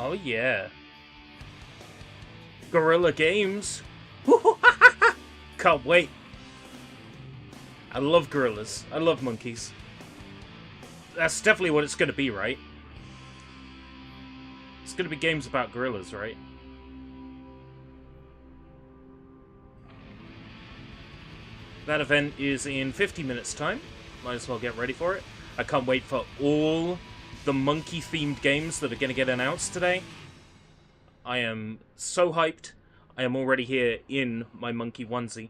Oh yeah. Guerrilla Games. Can't wait. I love gorillas. I love monkeys. That's definitely what it's going to be, right? It's going to be games about gorillas, right? That event is in 50 minutes' time. Might as well get ready for it. I can't wait for all the monkey-themed games that are going to get announced today. I am so hyped. I am already here in my monkey onesie.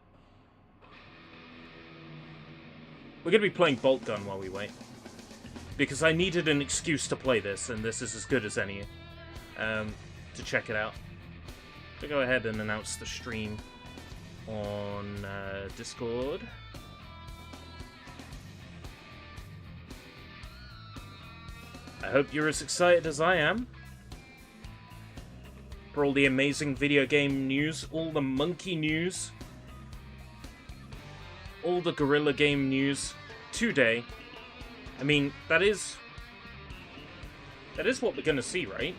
We're going to be playing Bolt Gun while we wait. Because I needed an excuse to play this, and this is as good as any to check it out. So go ahead and announce the stream on Discord. I hope you're as excited as I am for all the amazing video game news, all the monkey news, all the gorilla game news today. I mean, that is what we're gonna see, right?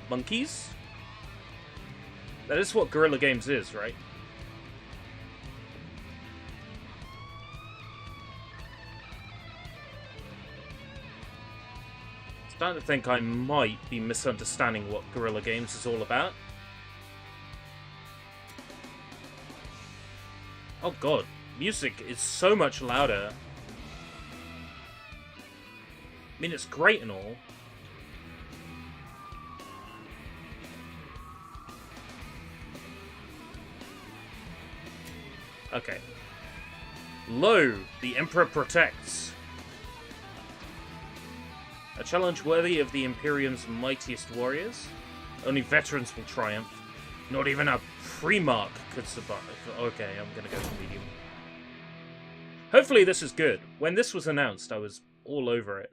Monkeys? That is what Guerrilla Games is, right? Starting to think I might be misunderstanding what Guerrilla Games is all about. Oh god, music is so much louder. I mean, it's great and all. Okay. Lo, the Emperor protects. A challenge worthy of the Imperium's mightiest warriors. Only veterans will triumph. Not even a Primarch could survive. Okay, I'm gonna go for medium. Hopefully this is good. When this was announced, I was all over it.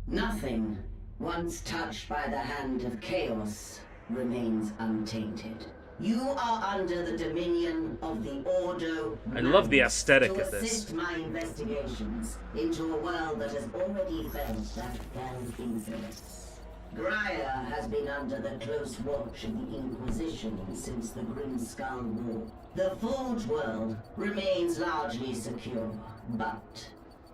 Nothing, once touched by the hand of chaos, remains untainted. You are under the dominion of the Ordo. I love the aesthetic to of this. assist my investigations into a world that has already felt that fell's influence. Graia has been under the close watch of the Inquisition since the Grimskull War. The Forge world remains largely secure, but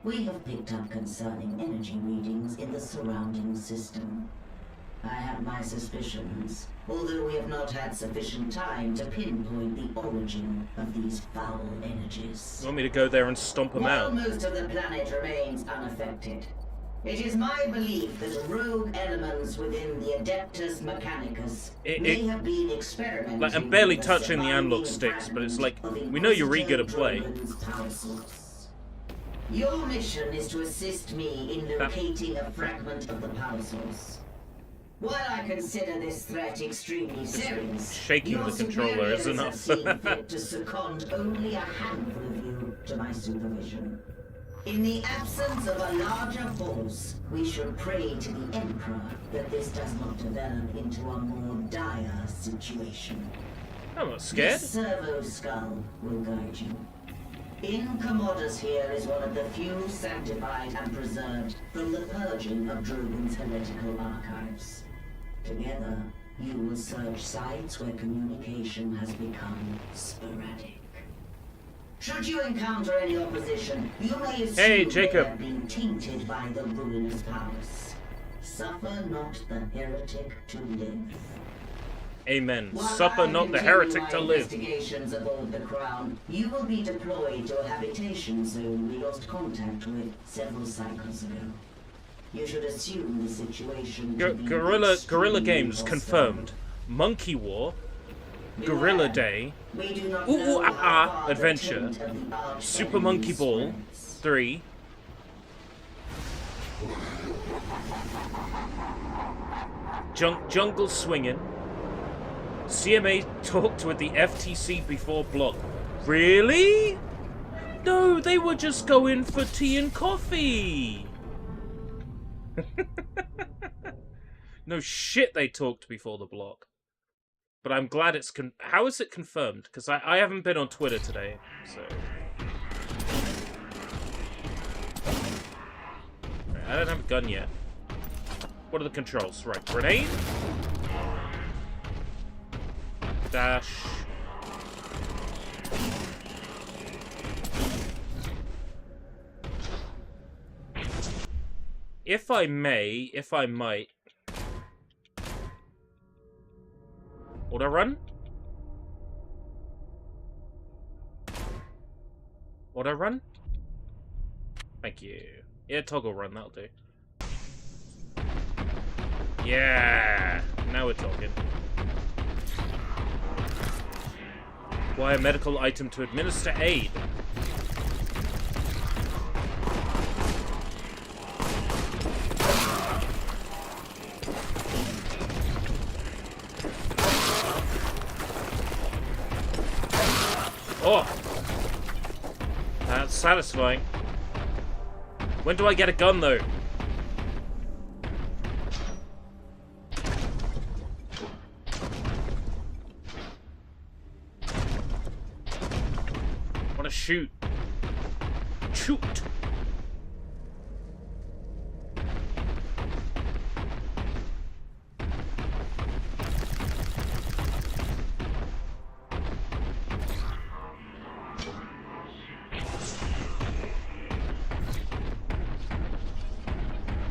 we have picked up concerning energy readings in the surrounding system. I have my suspicions, although we have not had sufficient time to pinpoint the origin of these foul energies. You want me to go there and stomp them While out? most of the planet remains unaffected, it is my belief that rogue elements within the Adeptus Mechanicus may have been experimenting. Like, I'm barely with touching the surviving analog sticks, but it's like, fragment we know you're of really good at play. Inquisitor Drogon's power source. Your mission is to assist me in locating a fragment of the power source. While I consider this threat extremely serious, shaking your the controller is superiors enough. have seen fit to second only a handful of you to my supervision. In the absence of a larger force, we should pray to the Emperor that this does not develop into a more dire situation. I'm not scared. This servo skull will guide you. In Commodus here is one of the few sanctified and preserved from the purging of Drogon's heretical archives. Together, you will search sites where communication has become sporadic. Should you encounter any opposition, you may assume Hey, Jacob. they have been tainted by the ruinous powers. Suffer not the heretic to live. Amen. While Suffer I not the continue heretic my to live. investigations aboard the Crown, you will be deployed to a habitation zone we lost contact with several cycles ago. You should assume the situation to be Guerrilla extremely Games hostile. confirmed. Monkey War, Gorilla Day, We do not Ooh, know ooh, how far the Adventure, taint of the arch Super enemy Monkey Ball spreads. 3, Jungle Swinging, CMA talked with the FTC before block. Really? No, they were just going for tea and coffee. No shit, they talked before the block. But I'm glad it's how is it confirmed? Because I haven't been on Twitter today, so... Right, I don't have a gun yet. What are the controls? Right, grenade. Dash. If I might. Auto run? Auto run? Thank you. Yeah, toggle run, that'll do. Yeah! Now we're talking. Acquire medical item to administer aid. Oh! That's satisfying. When do I get a gun, though? I want to shoot. Shoot!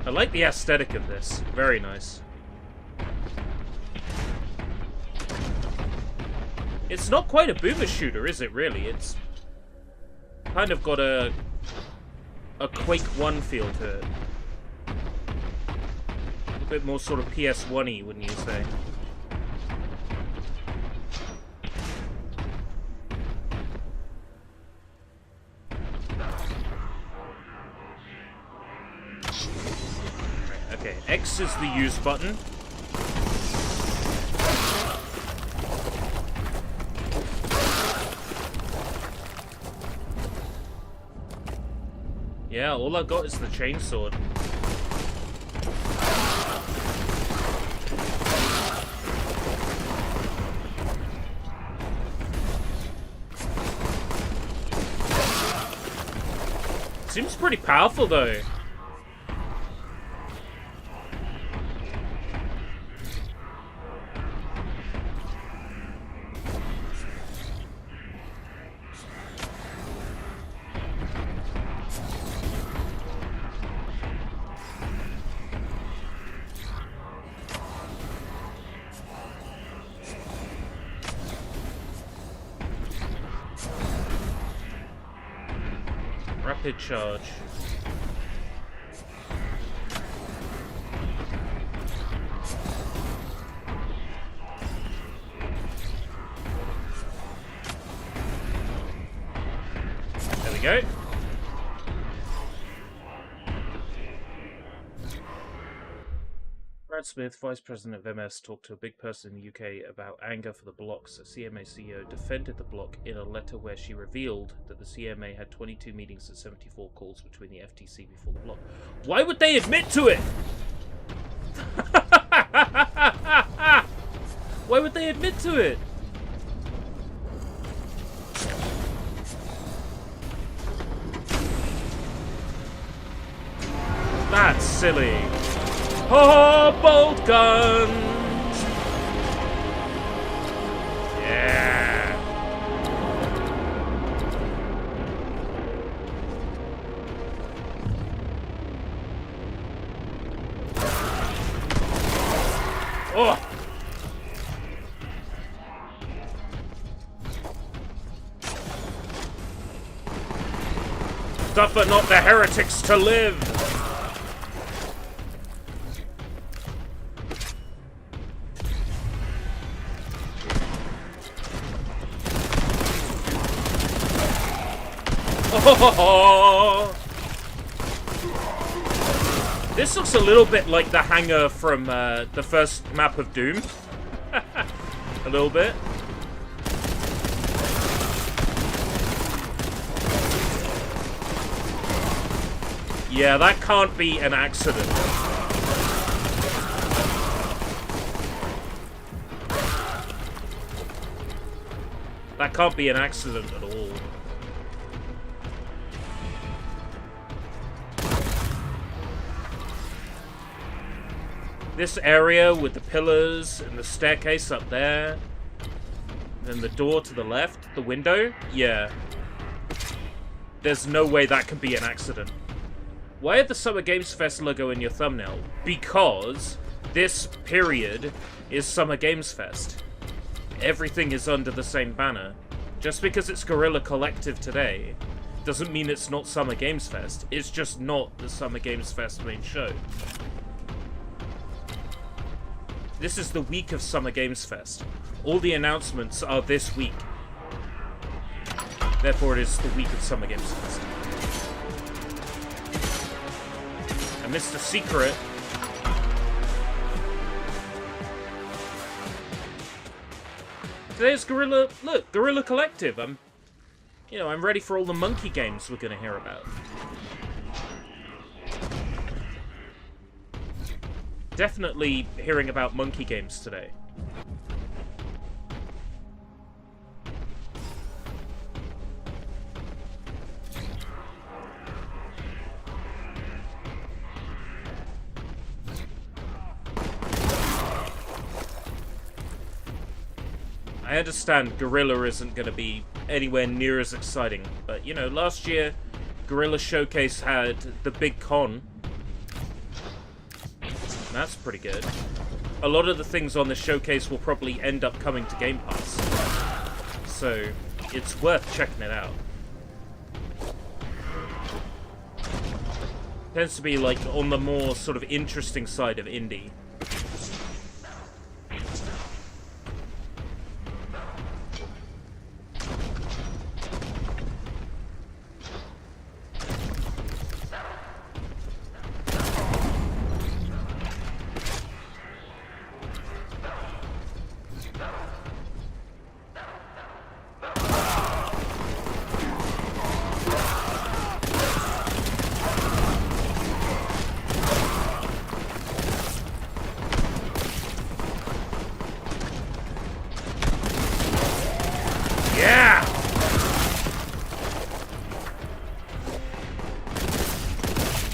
I like the aesthetic of this. Very nice. It's not quite a boomer shooter, is it, really? It's kind of got a Quake 1 feel to it. A bit more sort of PS1-y, wouldn't you say? Okay, X is the use button. Yeah, all I got is the chainsword. Seems pretty powerful, though. Rapid charge. There we go. Brad Smith, Vice President of MS, talked to a big person in the UK about anger for the blocks. The CMA CEO defended the block in a letter where she revealed that the CMA had 22 meetings and 74 calls between the FTC before the block. Why would they admit to it? Why would they admit to it? That's silly. Oh, bolt guns! Yeah. Oh! Suffer not the heretics to live! Oh! This looks a little bit like the hangar from the first map of Doom. A little bit. Yeah, that can't be an accident. That can't be an accident at all. This area with the pillars and the staircase up there. Then the door to the left, the window. Yeah. There's no way that can be an accident. Why had the Summer Games Fest logo in your thumbnail? Because this period is Summer Games Fest. Everything is under the same banner. Just because it's Guerrilla Collective today doesn't mean it's not Summer Games Fest. It's just not the Summer Games Fest main show. This is the week of Summer Games Fest. All the announcements are this week. Therefore, it is the week of Summer Games Fest. And Mr. Secret... Today's Guerrilla... Look, Guerrilla Collective. I'm ready for all the monkey games we're going to hear about. Definitely hearing about monkey games today. I understand Guerrilla isn't going to be anywhere near as exciting, but, you know, last year, Guerrilla Showcase had the big con. That's pretty good. A lot of the things on the showcase will probably end up coming to Game Pass. So, it's worth checking it out. Tends to be, like, on the more sort of interesting side of indie.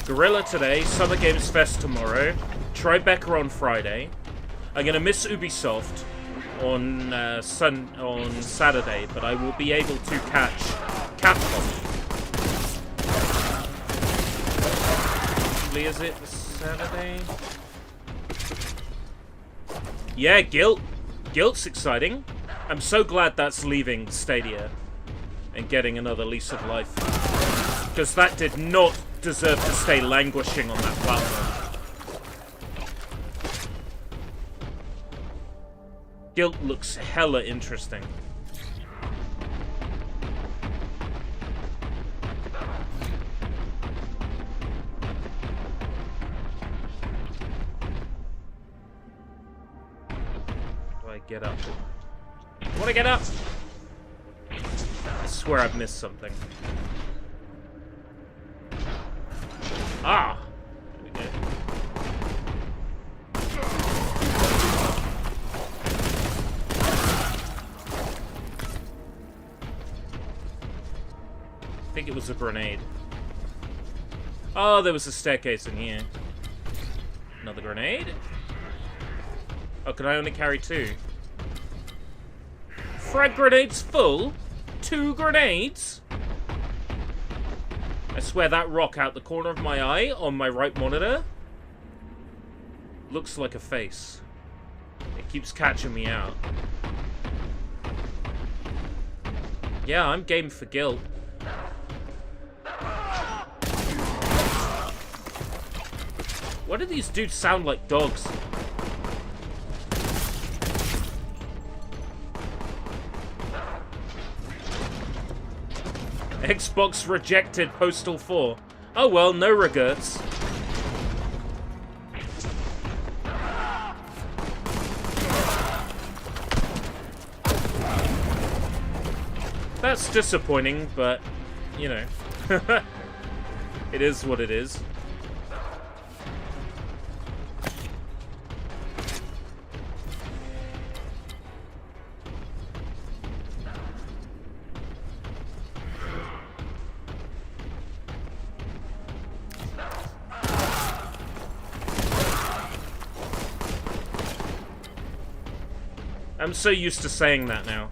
Guerrilla today, Summer Games Fest tomorrow, Tribeca on Friday. I'm gonna miss Ubisoft on Saturday, but I will be able to catch Capcom. Is it Saturday? Yeah, Guilt. Guilt's exciting. I'm so glad that's leaving Stadia and getting another lease of life, because that did not deserve to stay languishing on that platform. Guilt looks hella interesting. Do I get up? I wanna get up! I swear I've missed something. Ah! There we go. I think it was a grenade. Oh, there was a staircase in here. Another grenade? Oh, can I only carry 2? Frag grenades full? 2 grenades? I swear that rock out the corner of my eye on my right monitor looks like a face. It keeps catching me out. Yeah, I'm game for Guilt. Why do these dudes sound like dogs? Xbox rejected Postal 4. Oh well, no regrets. That's disappointing, but, you know. It is what it is. I'm so used to saying that now.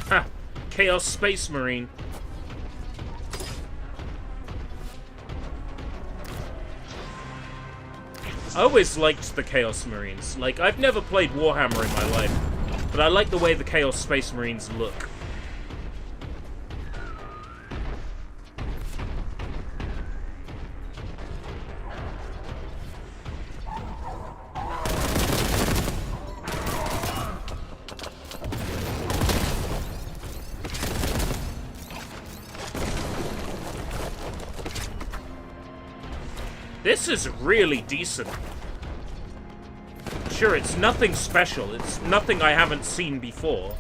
Ha! Chaos Space Marine. I always liked the Chaos Marines. Like, I've never played Warhammer in my life, but I like the way the Chaos Space Marines look. This is really decent. Sure, it's nothing special. It's nothing I haven't seen before.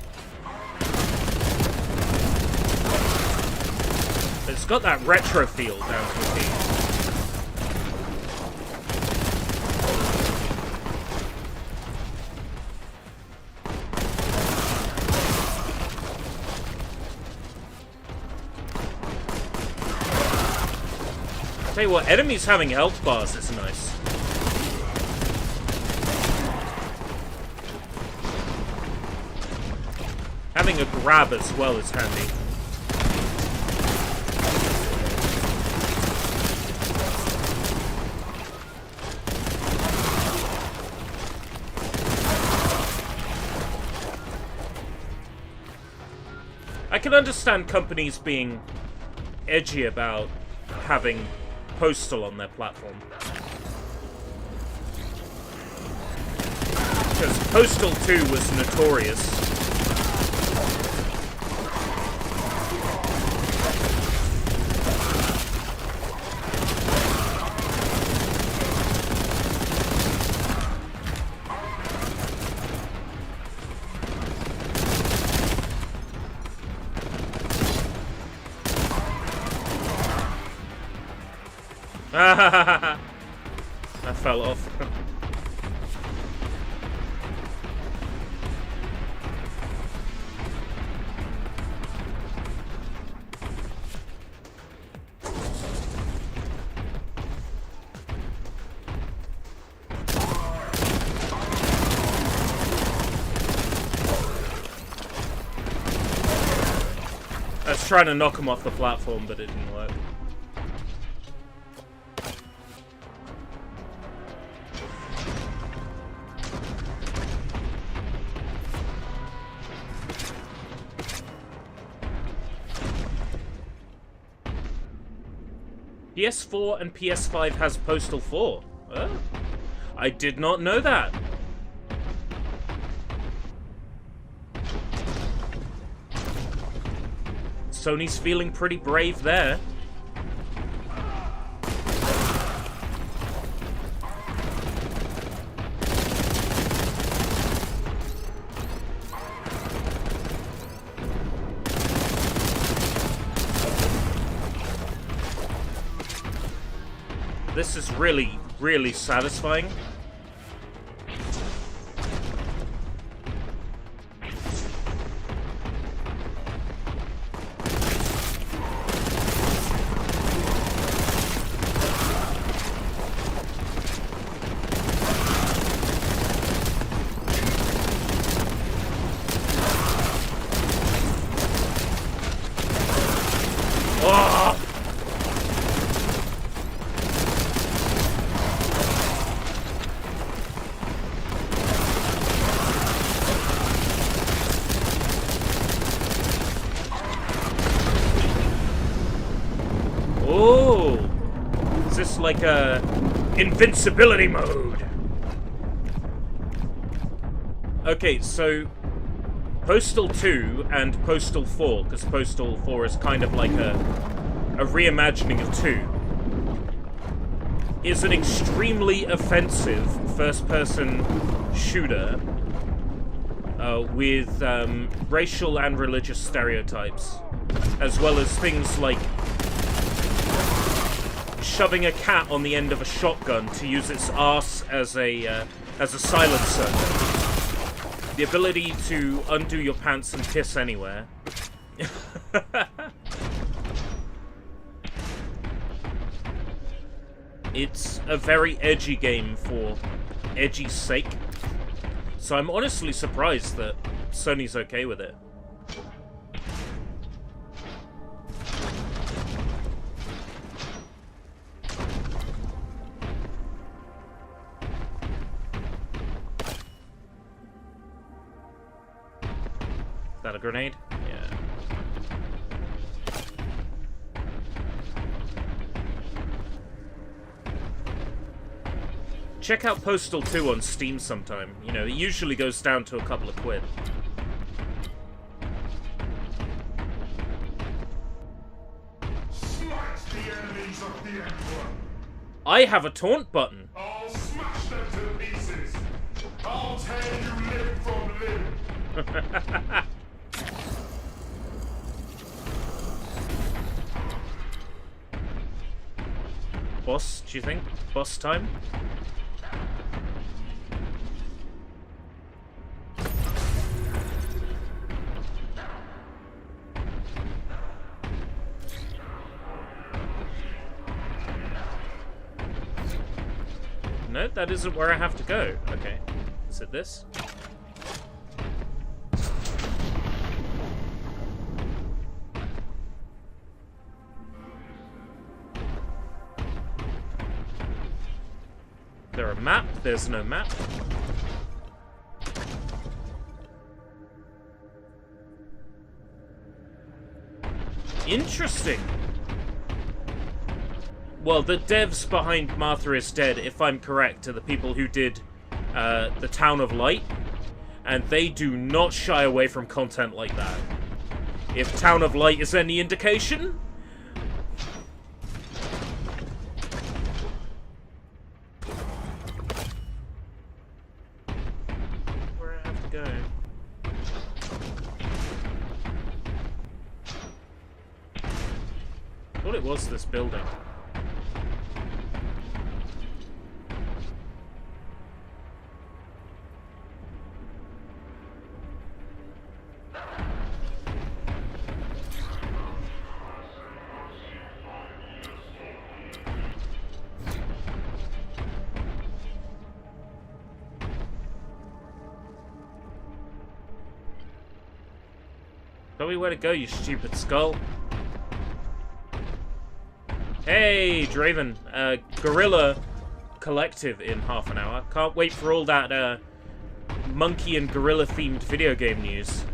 But it's got that retro feel down to a T. Tell you what, enemies having health bars is nice. Having a grab as well is handy. I can understand companies being edgy about having Postal on their platform. Because Postal 2 was notorious. I fell off. I was trying to knock him off the platform, but it didn't work. PS4 and PS5 has Postal 4. Oh, I did not know that. Sony's feeling pretty brave there. This is really, really satisfying. Like a invincibility mode. Okay, so Postal 2 and Postal 4, because Postal 4 is kind of like a reimagining of 2, is an extremely offensive first-person shooter with racial and religious stereotypes, as well as things like shoving a cat on the end of a shotgun to use its arse as a silencer. The ability to undo your pants and piss anywhere. It's a very edgy game for edgy's sake. So I'm honestly surprised that Sony's okay with it. Is that a grenade? Yeah. Check out Postal 2 on Steam sometime. You know, it usually goes down to a couple of quid. Smash the enemies of the Emperor. I have a taunt button. I'll smash them to pieces. I'll tear you limb from limb. Boss, do you think? Boss time? No, that isn't where I have to go. Okay. Is it this? There a map? There's no map. Interesting. Well, the devs behind Martha is Dead, if I'm correct, are the people who did the Town of Light, and they do not shy away from content like that. If Town of Light is any indication. Where I have to go? I thought it was this building. Tell me where to go, you stupid skull. Hey, Draven. Gorilla Collective in half an hour. Can't wait for all that monkey and gorilla themed video game news.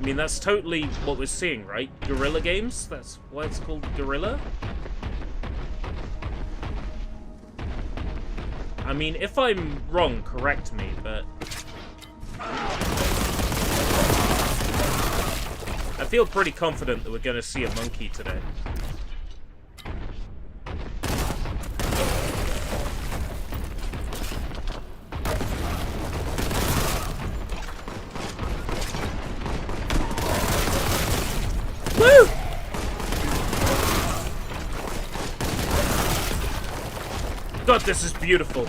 I mean, that's totally what we're seeing, right? Gorilla games? That's why it's called Gorilla? I mean, if I'm wrong, correct me, but... I feel pretty confident that we're going to see a monkey today. Woo! God, this is beautiful.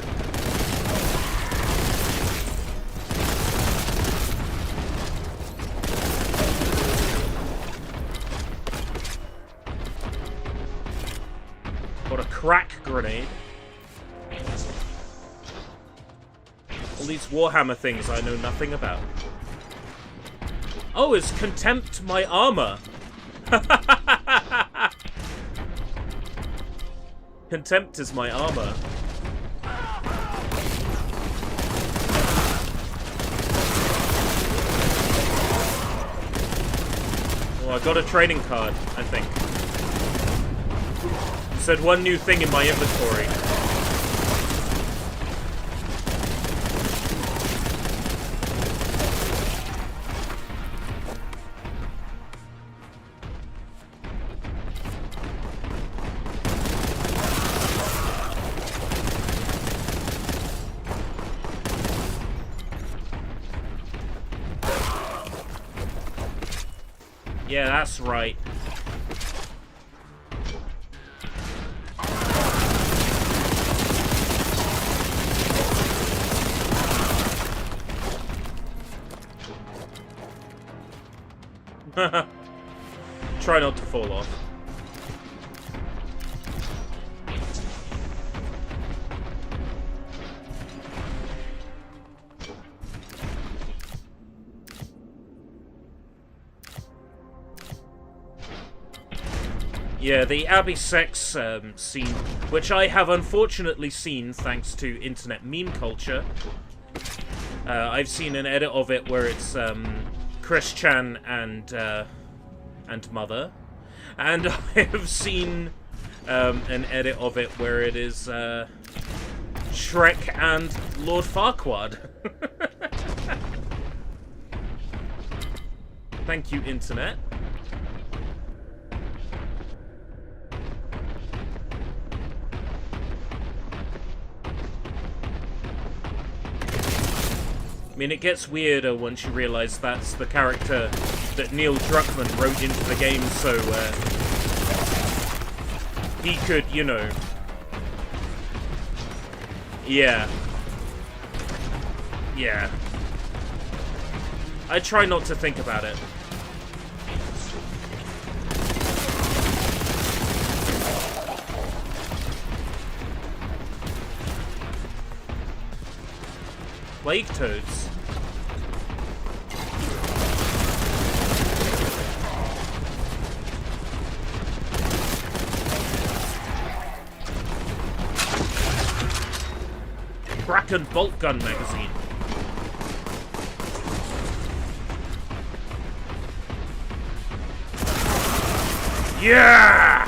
Got a crack grenade. All these Warhammer things I know nothing about. Oh, is Contempt my armor? Contempt is my armor. Oh, I got a training card, I think. It said one new thing in my inventory. Yeah, that's right. Try not to fall off. Yeah, the Abby sex scene, which I have unfortunately seen thanks to internet meme culture. I've seen an edit of it where it's Chris Chan and Mother, and I have seen an edit of it where it is Shrek and Lord Farquaad. Thank you, internet. I mean, it gets weirder once you realize that's the character that Neil Druckmann wrote into the game, so he could, you know... Yeah. Yeah. I try not to think about it. Plague toads. Kraken bolt gun magazine. Yeah!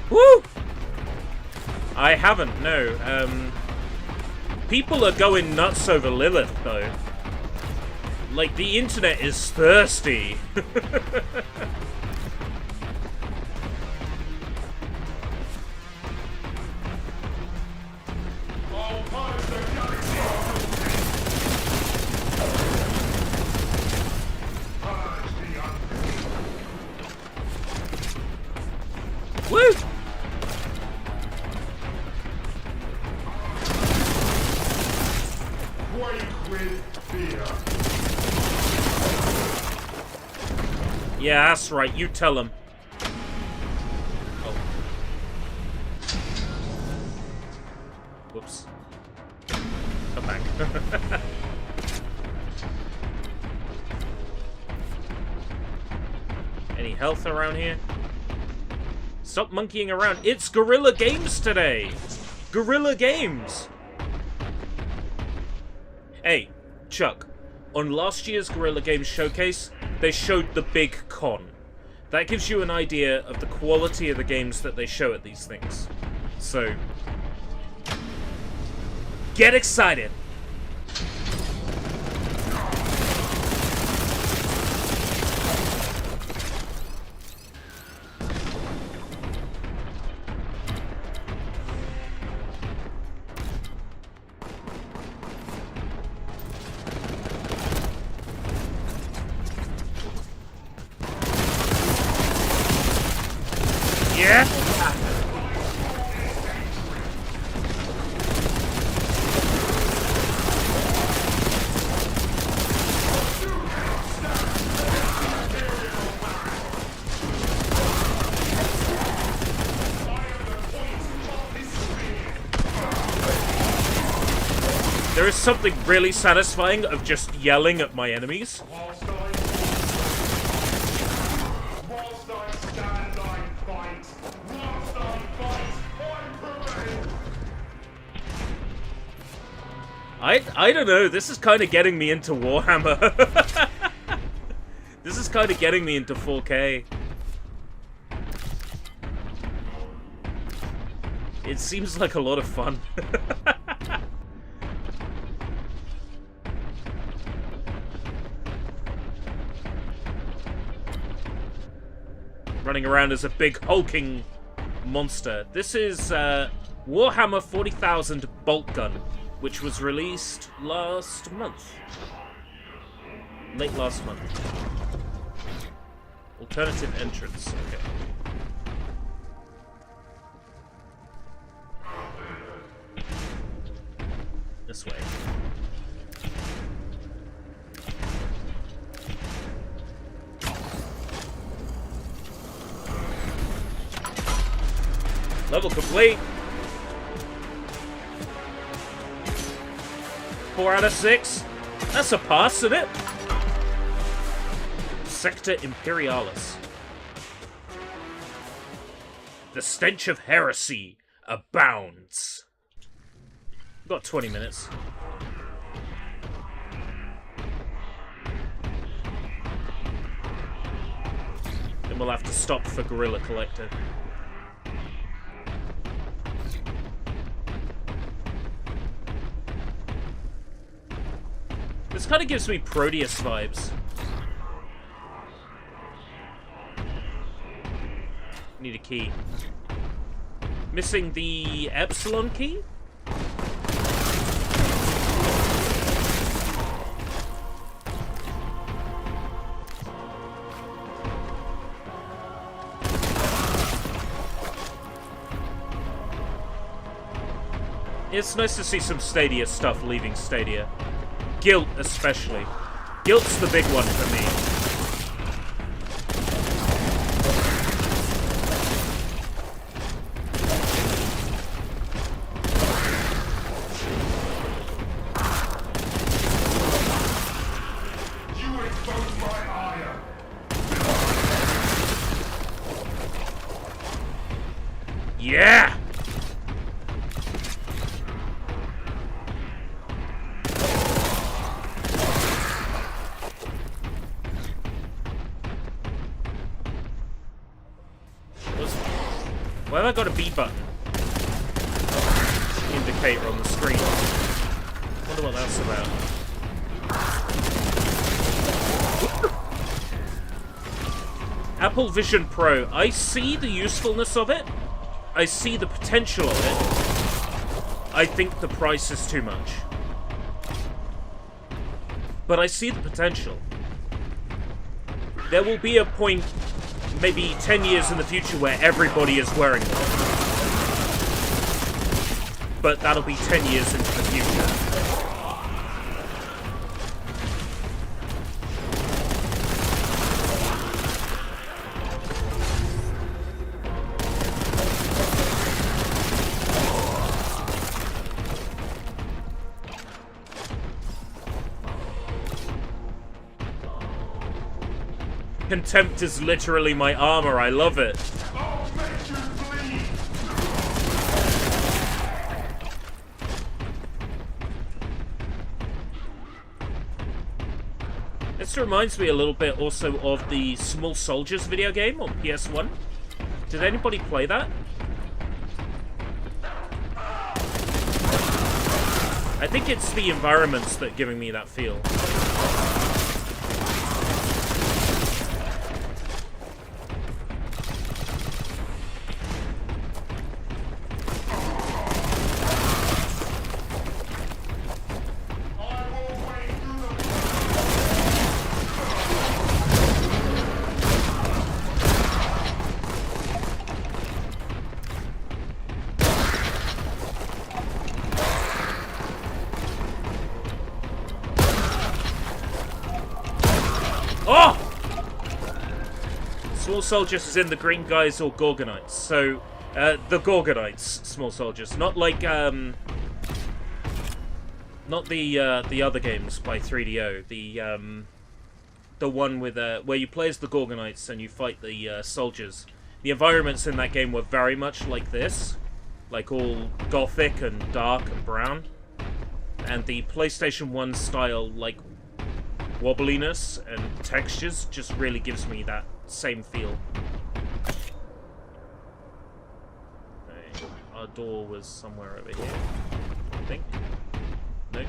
Woo! I haven't, no. People are going nuts over Lilith, though. Like, the internet is thirsty. Woo! Yeah, that's right. You tell him. Oh. Whoops. Come back. Any health around here? Stop monkeying around. It's Guerrilla Games today! Guerrilla Games! Hey, Chuck. On last year's Guerrilla Games Showcase, they showed the big con. That gives you an idea of the quality of the games that they show at these things. So, get excited! Yeah? There is something really satisfying of just yelling at my enemies. I don't know, this is kind of getting me into Warhammer. This is kind of getting me into 4K. It seems like a lot of fun. Running around as a big hulking monster. This is Warhammer 40,000 Bolt Gun, which was released last month. Late last month. Alternative entrance. Okay. This way. Level complete. 4 out of 6. That's a pass, isn't it? Sector Imperialis. The stench of heresy abounds. We've got 20 minutes. Then we'll have to stop for Gorilla Collector. This kind of gives me Proteus vibes. Need a key. Missing the Epsilon key? It's nice to see some Stadia stuff leaving Stadia. Guilt, especially. Guilt's the big one for me. You expose my ire. Yeah! Why have I got a B button indicator on the screen? Wonder what that's about. Apple Vision Pro. I see the usefulness of it. I see the potential of it. I think the price is too much. But I see the potential. There will be a point, maybe 10 years in the future, where everybody is wearing them. But that'll be 10 years into the future. Contempt is literally my armor. I love it. I'll make you bleed. This reminds me a little bit also of the Small Soldiers video game on PS1. Did anybody play that? I think it's the environments that are giving me that feel. Oh! Small Soldiers is in the Green Guys or Gorgonites. So, the Gorgonites, Small Soldiers. Not like, not the other games by 3DO. The one with, where you play as the Gorgonites and you fight the, soldiers. The environments in that game were very much like this. Like all gothic and dark and brown. And the PlayStation 1 style, like, wobbliness and textures just really gives me that same feel. Okay. our door was somewhere over here, I think. Nope.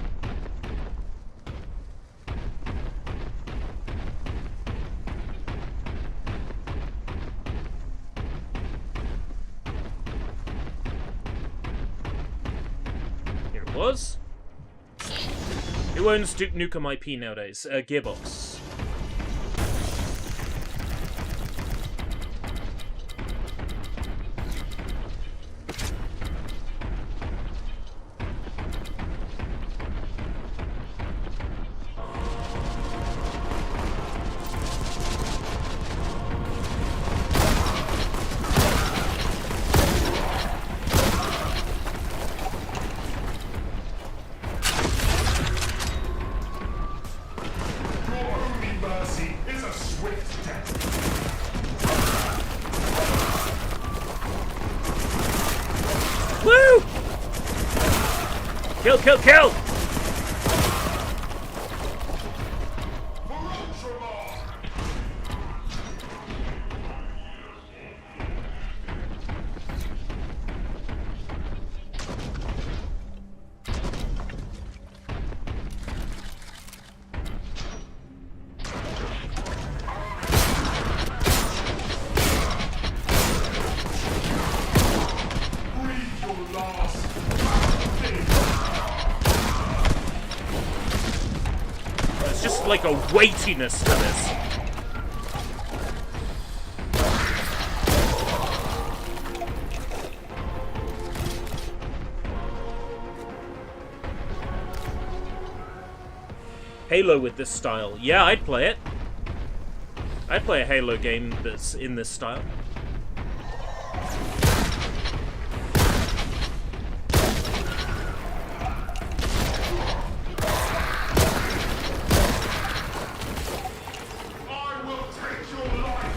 Here it was. Who owns Duke Nukem IP nowadays? Gearbox. Woo! Kill, kill, kill! There's just like a weightiness to this. Halo with this style. Yeah, I'd play it. I'd play a Halo game that's in this style. I will take your life.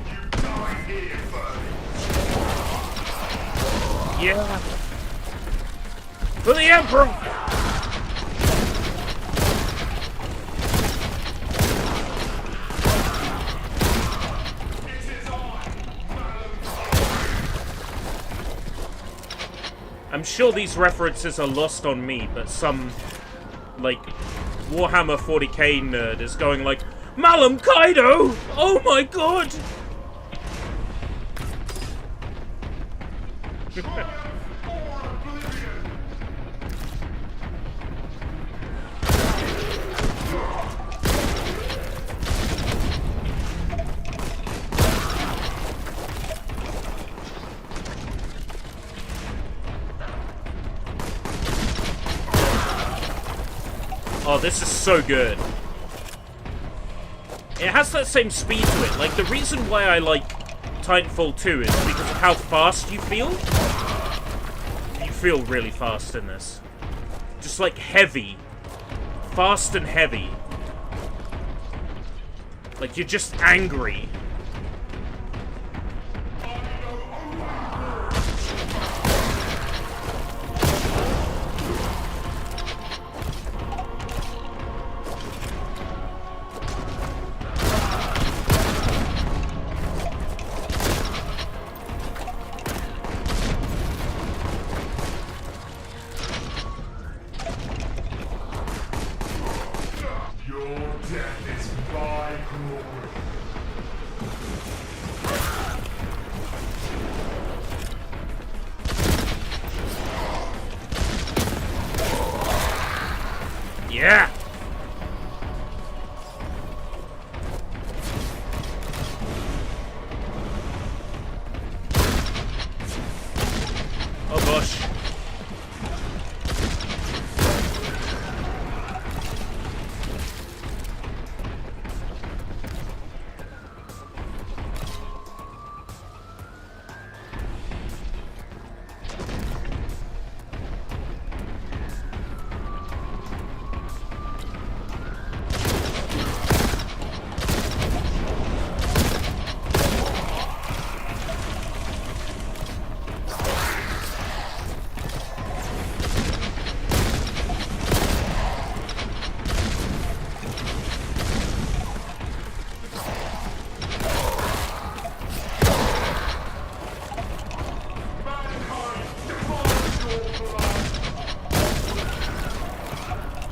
You die here, buddy. Yeah. For the Emperor! It is I, I'm sure these references are lost on me, but some, like, Warhammer 40k nerd is going like, Malum Kaido! Oh my god! Oh, this is so good. It has that same speed to it. Like, the reason why I like Titanfall 2 is because of how fast you feel. You feel really fast in this. Just like heavy. Fast and heavy. Like, you're just angry. Your death is my glory. Yeah! Oh gosh.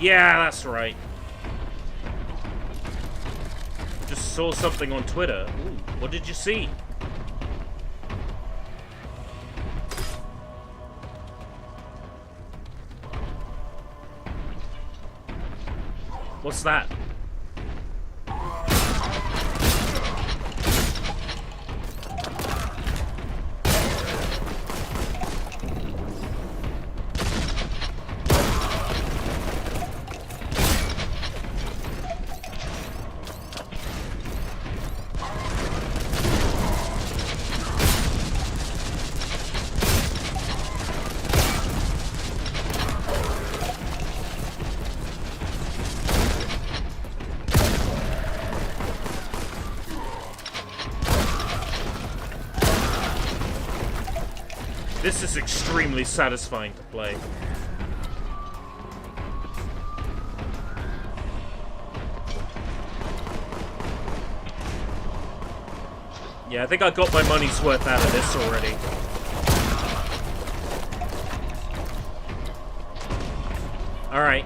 Yeah, that's right. Just saw something on Twitter. Ooh, what did you see? What's that? This is extremely satisfying to play. Yeah, I think I got my money's worth out of this already. Alright.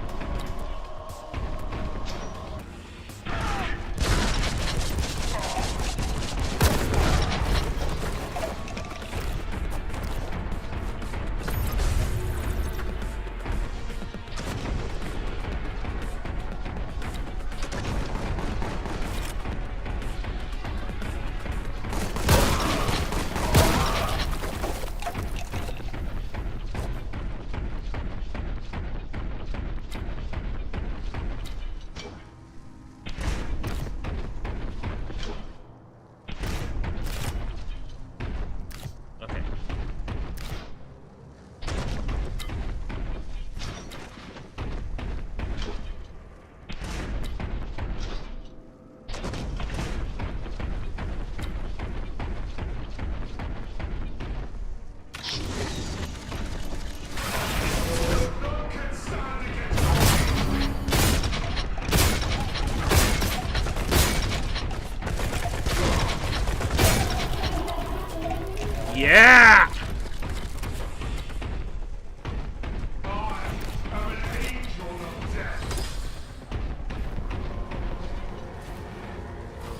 Yeah!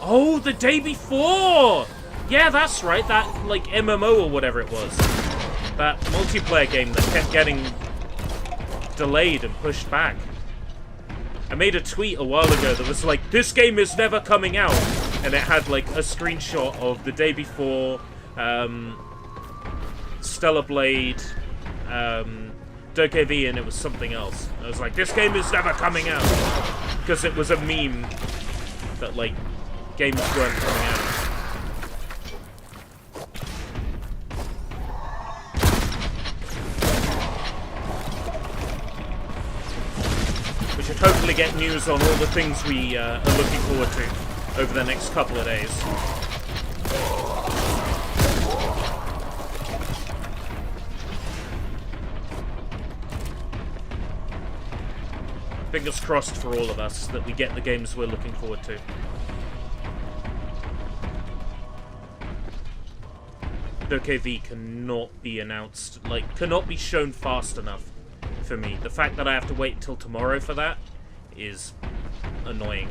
Oh, the day before! Yeah, that's right, that, like, MMO or whatever it was. That multiplayer game that kept getting delayed and pushed back. I made a tweet a while ago that was like, this game is never coming out! And it had, like, a screenshot of the day before, Stellar Blade, DokeV, and it was something else. I was like, this game is never coming out! Because it was a meme that, like, games weren't coming out. We should hopefully get news on all the things we are looking forward to over the next couple of days. Fingers crossed for all of us that we get the games we're looking forward to. DokeV cannot be announced, like, cannot be shown fast enough for me. The fact that I have to wait until tomorrow for that is annoying.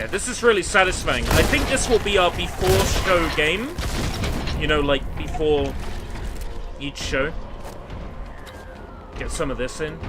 Yeah, this is really satisfying. I think this will be our before show game. You know, like before each show. Get some of this in.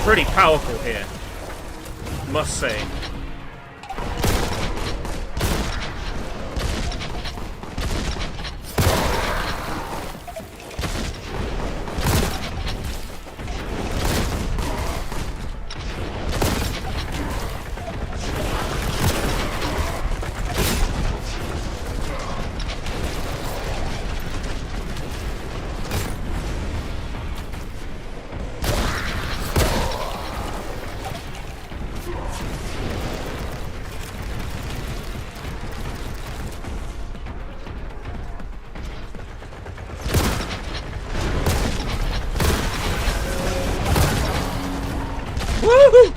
Pretty powerful here, must say. Woohoo!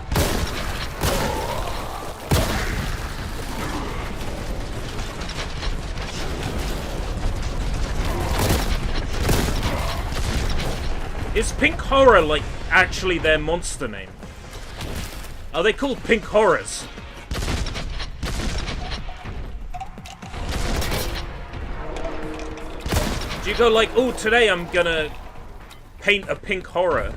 Is Pink Horror, like, actually their monster name? Are they called Pink Horrors? Do you go like, oh, today I'm gonna paint a pink horror?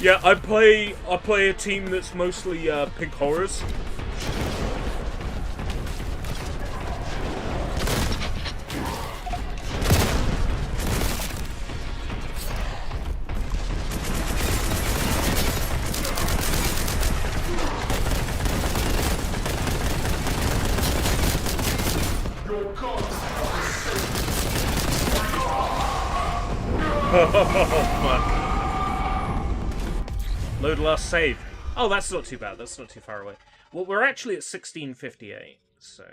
Yeah, I play a team that's mostly pink horrors. Your gods have Oh, man. Load last save. Oh, that's not too bad. That's not too far away. Well, we're actually at 16:58, so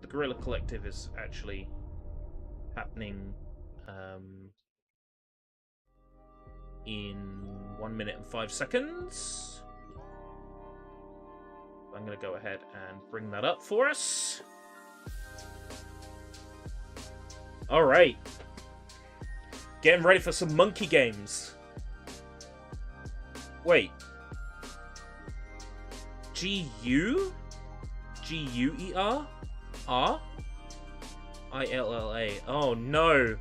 the Guerrilla Collective is actually happening in 1 minute and 5 seconds. I'm going to go ahead and bring that up for us. All right. Getting ready for some monkey games. Wait. G-U? G-U-E-R? R? I-L-L-A. Oh, no.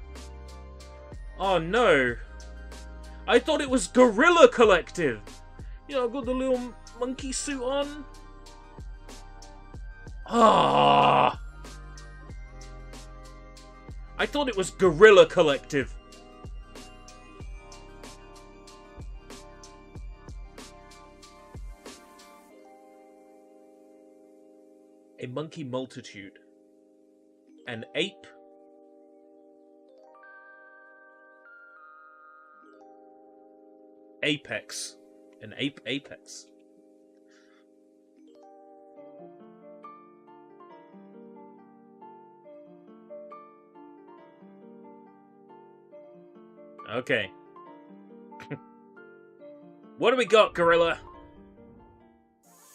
Oh, no. I thought it was Guerrilla Collective. You know, I've got the little monkey suit on. Ah. I thought it was Guerrilla Collective. A monkey multitude. An ape. Apex. An ape apex. Okay. What do we got, Gorilla?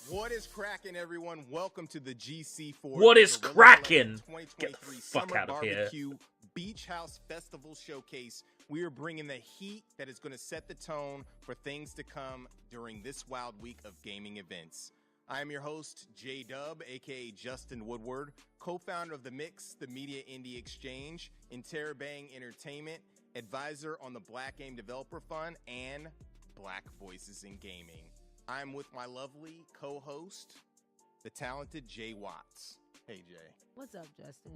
What is cracking, everyone? Welcome to the GC4. What is cracking? Get the fuck out of here. Beach House Festival Showcase. We are bringing the heat that is going to set the tone for things to come during this wild week of gaming events. I am your host, J-Dub, aka Justin Woodward, co-founder of The Mix, the Media Indie Exchange, Interrobang Entertainment, advisor on the Black Game Developer Fund, and Black Voices in Gaming. I'm with my lovely co-host, the talented Jay Watts. Hey, Jay. What's up, Justin?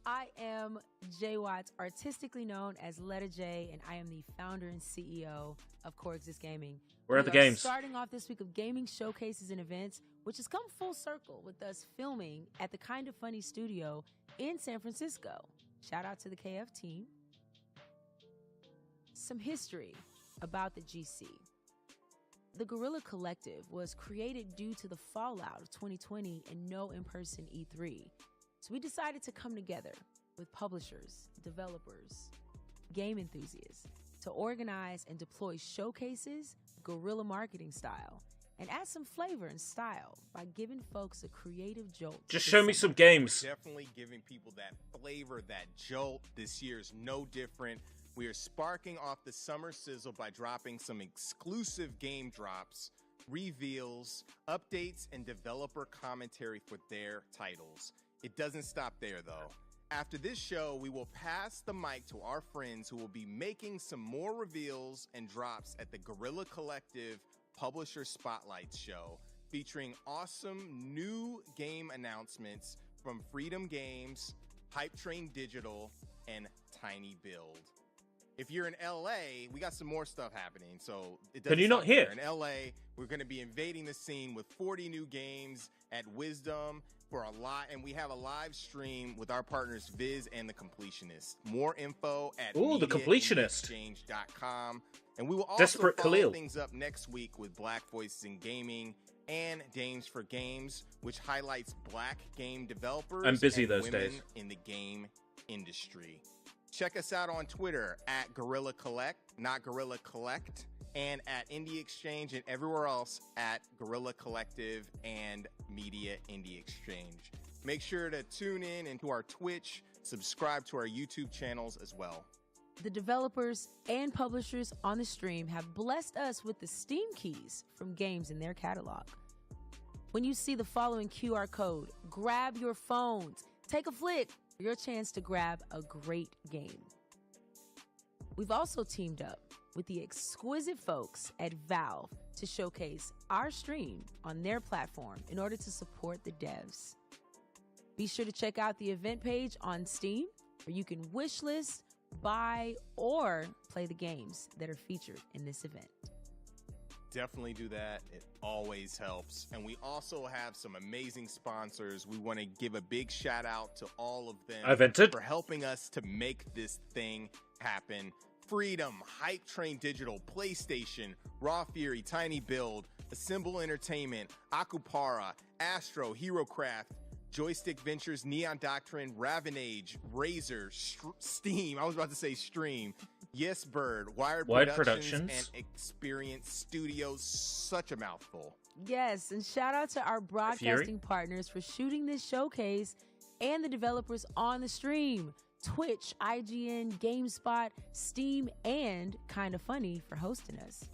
I am Jay Watts, artistically known as Letter J, and I am the founder and CEO of Coexist Gaming. Where are the games? Starting off this week of gaming showcases and events, which has come full circle with us filming at the Kinda Funny studio in San Francisco. Shout out to the KF team. Some history about the GC. The Guerrilla Collective was created due to the fallout of 2020 and no in-person E3. So we decided to come together with publishers, developers, game enthusiasts to organize and deploy showcases, guerrilla marketing style, and add some flavor and style by giving folks a creative jolt. Just show me some games. Definitely giving people that flavor, that jolt. This year is no different. We are sparking off the summer sizzle by dropping some exclusive game drops, reveals, updates, and developer commentary for their titles. It doesn't stop there, though. After this show, we will pass the mic to our friends who will be making some more reveals and drops at the Guerrilla Collective Publisher Spotlight Show, featuring awesome new game announcements from Freedom Games, Hype Train Digital, and Tiny Build. If you're in LA, we got some more stuff happening, so it doesn't. Can you not stop hear? there. In LA, we're going to be invading the scene with 40 new games at Wisdom for a lot, and we have a live stream with our partners Viz and The Completionist. More info at The Completionist. MediaExchange.com. And we will also Desperate follow Khalil. things up next week with Black Voices in Gaming and Dames for Games, which highlights Black game developers. I'm busy and those women days. in the game industry. Check us out on Twitter at Guerrilla Collect, not Guerrilla Collect, and at Indie Exchange, and everywhere else at Guerrilla Collective and Media Indie Exchange. Make sure to tune in into our Twitch, subscribe to our YouTube channels as well. The developers and publishers on the stream have blessed us with the Steam keys from games in their catalog. When you see the following QR code, grab your phones, take a flick for your chance to grab a great game. We've also teamed up with the exquisite folks at Valve to showcase our stream on their platform in order to support the devs. Be sure to check out the event page on Steam where you can wishlist, buy, or play the games that are featured in this event. Definitely do that. It always helps. And we also have some amazing sponsors. We want to give a big shout out to all of them Evented. for helping us to make this thing happen. Freedom, Hype Train Digital, PlayStation, Raw Fury, Tiny Build, Assemble Entertainment, Akupara, Astro, HeroCraft, Joystick Ventures, Neon Doctrine, Ravenage, Razer, Steam, I was about to say Stream, Yes Bird, Wired Productions, and Experience Studios. Such a mouthful. Yes, and shout out to our broadcasting partners for shooting this showcase and the developers on the stream. Twitch, IGN, GameSpot, Steam, and Kinda Funny for hosting us.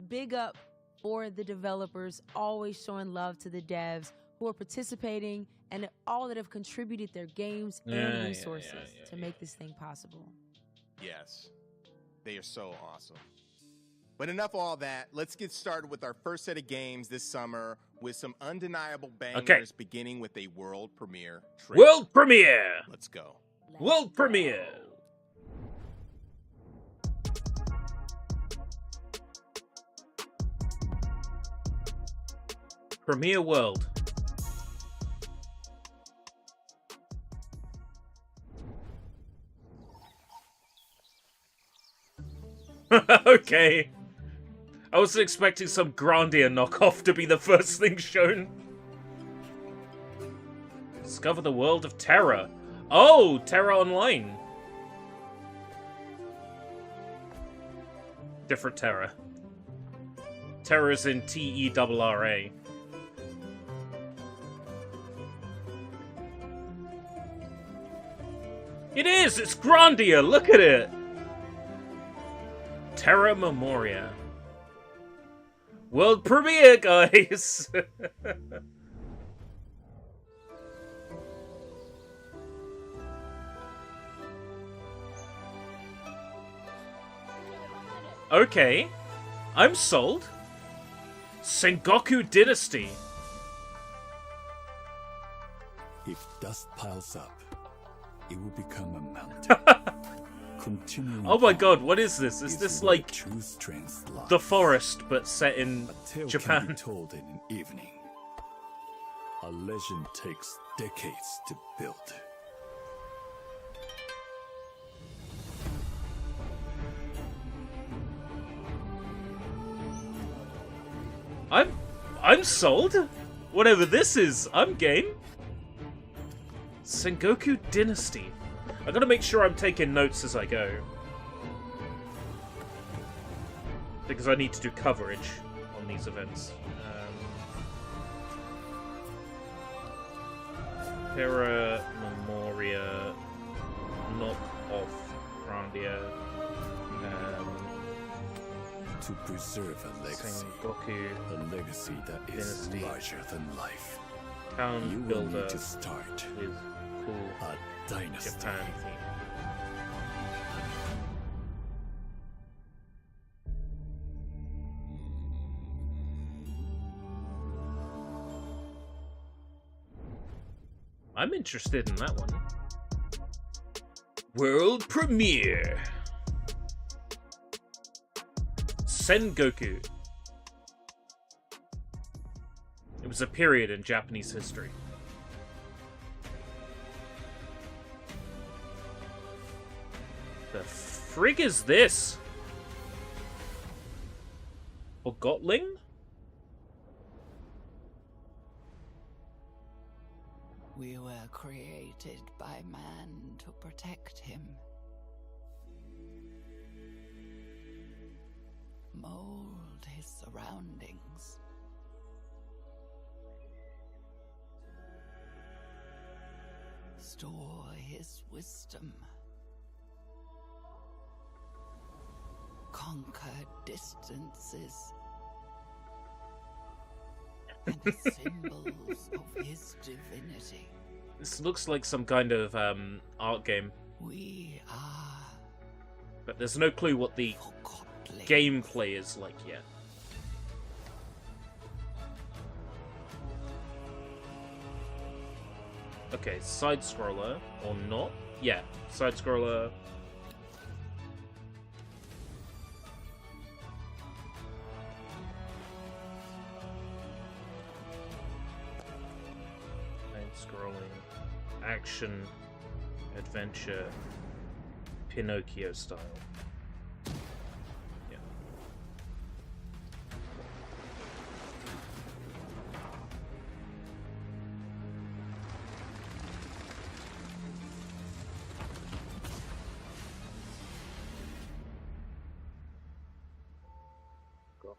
Big up for the developers, always showing love to the devs who are participating and all that have contributed their games and resources to make this thing possible. Yes, they are so awesome. But enough of all that. Let's get started with our first set of games this summer with some undeniable bangers, beginning with a world premiere trailer. World premiere! Let's go. World premiere! Premiere World. Okay. I wasn't expecting some Grandia knockoff to be the first thing shown. Discover the world of Terra. Oh, Terra Online. Different Terra. Terra's in Terra. It is! It's Grandia! Look at it! Terra Memoria. World premiere, guys! Okay. I'm sold. Sengoku Dynasty. If dust piles up, it will become a mountain. Continuing Oh my god, what is this? Is this where like true strength lies. The Forest, but set in A tale can Japan? be told in an evening. A legend takes decades to build. I'm sold. Whatever this is, I'm game. Sengoku Dynasty. I gotta make sure I'm taking notes as I go. Because I need to do coverage on these events. Terra Memoria Knock Off Grandia. To preserve a legacy. Sengoku A legacy that is Dynasty. larger than life. Town You will Builder need to start with cool a dynasty. Japan theme. I'm interested in that one. World premiere. Sengoku. It was a period in Japanese history. The frig is this? Forgotling? We were created by man to protect him. Mold his surroundings. Store his wisdom. Conquer distances. And the symbols of his divinity. This looks like some kind of art game, We are but there's no clue what the Forgotlings. gameplay is like yet. Okay, side scroller or not? Yeah, side scroller. Side scrolling, action, adventure, Pinocchio style. Yeah. Got-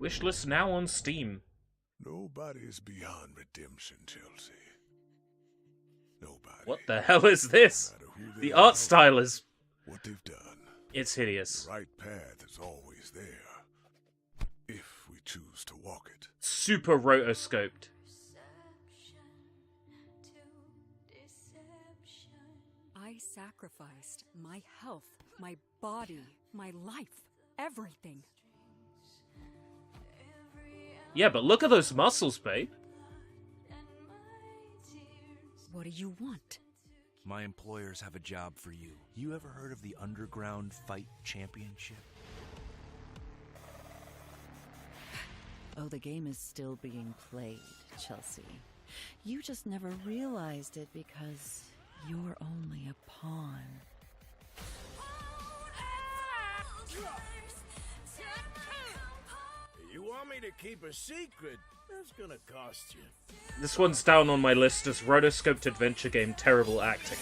Wishlist now on Steam. Nobody's beyond redemption, Chelsea. Nobody. What the hell is this? No matter who The they art are, style is... what they've done. it's hideous. The right path is always there. If we choose to walk it. Super rotoscoped. I sacrificed my health, my body, my life, everything. Yeah, but look at those muscles, babe. What do you want? My employers have a job for you. You ever heard of the Underground Fight Championship? Oh, the game is still being played, Chelsea. You just never realized it because you're only a pawn. You want me to keep a secret? That's gonna cost you. This one's down on my list as rotoscoped adventure game, terrible acting.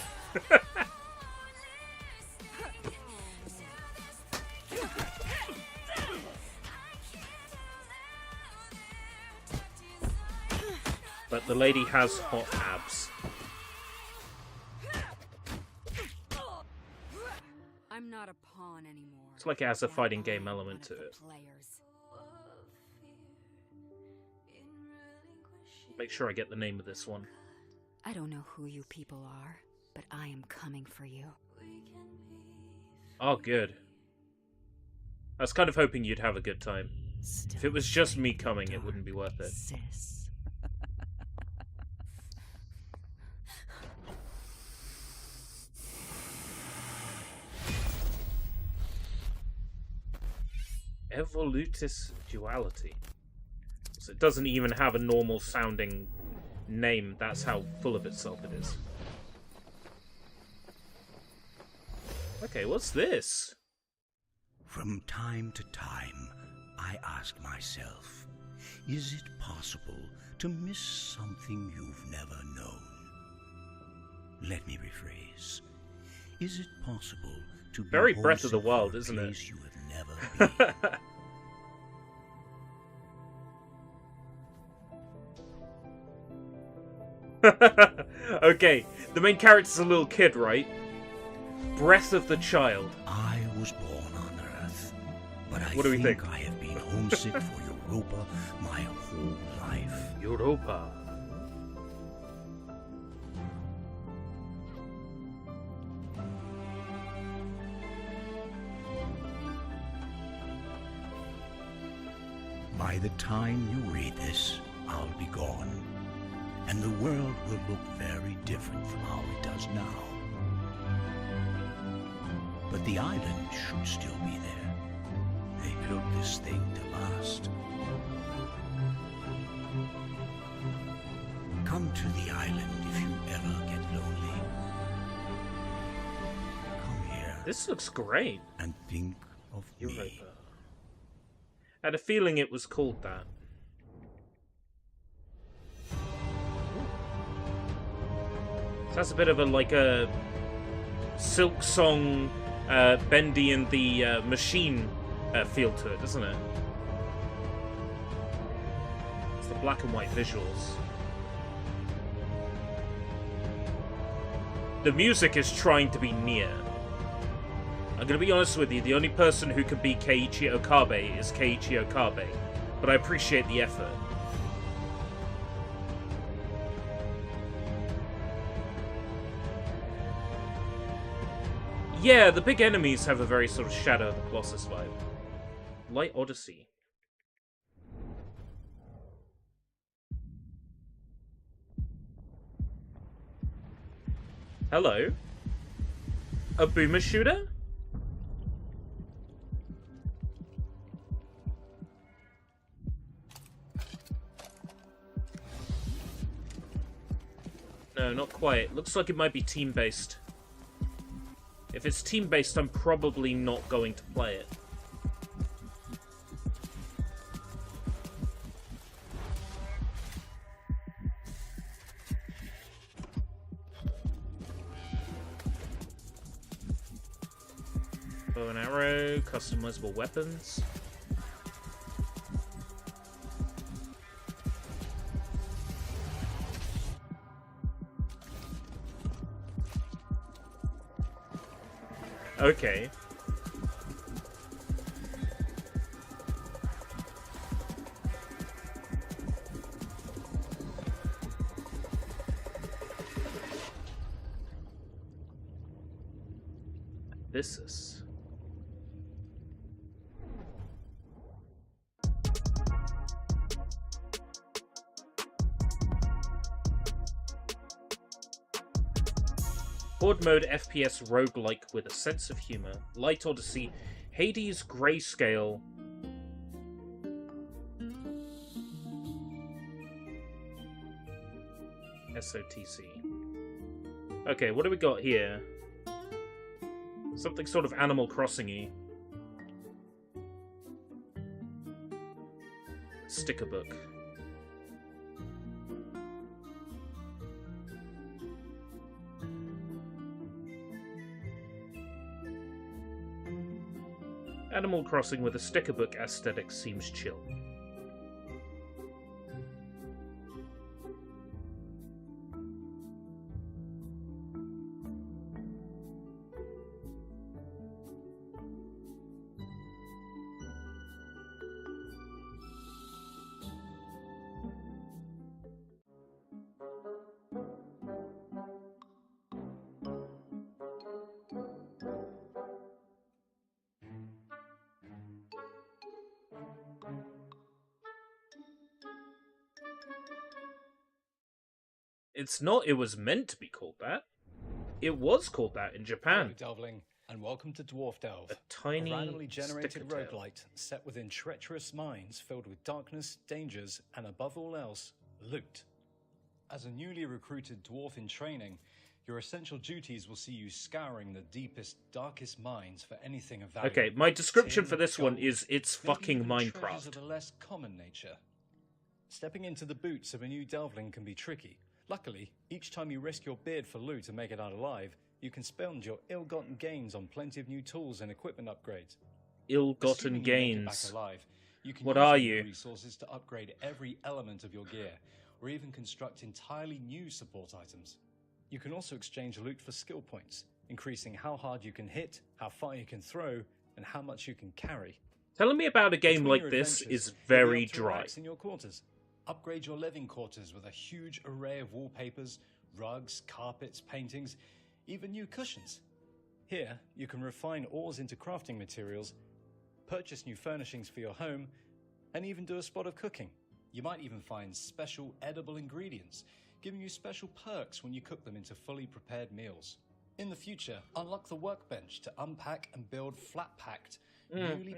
But the lady has hot abs. I'm not a pawn anymore. It's like it has a Now fighting game I'm element one to of the it. Players. Make sure I get the name of this one. I don't know who you people are, but I am coming for you. Oh, good. I was kind of hoping you'd have a good time. If it was just me coming, it wouldn't be worth it. Sis. Evolutus Duality. So it doesn't even have a normal sounding name. That's how full of itself it is. Okay, what's this? From time to time, I ask myself, is it possible to miss something you've never known? Let me rephrase. Is it possible to be very Breath of the homesick Wild, for a isn't it? place you have never been? Okay, the main character's a little kid, right? Breath of the Child. I was born on Earth, but I What do we think? I have been homesick for Europa my whole life. Europa. By the time you read this, I'll be gone, and the world will look very different from how it does now. But the island should still be there. They built this thing to last. Come to the island if you ever get lonely. Come here. This looks great. And think of me. Europa. I had a feeling it was called that. So that's a bit of a like a Silk Song, Bendy and the Machine feel to it, doesn't it? It's the black and white visuals. The music is trying to be near. I'm going to be honest with you, the only person who can be Keiichi Okabe is Keiichi Okabe, but I appreciate the effort. Yeah, the big enemies have a very sort of Shadow of the Colossus vibe. Light Odyssey. Hello? A boomer shooter? No, not quite. Looks like it might be team-based. If it's team-based, I'm probably not going to play it. Bow and arrow, customizable weapons. Okay. This is... Horde mode FPS roguelike with a sense of humor. Light Odyssey, Hades Grayscale. SOTC. Okay, what do we got here? Something sort of Animal Crossing-y. Sticker book. Animal Crossing with a sticker book aesthetic seems chill. It's not. It was meant to be called that. It was called that in Japan. Hello, Delvling, and welcome to Dwarf Delve. A tiny randomly generated sticker tail. roguelite set within treacherous mines filled with darkness, dangers, and above all else, loot. As a newly recruited dwarf in training, your essential duties will see you scouring the deepest, darkest mines for anything of value. Okay, my description Tin, for this one gold, is it's maybe fucking even treasures Minecraft. of a less common nature. Stepping into the boots of a new delvling can be tricky. Luckily, each time you risk your beard for loot and make it out alive, you can spend your ill-gotten gains on plenty of new tools and equipment upgrades. Ill-gotten Assuming you make it gains. back alive, you can What use are these you? resources to upgrade every element of your gear, or even construct entirely new support items. You can also exchange loot for skill points, increasing how hard you can hit, how far you can throw, and how much you can carry. Telling me about a game Between like your this adventures, is you'll be very able to dry. relax in your quarters. Upgrade your living quarters with a huge array of wallpapers, rugs, carpets, paintings, even new cushions. Here, you can refine ores into crafting materials, purchase new furnishings for your home, and even do a spot of cooking. You might even find special edible ingredients, giving you special perks when you cook them into fully prepared meals. In the future, unlock the workbench to unpack and build flat-packed.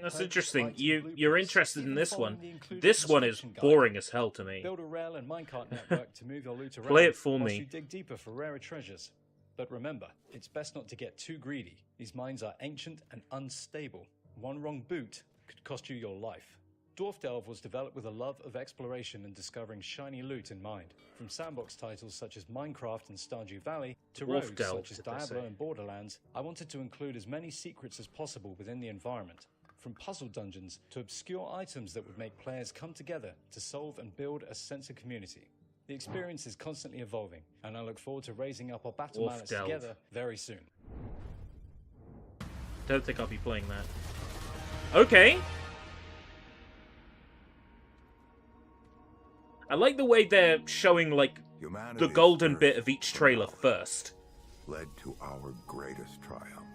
That's interesting. item You're blueprints, interested in even this following one. the included This one is construction guide. boring as hell to me. Build a rail and minecart network to move your loot around. Play it for whilst me. You dig deeper for rarer treasures. But remember, it's best not to get too greedy. These mines are ancient and unstable. One wrong boot could cost you your life. Dwarf Delve was developed with a love of exploration and discovering shiny loot in mind. From sandbox titles such as Minecraft and Stardew Valley to Dwarf rogues Delve, such as did they Diablo say? and Borderlands, I wanted to include as many secrets as possible within the environment. From puzzle dungeons to obscure items that would make players come together to solve and build a sense of community. The experience is constantly evolving, and I look forward to raising up our battle Dwarf mallets Delve. together very soon. Don't think I'll be playing that. Okay. I like the way they're showing, like, the Humanity's golden first bit of each trailer first. led to our greatest triumph,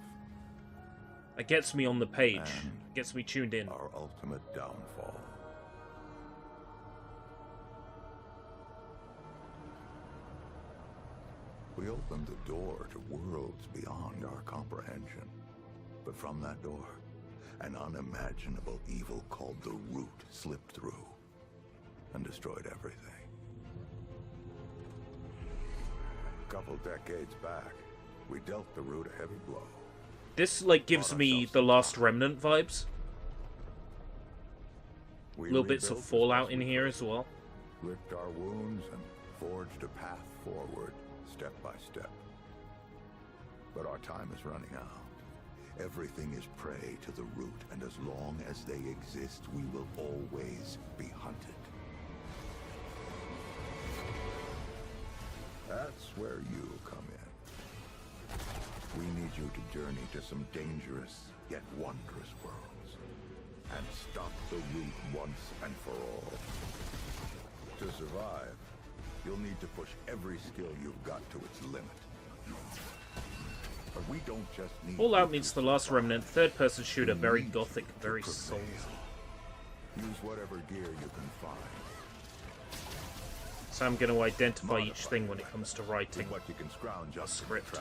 It gets me on the page. Gets me tuned in. our ultimate downfall. We opened the door to worlds beyond our comprehension. But from that door, an unimaginable evil called the Root slipped through and destroyed everything. A couple decades back, we dealt the Root a heavy blow. This, like, gives me the Last Remnant vibes. Little bits of rebuilt as Fallout best in we here could, as well. licked our wounds and forged a path forward, step by step. But our time is running out. Everything is prey to the Root, and as long as they exist, we will always be hunted. That's where you come in. We need you to journey to some dangerous, yet wondrous worlds, and stop the Root once and for all. To survive, you'll need to push every skill you've got to its limit. But we don't just need Fallout meets The Last Remnant, third-person shooter, very gothic, very prevail. soulsy. Use whatever gear you can find. So I'm going to identify each thing when it comes to writing What you can scrounge a up script.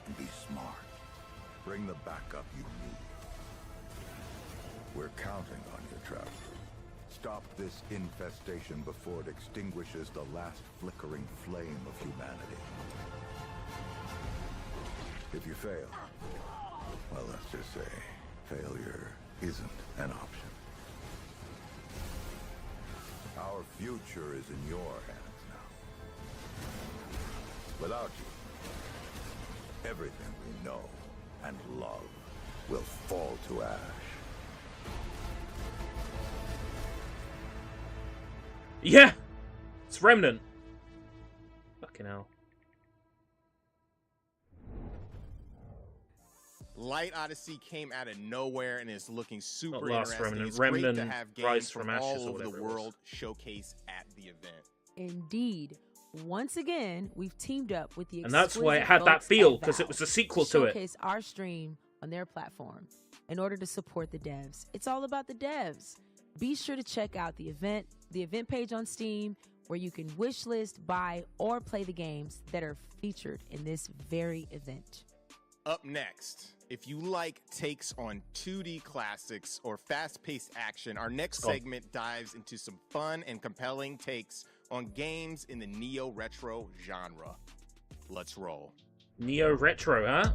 And be smart. Bring the backup you need. We're counting on you, Traveler. Stop this infestation before it extinguishes the last flickering flame of humanity. If you fail, well, let's just say failure isn't an option. Our future is in your hands now. Without you, everything we know and love will fall to ash. Yeah! It's Remnant. Fucking hell. Light Odyssey came out of nowhere and is looking super Not Last interesting. Remnant, It's great to Remnant have Rise games from from Ashes all or over the whatever it was. world showcase at the event. Indeed. Once again, we've teamed up with the And that's why it exquisite had that folks feel, at because it Valve was a sequel to it. Showcase our stream on their platform in order to support the devs. It's all about the devs. Be sure to check out the event page on Steam, where you can wishlist, buy, or play the games that are featured in this very event. Up next, if you like takes on 2D classics or fast-paced action, our next segment dives into some fun and compelling takes on games in the neo-retro genre. Let's roll. Neo-retro, huh?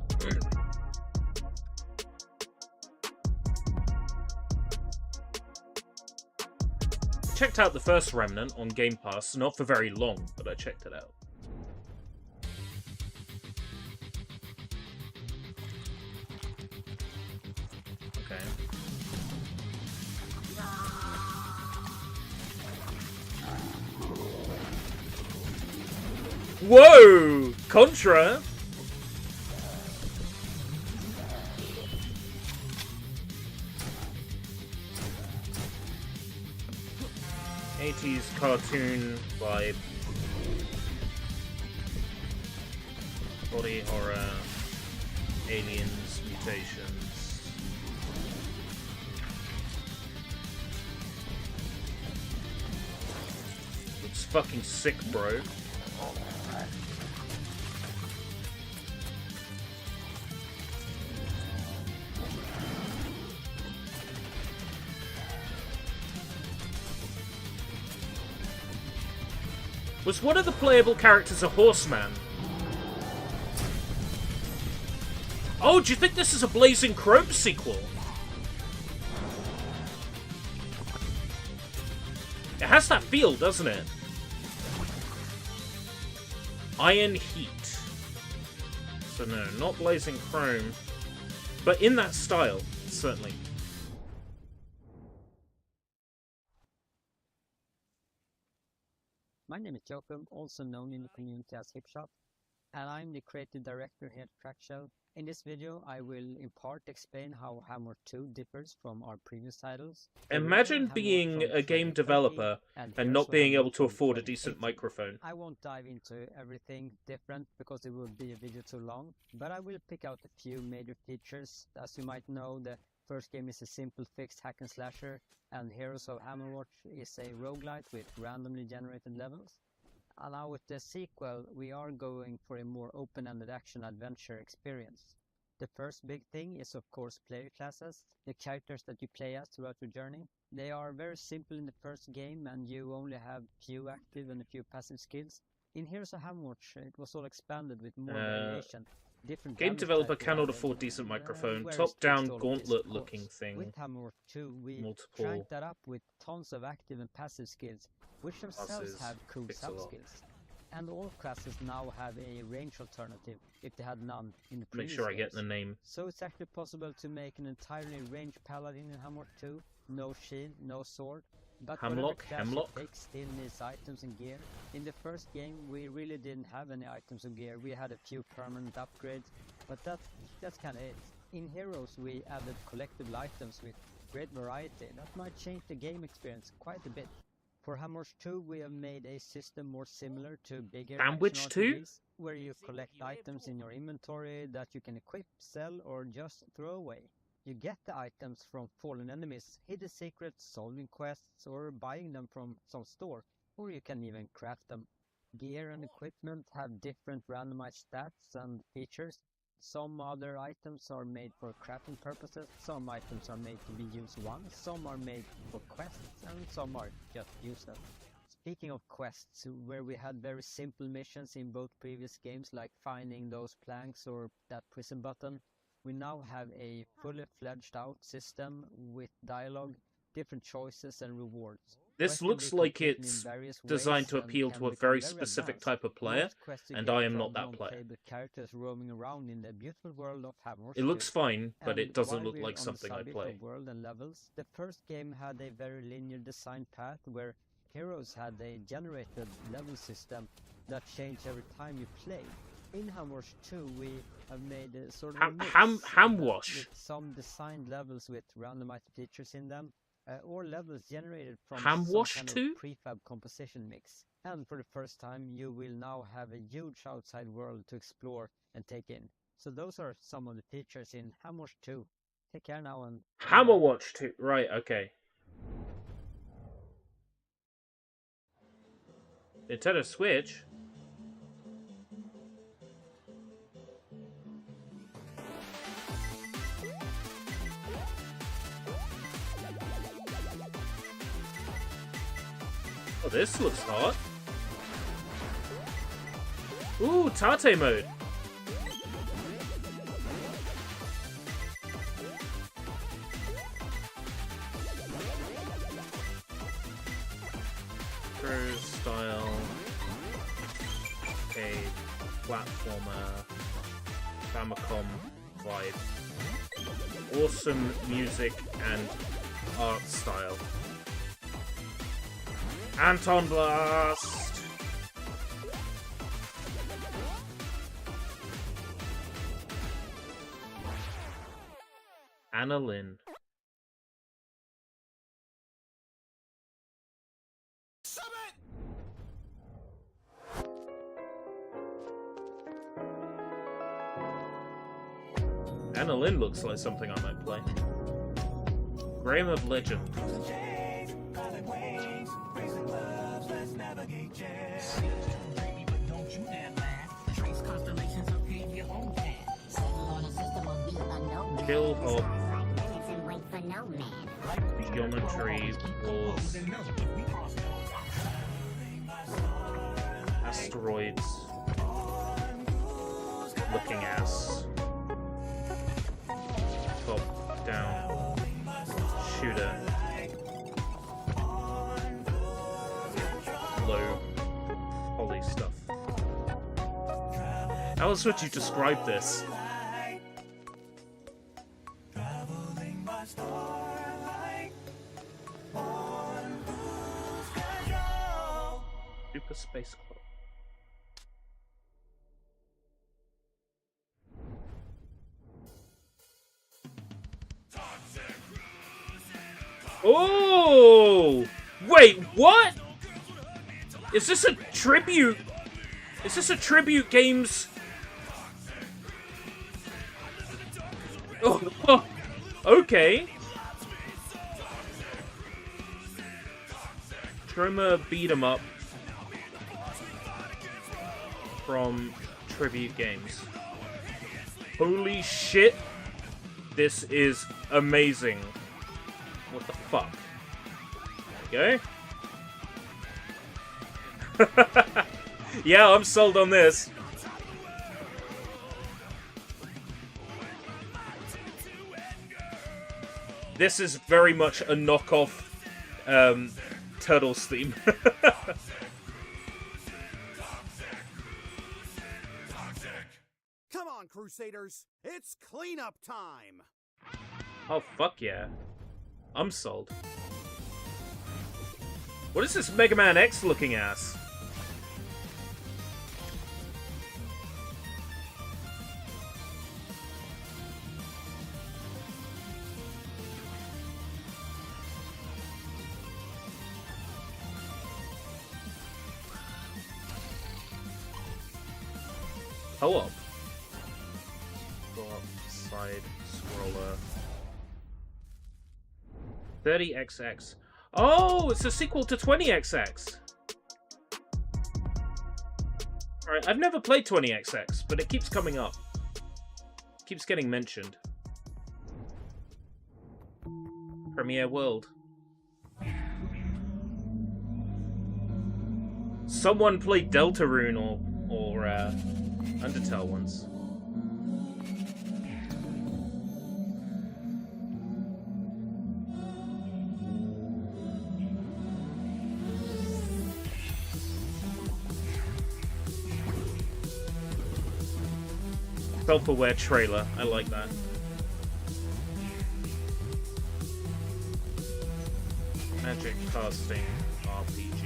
Checked out the first Remnant on Game Pass, not for very long, but I checked it out. Okay. Whoa! Contra? '80s cartoon vibe. Body horror. Aliens, mutations. Looks fucking sick, bro. Was one of the playable characters a horseman? Oh, do you think this is a Blazing Chrome sequel? It has that feel, doesn't it? Iron Heat. So no, not Blazing Chrome. But in that style, certainly. My name is Jokum, also known in the community as Hipshot, and I'm the creative director here at Crackshell. In this video, I will in part explain how Hammer 2 differs from our previous titles. Imagine being a game developer and not being able to afford a decent microphone. I won't dive into everything different because it would be a video too long, but I will pick out a few major features. As you might know, the first game is a simple fixed hack and slasher, and Heroes of Hammerwatch is a roguelite with randomly generated levels. And now with the sequel, we are going for a more open-ended action-adventure experience. The first big thing is of course player classes, the characters that you play as throughout your journey. They are very simple in the first game and you only have few active and a few passive skills. In Heroes of Hammerwatch, it was all expanded with more variation. Different game developer cannot afford decent microphone. Top-down gauntlet-looking thing. With Hammerwatch 2, we multiple cranked that up with tons of active and passive skills, which themselves have cool sub-skills. And all classes now have a range alternative, if they had none in the previous Make sure I get games. the name. So it's actually possible to make an entirely ranged paladin in Hammerwatch 2. No shield, no sword. But Hemlock? Hemlock still needs items and gear. In the first game, we really didn't have any items or gear. We had a few permanent upgrades, but that's kind of it. In Heroes, we added collectible items with great variety. That might change the game experience quite a bit. For Hammerwatch 2, we have made a system more similar to bigger Hammerwatch 2? RPGs, where you collect items in your inventory that you can equip, sell, or just throw away. You get the items from fallen enemies, hidden secrets, solving quests, or buying them from some store, or you can even craft them. Gear and equipment have different randomized stats and features. Some other items are made for crafting purposes, some items are made to be used once, some are made for quests, and some are just useless. Speaking of quests, where we had very simple missions in both previous games, like finding those planks or that prison button, we now have a fully fledged out system with dialogue, different choices and rewards. This looks like it's designed to appeal to a very specific type of player, and I am not that player. Characters roaming around in the beautiful world of Hammerwatch. It looks fine, but it doesn't look like something I play. World and levels, the first game had a very linear design path where Heroes had a generated level system that changed every time you play. In Hammerwatch 2, we have made a sort of a mix with some designed levels with randomized features in them, or levels generated from some kind of prefab composition mix. And for the first time, you will now have a huge outside world to explore and take in. So those are some of the features in Hammerwatch 2. Take care now and... Hammerwatch 2, right, okay. Nintendo Switch? Oh, this looks hot. Ooh, Tate mode. Pro style. Okay, platformer. Famicom vibe. Awesome music and art style. Anton Blast! Anna Lynn. Anna Lynn looks like something I might play. Graham of Legend. Kill Hop. Geometry Wars. Asteroids. Looking ass. Top down. Shooter. Low poly stuff. How else would you describe this? Super Space Club. Oh! Wait, what? Is this a tribute? Is this a tribute games? Oh, okay. Troma beat 'em up from Tribute Games. Holy shit! This is amazing. What the fuck? There you go. Yeah, I'm sold on this. This is very much a knockoff Turtles theme. Come on, Crusaders! It's cleanup time! Oh, fuck yeah. I'm sold. What is this Mega Man X looking ass? Co-op. Co-op side scroller. 30XX. Oh, it's a sequel to 20XX. Alright, I've never played 20XX, but it keeps coming up. Keeps getting mentioned. Premiere World. Someone played Deltarune or Undertale once. Self-aware trailer. I like that. Magic casting RPG.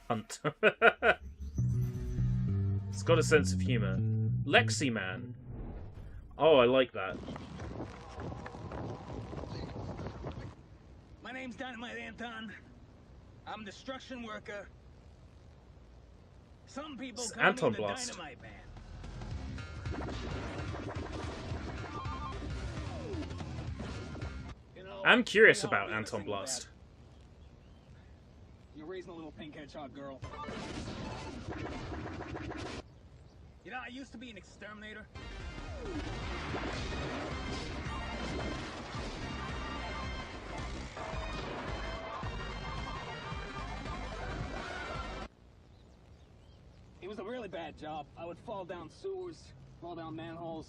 Hunt. It's got a sense of humor. Lexi Man. Oh, I like that. My name's Dynamite Anton. I'm a destruction worker. Some people It's call Anton me the Blast. Dynamite Man. You know, I'm curious we all about feel the Anton same Blast. bad. You're raising a little pink hedgehog girl. You know, I used to be an exterminator. It was a really bad job. I would fall down sewers, fall down manholes,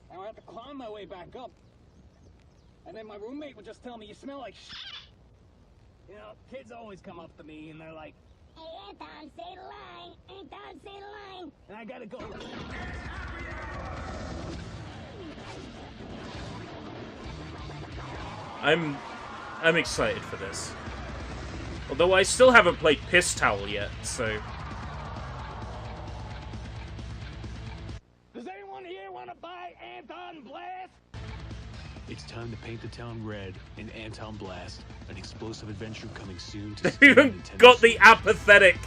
and I would have to climb my way back up. And then my roommate would just tell me, "You smell like shit." You know, kids always come up to me and they're like, "Hey, Anton, say the line. Anton, say the line." And I gotta go, I'm excited for this. Although I still haven't played Piss Towel yet, so... "Does anyone here want to buy Anton Blast?" It's time to paint the town red in Anton Blast, an explosive adventure coming soon to They even got the apathetic,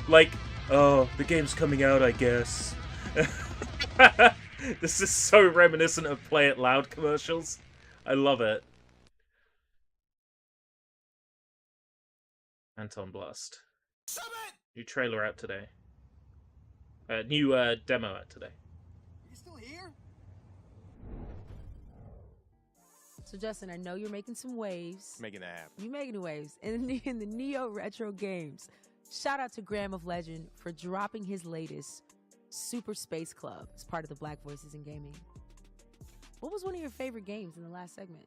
like, oh, the game's coming out, I guess. This is so reminiscent of Play It Loud commercials. I love it. Anton Blast. New trailer out today. New demo out today. You still here? So Justin, I know you're making some waves. Making that happen. You're making waves in the Neo Retro games. Shout out to Graham of Legend for dropping his latest, Super Space Club, as part of the Black Voices in Gaming. What was one of your favorite games in the last segment?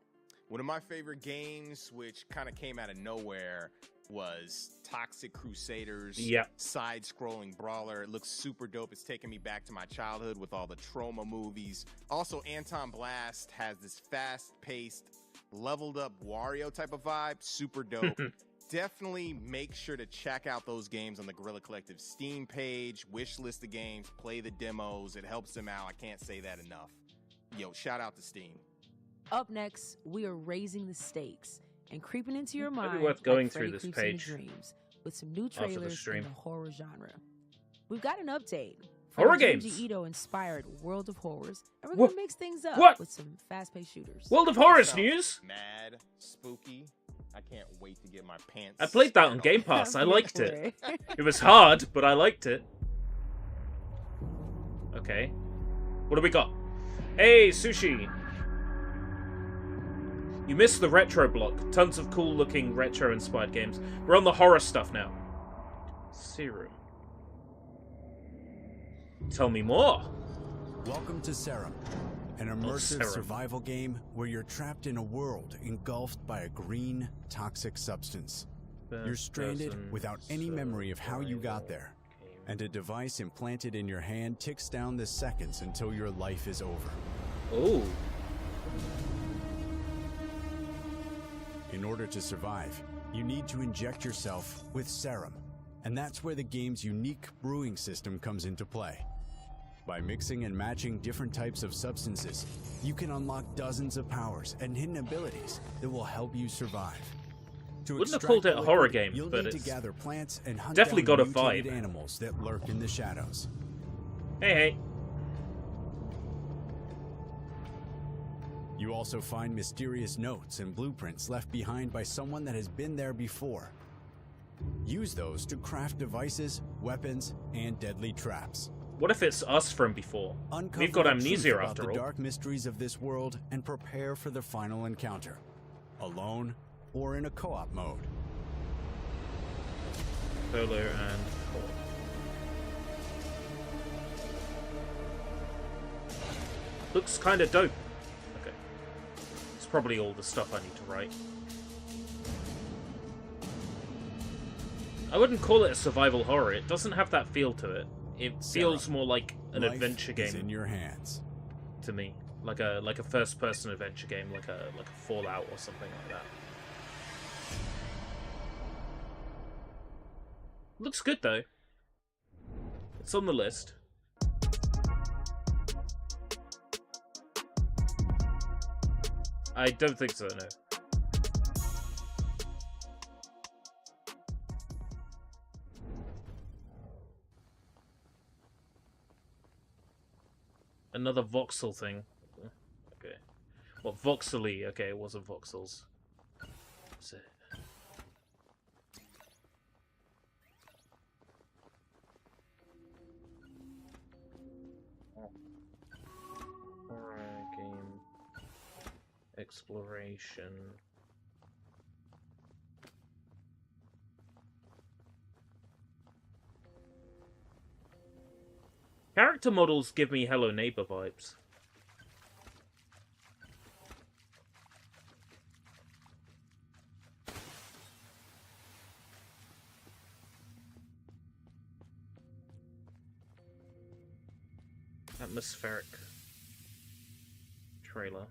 One of my favorite games, which kind of came out of nowhere, was Toxic Crusaders. Yep. Side-scrolling brawler. It looks super dope. It's taking me back to my childhood with all the Troma movies. Also, Anton Blast has this fast-paced, leveled-up Wario type of vibe. Super dope. Definitely make sure to check out those games on the Guerrilla Collective Steam page. Wish list the games. Play the demos. It helps them out. I can't say that enough. Yo, shout out to Steam. Up next, we are raising the stakes and creeping into your mind. Maybe worth going like through Freddy this Creeps in page Dreams with some new after the trailers in stream. the horror genre. We've got an update. Horror the games. Junji Ito-inspired World of Horrors, and we're What? gonna mix things up What? with some fast-paced shooters. World of Horrors Sounds news. Mad, spooky. I can't wait to get my pants. I played that on scared Game off. Pass. I liked it. It was hard, but I liked it. Okay. What do we got? Hey, Sushi. You missed the retro block. Tons of cool-looking retro-inspired games. We're on the horror stuff now. Serum. Tell me more. Welcome to Serum, an immersive Serum. survival game where you're trapped in a world engulfed by a green, toxic substance. You're stranded without any memory of how you got there, and a device implanted in your hand ticks down the seconds until your life is over. Oh. In order to survive, you need to inject yourself with Serum, and that's where the game's unique brewing system comes into play. By mixing and matching different types of substances, you can unlock dozens of powers and hidden abilities that will help you survive. To Wouldn't have extract called it the a horror liquid, game, you'll but need to it's gather plants and hunt definitely down got a mutated vibe. animals that lurk in the shadows. Hey, hey. You also find mysterious notes and blueprints left behind by someone that has been there before. Use those to craft devices, weapons, and deadly traps. What if it's us from before? Uncover We've got the amnesia truth about after the all. dark mysteries of this world and prepare for the final encounter, alone or in a co-op mode. Solo and co-op. Looks kind of dope. Okay. It's probably all the stuff I need to write. I wouldn't call it a survival horror. It doesn't have that feel to it. It feels more like an Life adventure is game in your hands. to me, like a first-person adventure game, like a Fallout or something like that. Looks good though. It's on the list. I don't think so, no. Another voxel thing. Okay. What, voxely? Okay, it wasn't voxels. That's it. Horror game. Exploration. Character models give me Hello Neighbor vibes. Atmospheric trailer.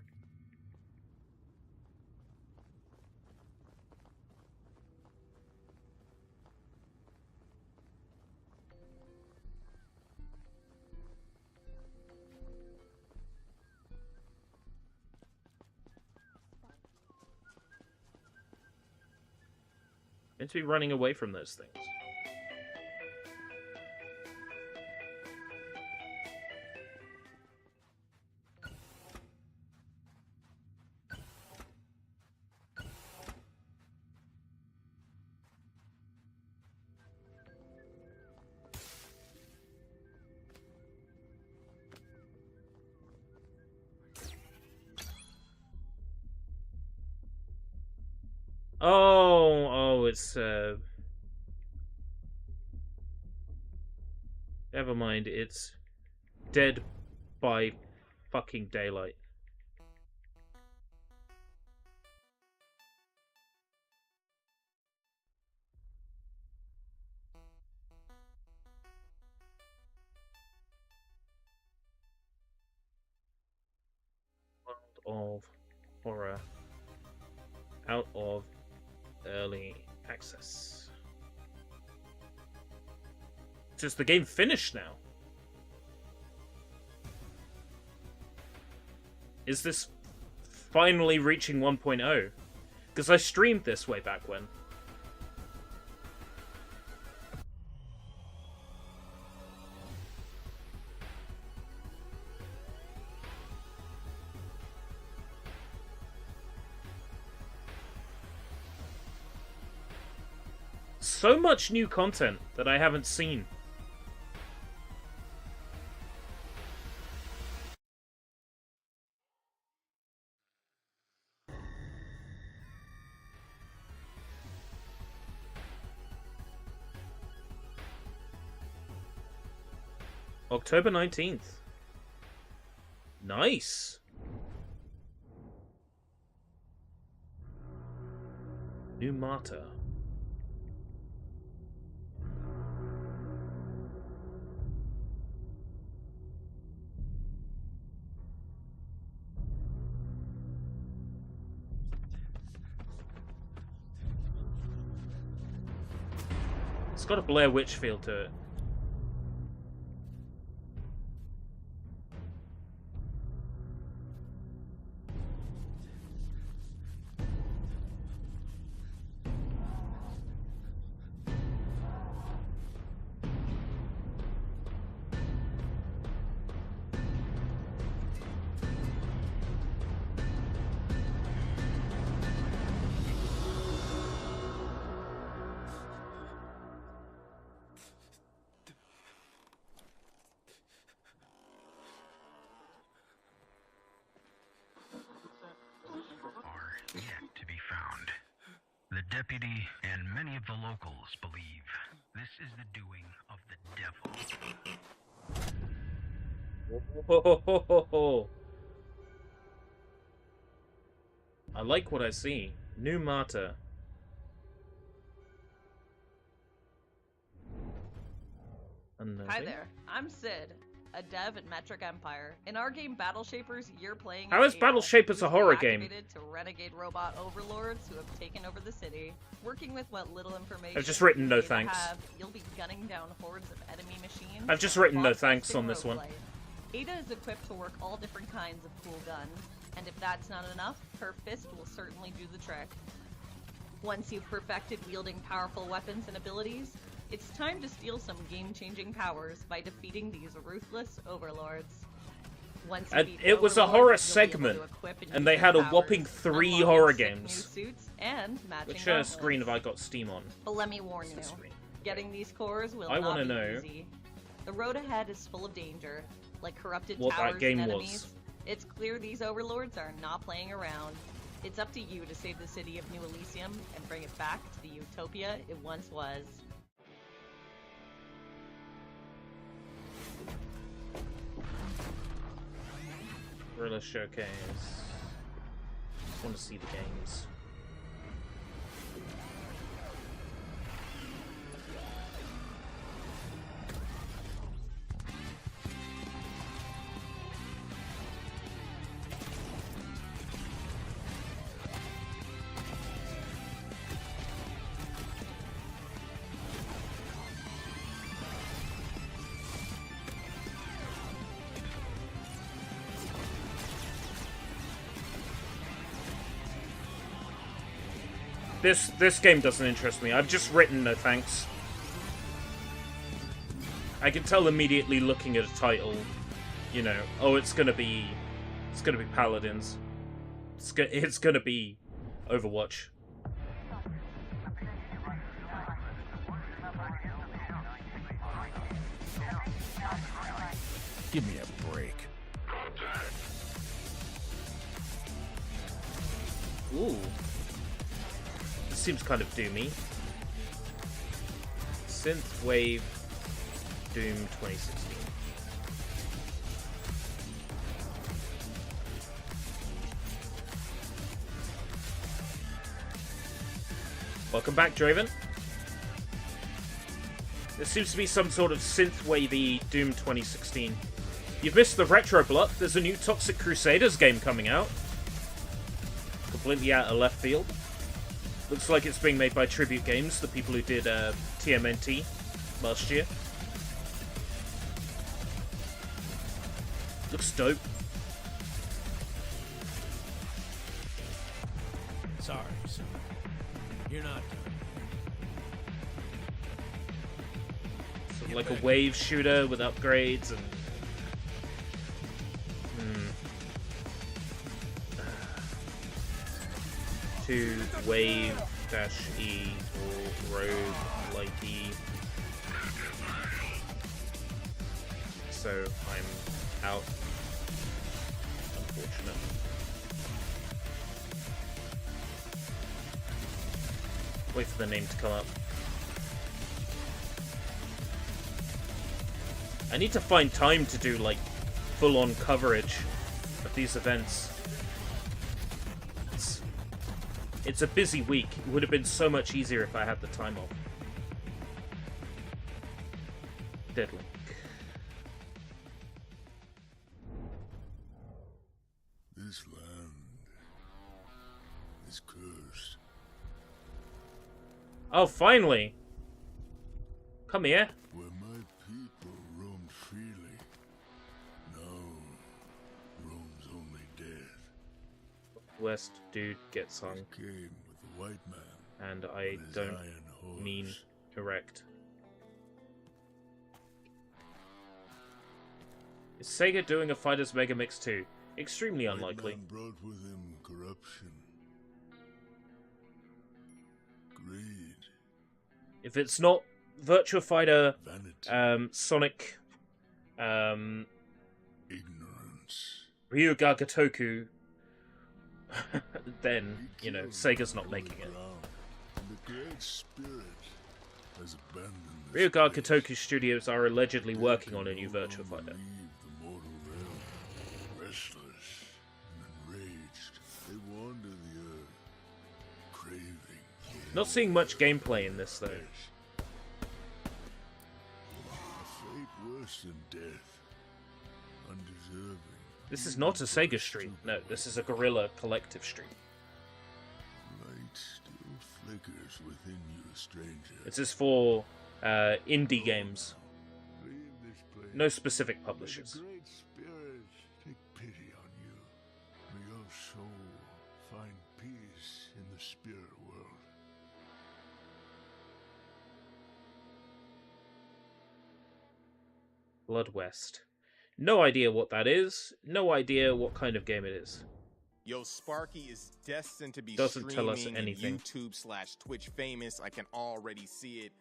Meant to be running away from those things. Oh, it's, never mind, it's Dead by fucking Daylight. World of Horror. Out of early access. Just the game finished now. Is this finally reaching 1.0? Because I streamed this way back when. So much new content that I haven't seen. October 19th. Nice. New Martyr. It's got a Blair Witch feel to it. Yet to be found. The deputy and many of the locals believe this is the doing of the devil. Whoa. I like what I see. New Martyr. Hi there, I'm Sid, a dev at Metric Empire. In our game Battle Shapers, you're playing How is Battle Shapers a horror game? To renegade robot overlords who have taken over the city. Working with what little information I've just written no you thanks. have, you'll be gunning down hordes of enemy machines. I've just written no thanks on this one. Ada is equipped to work all different kinds of cool guns. And if that's not enough, her fist will certainly do the trick. Once you've perfected wielding powerful weapons and abilities, it's time to steal some game-changing powers by defeating these ruthless overlords. Once you beat it was a Overlord, horror you'll be able segment, to equip and use they your had a powers, whopping 3 unlock horror sick games. new suits, and matching Which gauntlets. screen have I got Steam on? But let me warn you, getting these cores will I not wanna be know easy. The road ahead is full of danger, like corrupted what that towers game and was. enemies. It's clear these overlords are not playing around. It's up to you to save the city of New Elysium and bring it back to the utopia it once was. Gorilla Showcase. Just want to see the games. This game doesn't interest me. I've just written no thanks. I can tell immediately looking at a title, you know, oh, it's gonna be Paladins. It's gonna be Overwatch. Give me a break. Ooh. This seems kind of doomy. Synthwave Doom 2016. Welcome back, Draven. There seems to be some sort of synthwavy Doom 2016. You've missed the retro block. There's a new Toxic Crusaders game coming out. Completely out of left field. Looks like it's being made by Tribute Games, the people who did TMNT last year. Looks dope. Sorry, son. You're not done. Sort of like a wave shooter with upgrades and... To wave dash E or rogue like E. So I'm out. Unfortunate. Wait for the name to come up. I need to find time to do like full-on coverage of these events. It's a busy week. It would have been so much easier if I had the time off. Deadly. This land is cursed. Oh, finally! Come here. Where my people roamed freely, now roams only death. West dude gets hung. Came with the white man. And I don't mean erect. Is Sega doing a Fighters Mega Mix 2? Extremely unlikely. White man brought with him corruption. Greed. If it's not Virtua Fighter, Vanity. Sonic, Ignorance. Ryuga Gotoku, then, you know, Sega's not making it. The Great Spirit has abandoned Ryuga Gotoku Studios are allegedly working on a new Virtua Fighter. the mortal realm. Restless and enraged, they wander the earth, craving. Not seeing much gameplay in this, though. A fate worse than death. Undeserving. This is not a Sega stream. No, this is a Guerrilla Collective stream. Light still flickers within you, stranger. This is for indie games. Leave this place. No specific publishers. May the Great Spirit take pity on you. May your Blood West. No idea what that is. No idea what kind of game it is. Yo, Sparky is destined to be Doesn't tell us streaming anything. and YouTube/Twitch famous. I can already see it.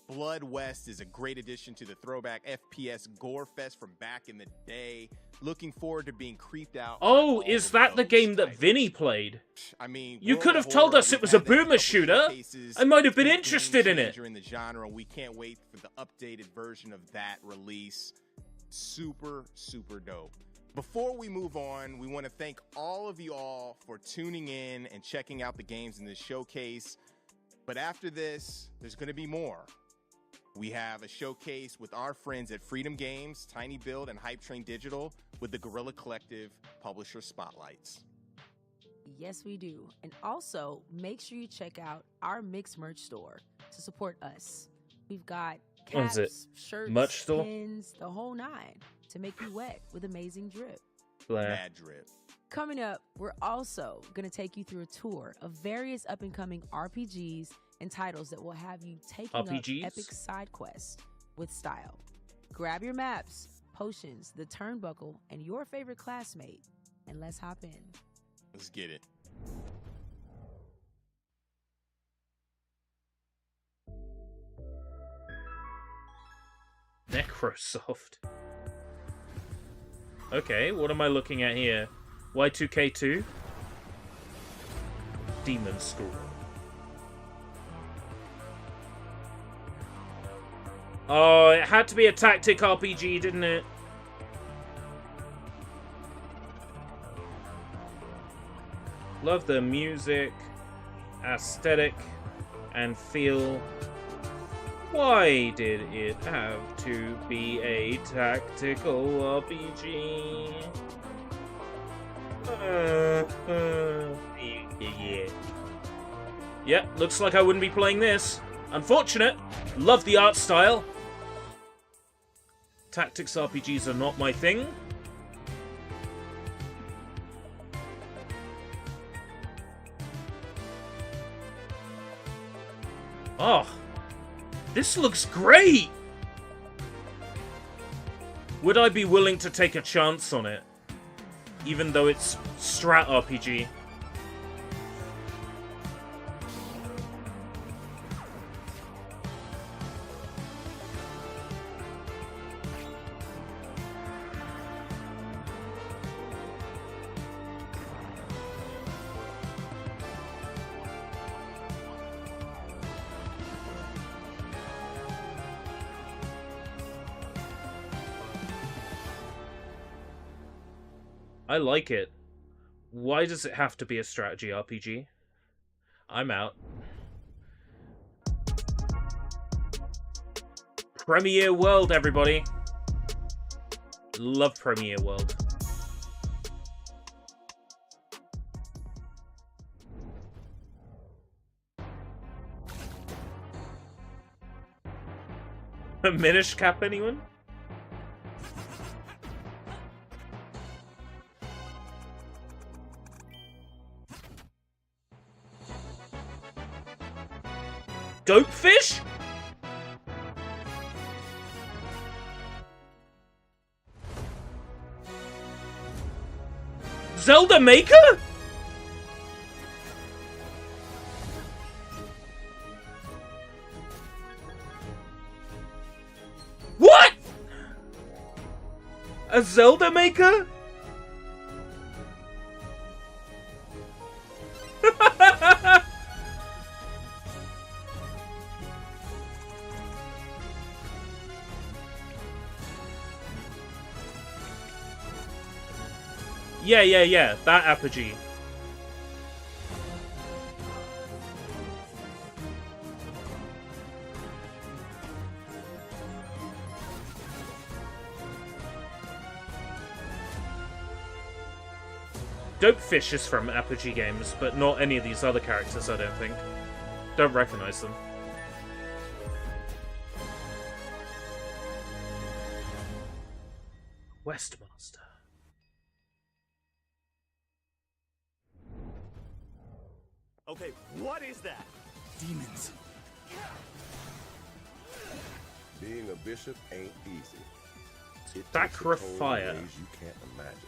Blood West is a great addition to the throwback FPS gore fest from back in the day. Looking forward to being creeped out. Oh, is that the game that Vinny played? I mean, You World could of have told Horror, us it we've was a had that in boomer couple shooter. showcases. I might have been It's a interested in it. game-changer in the genre. We can't wait for the updated version of that release. Super, super dope. Before we move on, we want to thank all of you all for tuning in and checking out the games in this showcase. But after this, there's going to be more. We have a showcase with our friends at Freedom Games, Tiny Build, and Hype Train Digital with the Guerrilla Collective Publisher Spotlights. Yes, we do. And also, make sure you check out our Mix merch store to support us. We've got What is it? caps, shirts, Merch store? pins, the whole nine to make you wet with amazing drip. Blair. Mad drip. Coming up, we're also going to take you through a tour of various up-and-coming RPGs and titles that will have you taking RPGs? up epic side quests with style. Grab your maps, potions, the turnbuckle, and your favorite classmate, and let's hop in. Let's get it. Necrosoft. Okay, what am I looking at here? Y2K2? Demon School. Oh, it had to be a tactic RPG, didn't it? Love the music, aesthetic, and feel. Why did it have to be a tactical RPG? Yeah. Yep, looks like I wouldn't be playing this. Unfortunate. Love the art style. Tactics RPGs are not my thing. Oh, this looks great! Would I be willing to take a chance on it? Even though it's strat RPG. I like it. Why does it have to be a strategy RPG? I'm out. Premiere World, everybody. Love Premiere World. A Minish Cap, anyone? Dopefish? Zelda Maker? What? A Zelda Maker? Yeah, that apogee. Dopefish is from Apogee Games, but not any of these other characters, I don't think. Don't recognize them. Westmaster. Okay, what is that? Demons. Being a bishop ain't easy. Sacrifier. Ways you can't imagine.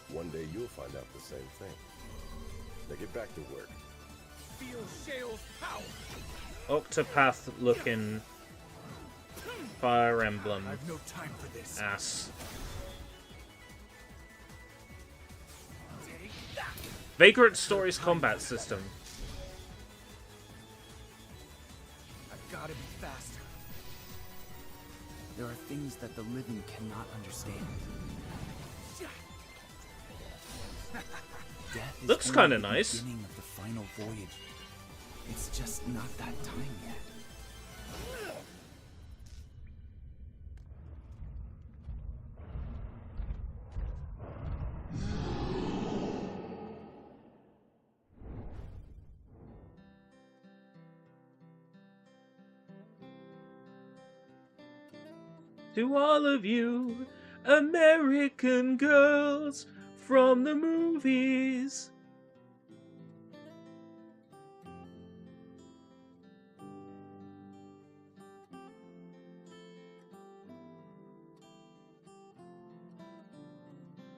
One day you'll find out the same thing. Now get back to work. Feel Shale's power. Octopath looking Fire Emblem I've no time for this. ass. Vagrant Stories combat system. I've got to be faster. There are things that the living cannot understand. Death is Looks only kinda the nice. beginning of the final voyage. It's just not that time yet. To all of you American girls from the movies.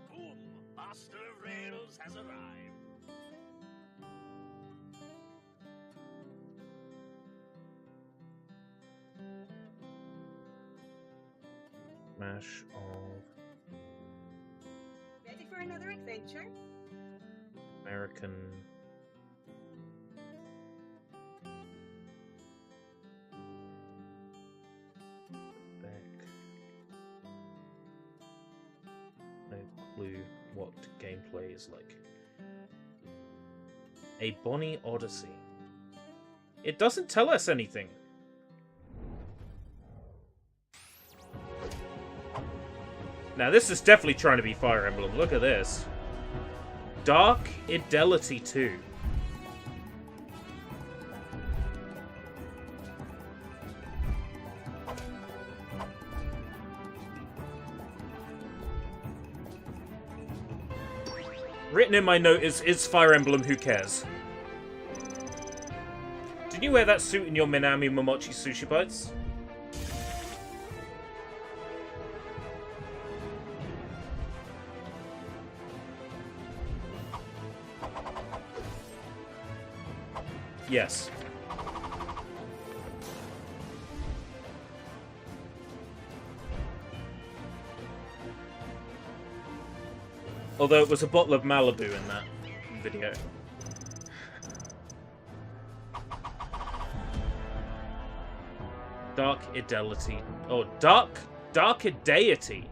Boom! Master of Rails has arrived. Smash of Ready for another adventure? American. Back. No clue what gameplay is like. A Bonnie Odyssey. It doesn't tell us anything. Now this is definitely trying to be Fire Emblem. Look at this. Dark Fidelity 2. Written in my note is Fire Emblem, who cares? Did you wear that suit in your Minami Momochi Sushi Bites? Yes. Although it was a bottle of Malibu in that video. Dark Fidelity. Oh, Dark Deity.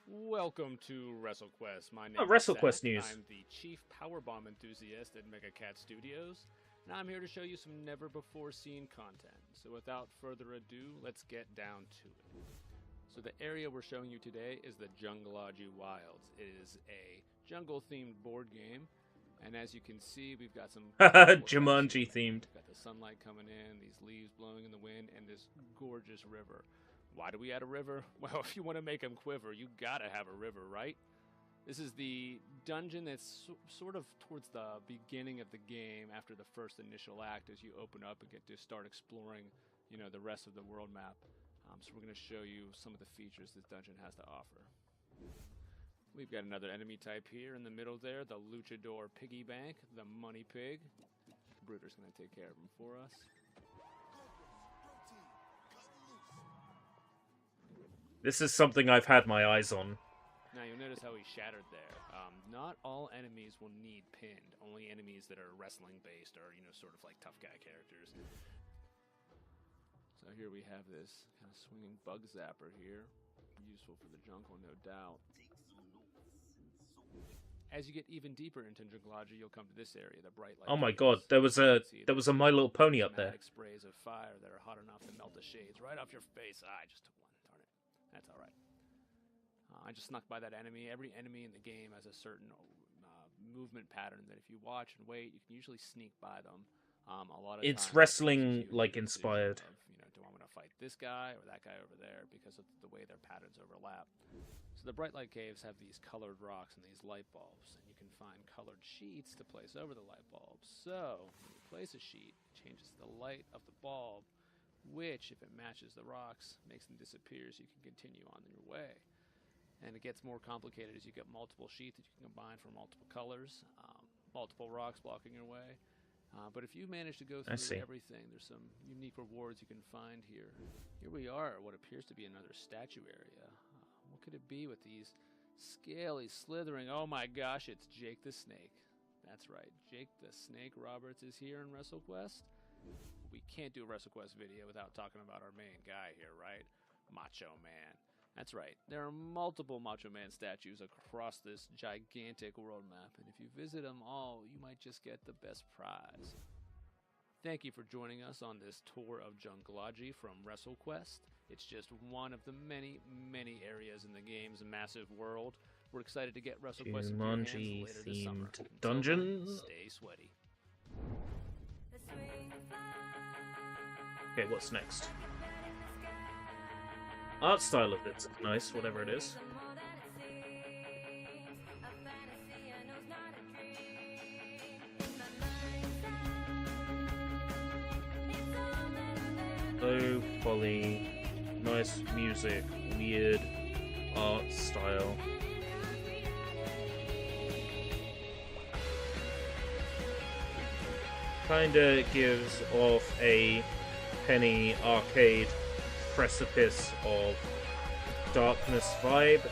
Welcome to WrestleQuest. My name Oh, is WrestleQuest Seth. news. I'm the chief powerbomb enthusiast at MegaCat Studios, and I'm here to show you some never-before-seen content. So without further ado, let's get down to it. So the area we're showing you today is the Jungleology Wilds. It is a jungle-themed board game, and as you can see, we've got some Jumanji themed. Got the sunlight coming in, these leaves blowing in the wind, and this gorgeous river. Why do we add a river? Well, if you want to make them quiver, you gotta have a river, right? This is the dungeon that's sort of towards the beginning of the game after the first initial act as you open up and get to start exploring, you know, the rest of the world map. So we're going to show you some of the features this dungeon has to offer. We've got another enemy type here in the middle there, the Luchador Piggy Bank, the Money Pig. Bruder's going to take care of him for us. This is something I've had my eyes on. Now you'll notice how he shattered there. Not all enemies will need pinned. Only enemies that are wrestling based or, you know, sort of like tough guy characters. So here we have this kind of swinging bug zapper here. Useful for the jungle, no doubt. As you get even deeper into Jungleology, you'll come to this area, the bright light. Oh my god, there was a My Little Pony up there. Sprays of fire that are hot enough to melt the shades right off your face. I just took one. Darn it. That's all right. I just snuck by that enemy. Every enemy in the game has a certain movement pattern that if you watch and wait, you can usually sneak by them. A lot of It's times, wrestling like inspired. of, you know, do I want to fight this guy or that guy over there because of the way their patterns overlap. So the Bright Light Caves have these colored rocks and these light bulbs, and you can find colored sheets to place over the light bulbs. So when you place a sheet, it changes the light of the bulb which, if it matches the rocks, makes them disappear so you can continue on your way. And it gets more complicated as you get multiple sheets that you can combine for multiple colors, multiple rocks blocking your way. But if you manage to go through everything, there's some unique rewards you can find here. Here we are at what appears to be another statue area. What could it be with these scaly, slithering... Oh my gosh, it's Jake the Snake. That's right, Jake the Snake Roberts is here in WrestleQuest. We can't do a WrestleQuest video without talking about our main guy here, right? Macho Man. That's right, there are multiple Macho Man statues across this gigantic world map, and if you visit them all, you might just get the best prize. Thank you for joining us on this tour of Jungleology from WrestleQuest. It's just one of the many, many areas in the game's massive world. We're excited to get WrestleQuest in your hands later this summer. Dungeons. Stay sweaty. Okay, what's next? Art style of it's nice, whatever it is. Low poly, nice music, weird art style. Kinda gives off a Penny Arcade Precipice of Darkness vibe.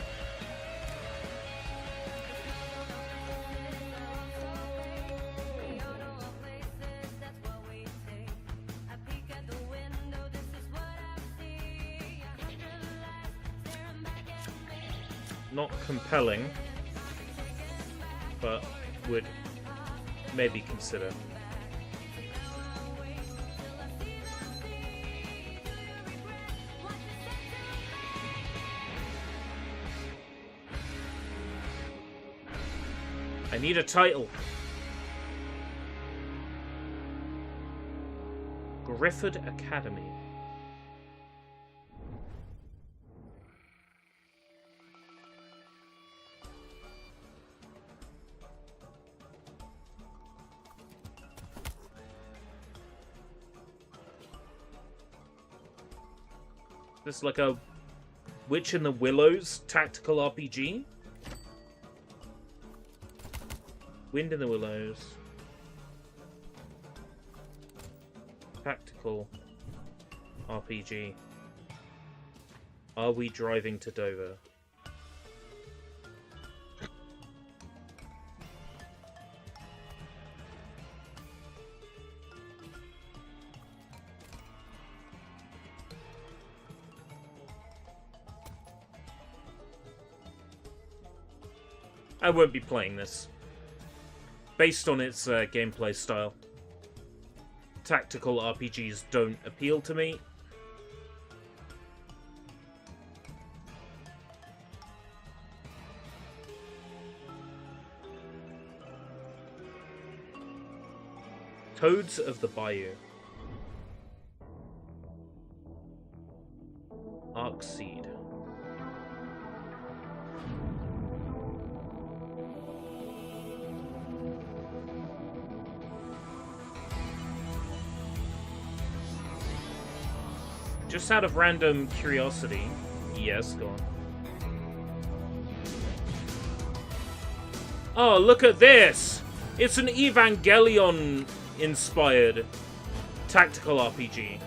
Not compelling, but would maybe consider. I need a title. Griffith Academy. This is like a Witch in the Willows tactical RPG. Wind in the Willows. Tactical RPG. Are we driving to Dover? I won't be playing this. Based on its gameplay style. Tactical RPGs don't appeal to me. Toads of the Bayou. Arc Seed. Just out of random curiosity. Yes, go on. Oh, look at this! It's an Evangelion-inspired tactical RPG.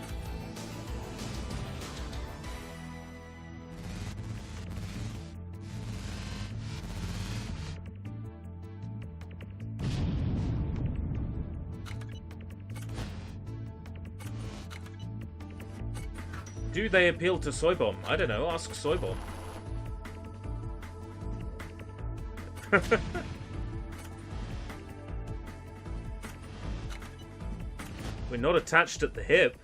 Do they appeal to Soybomb? I don't know, ask Soybomb. We're not attached at the hip.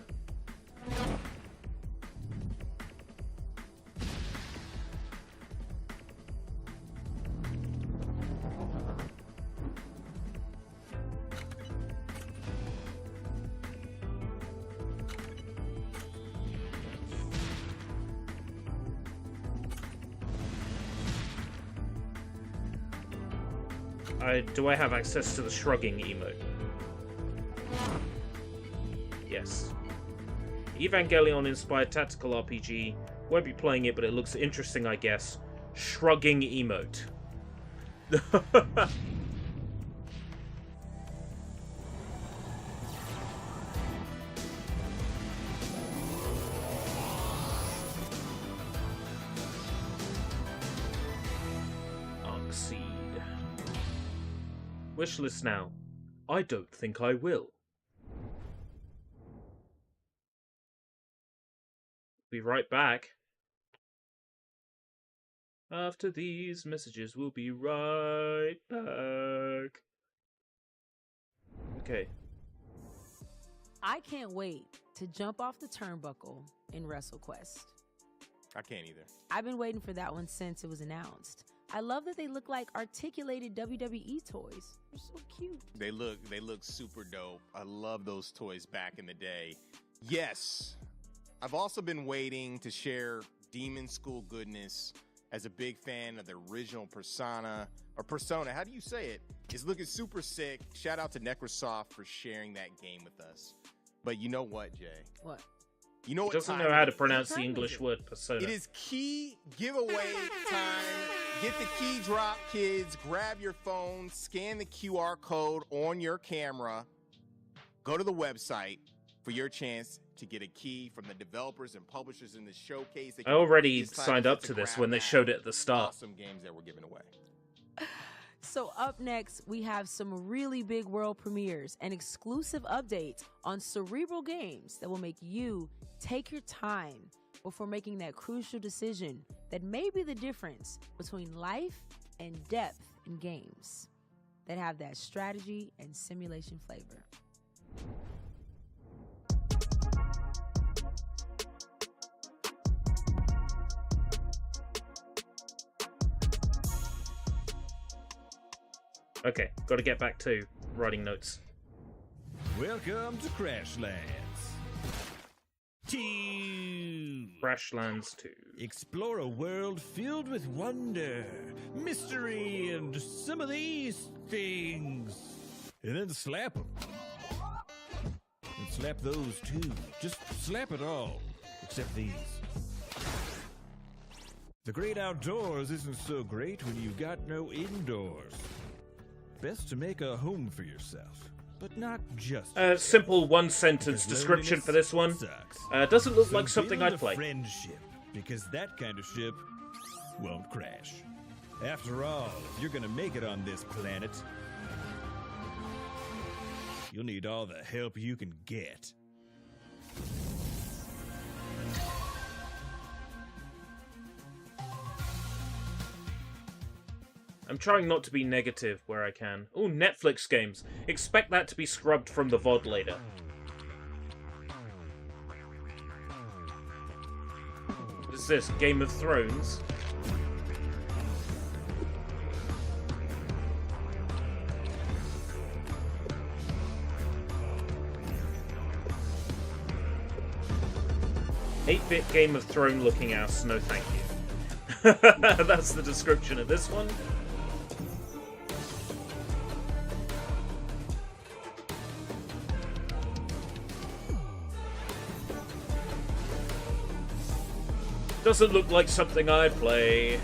Do I have access to the shrugging emote? Yes. Evangelion-inspired tactical RPG. Won't be playing it, but it looks interesting, I guess. Shrugging emote. Arcseed. Wishlist now. I don't think I will. Be right back. After these messages, we'll be right back. Okay. I can't wait to jump off the turnbuckle in WrestleQuest. I can't either. I've been waiting for that one since it was announced. I love that they look like articulated WWE toys. They're so cute. They look super dope. I love those toys back in the day. Yes. I've also been waiting to share Demon School goodness as a big fan of the original Persona. How do you say it? It's looking super sick. Shout out to Necrosoft for sharing that game with us. But you know what, Jay? What? You know what? He doesn't know how to pronounce the English word Persona. It is key giveaway time. Get the key drop, kids. Grab your phone, scan the QR code on your camera, go to the website for your chance to get a key from the developers and publishers in the showcase. I already signed up to this when they showed it at the start. Awesome games that we're giving away. So up next, we have some really big world premieres and exclusive updates on Cerebral Games that will make you take your time before making that crucial decision that may be the difference between life and depth in games that have that strategy and simulation flavor. Okay, gotta get back to writing notes. Welcome to Crashlands. Crashlands 2. Explore a world filled with wonder, mystery, and some of these things. And then slap them. And slap those too. Just slap it all. Except these. The great outdoors isn't so great when you've got no indoors. Best to make a home for yourself, but not just. Simple one-sentence description for this one. Doesn't look like something I'd play. Friendship, because that kind of ship won't crash. After all, if you're gonna make it on this planet, you'll need all the help you can get. I'm trying not to be negative where I can. Oh, Netflix games. Expect that to be scrubbed from the VOD later. What is this? Game of Thrones? "8-bit Game of Thrones looking ass, no thank you." That's the description of this one. Doesn't look like something I'd play.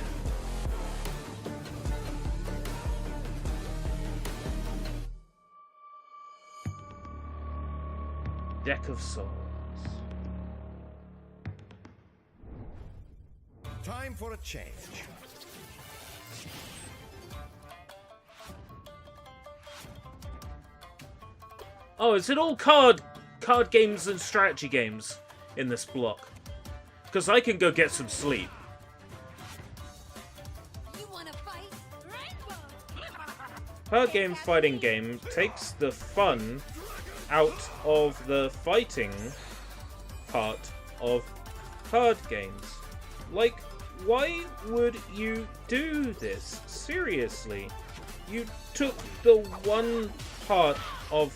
Deck of Souls. Time for a change. Oh, is it all card games and strategy games in this block? Because I can go get some sleep. Card game fighting game takes the fun out of the fighting part of card games. Like, why would you do this? Seriously. You took the one part of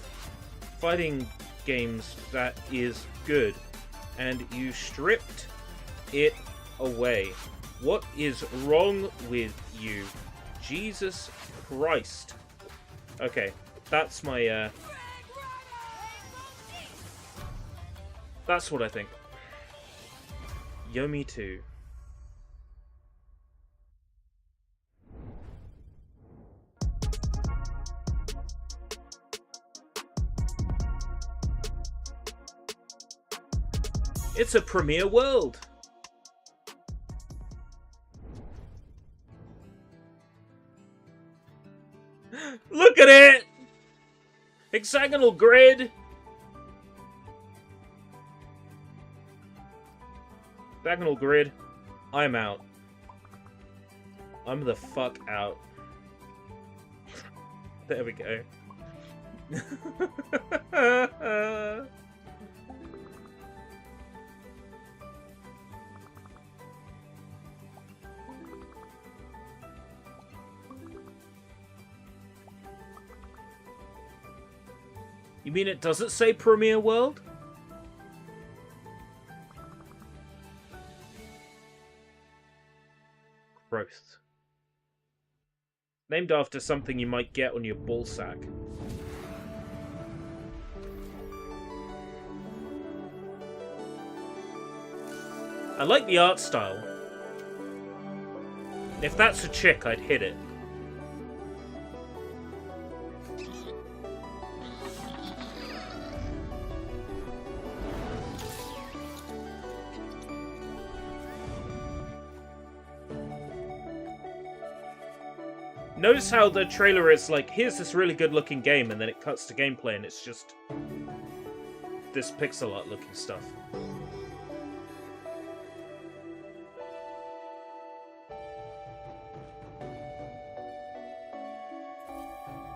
fighting games that is good and you stripped it away. What is wrong with you? Jesus Christ. Okay, that's my That's what I think. Yomi 2. It's a premiere world. Look at it! Hexagonal grid. Hexagonal grid. I'm out. I'm the fuck out. There we go. You mean it doesn't say Premiere World? Growth. Named after something you might get on your ballsack. I like the art style. If that's a chick, I'd hit it. Notice how the trailer is like, here's this really good looking game, and then it cuts to gameplay and it's just this pixel art looking stuff.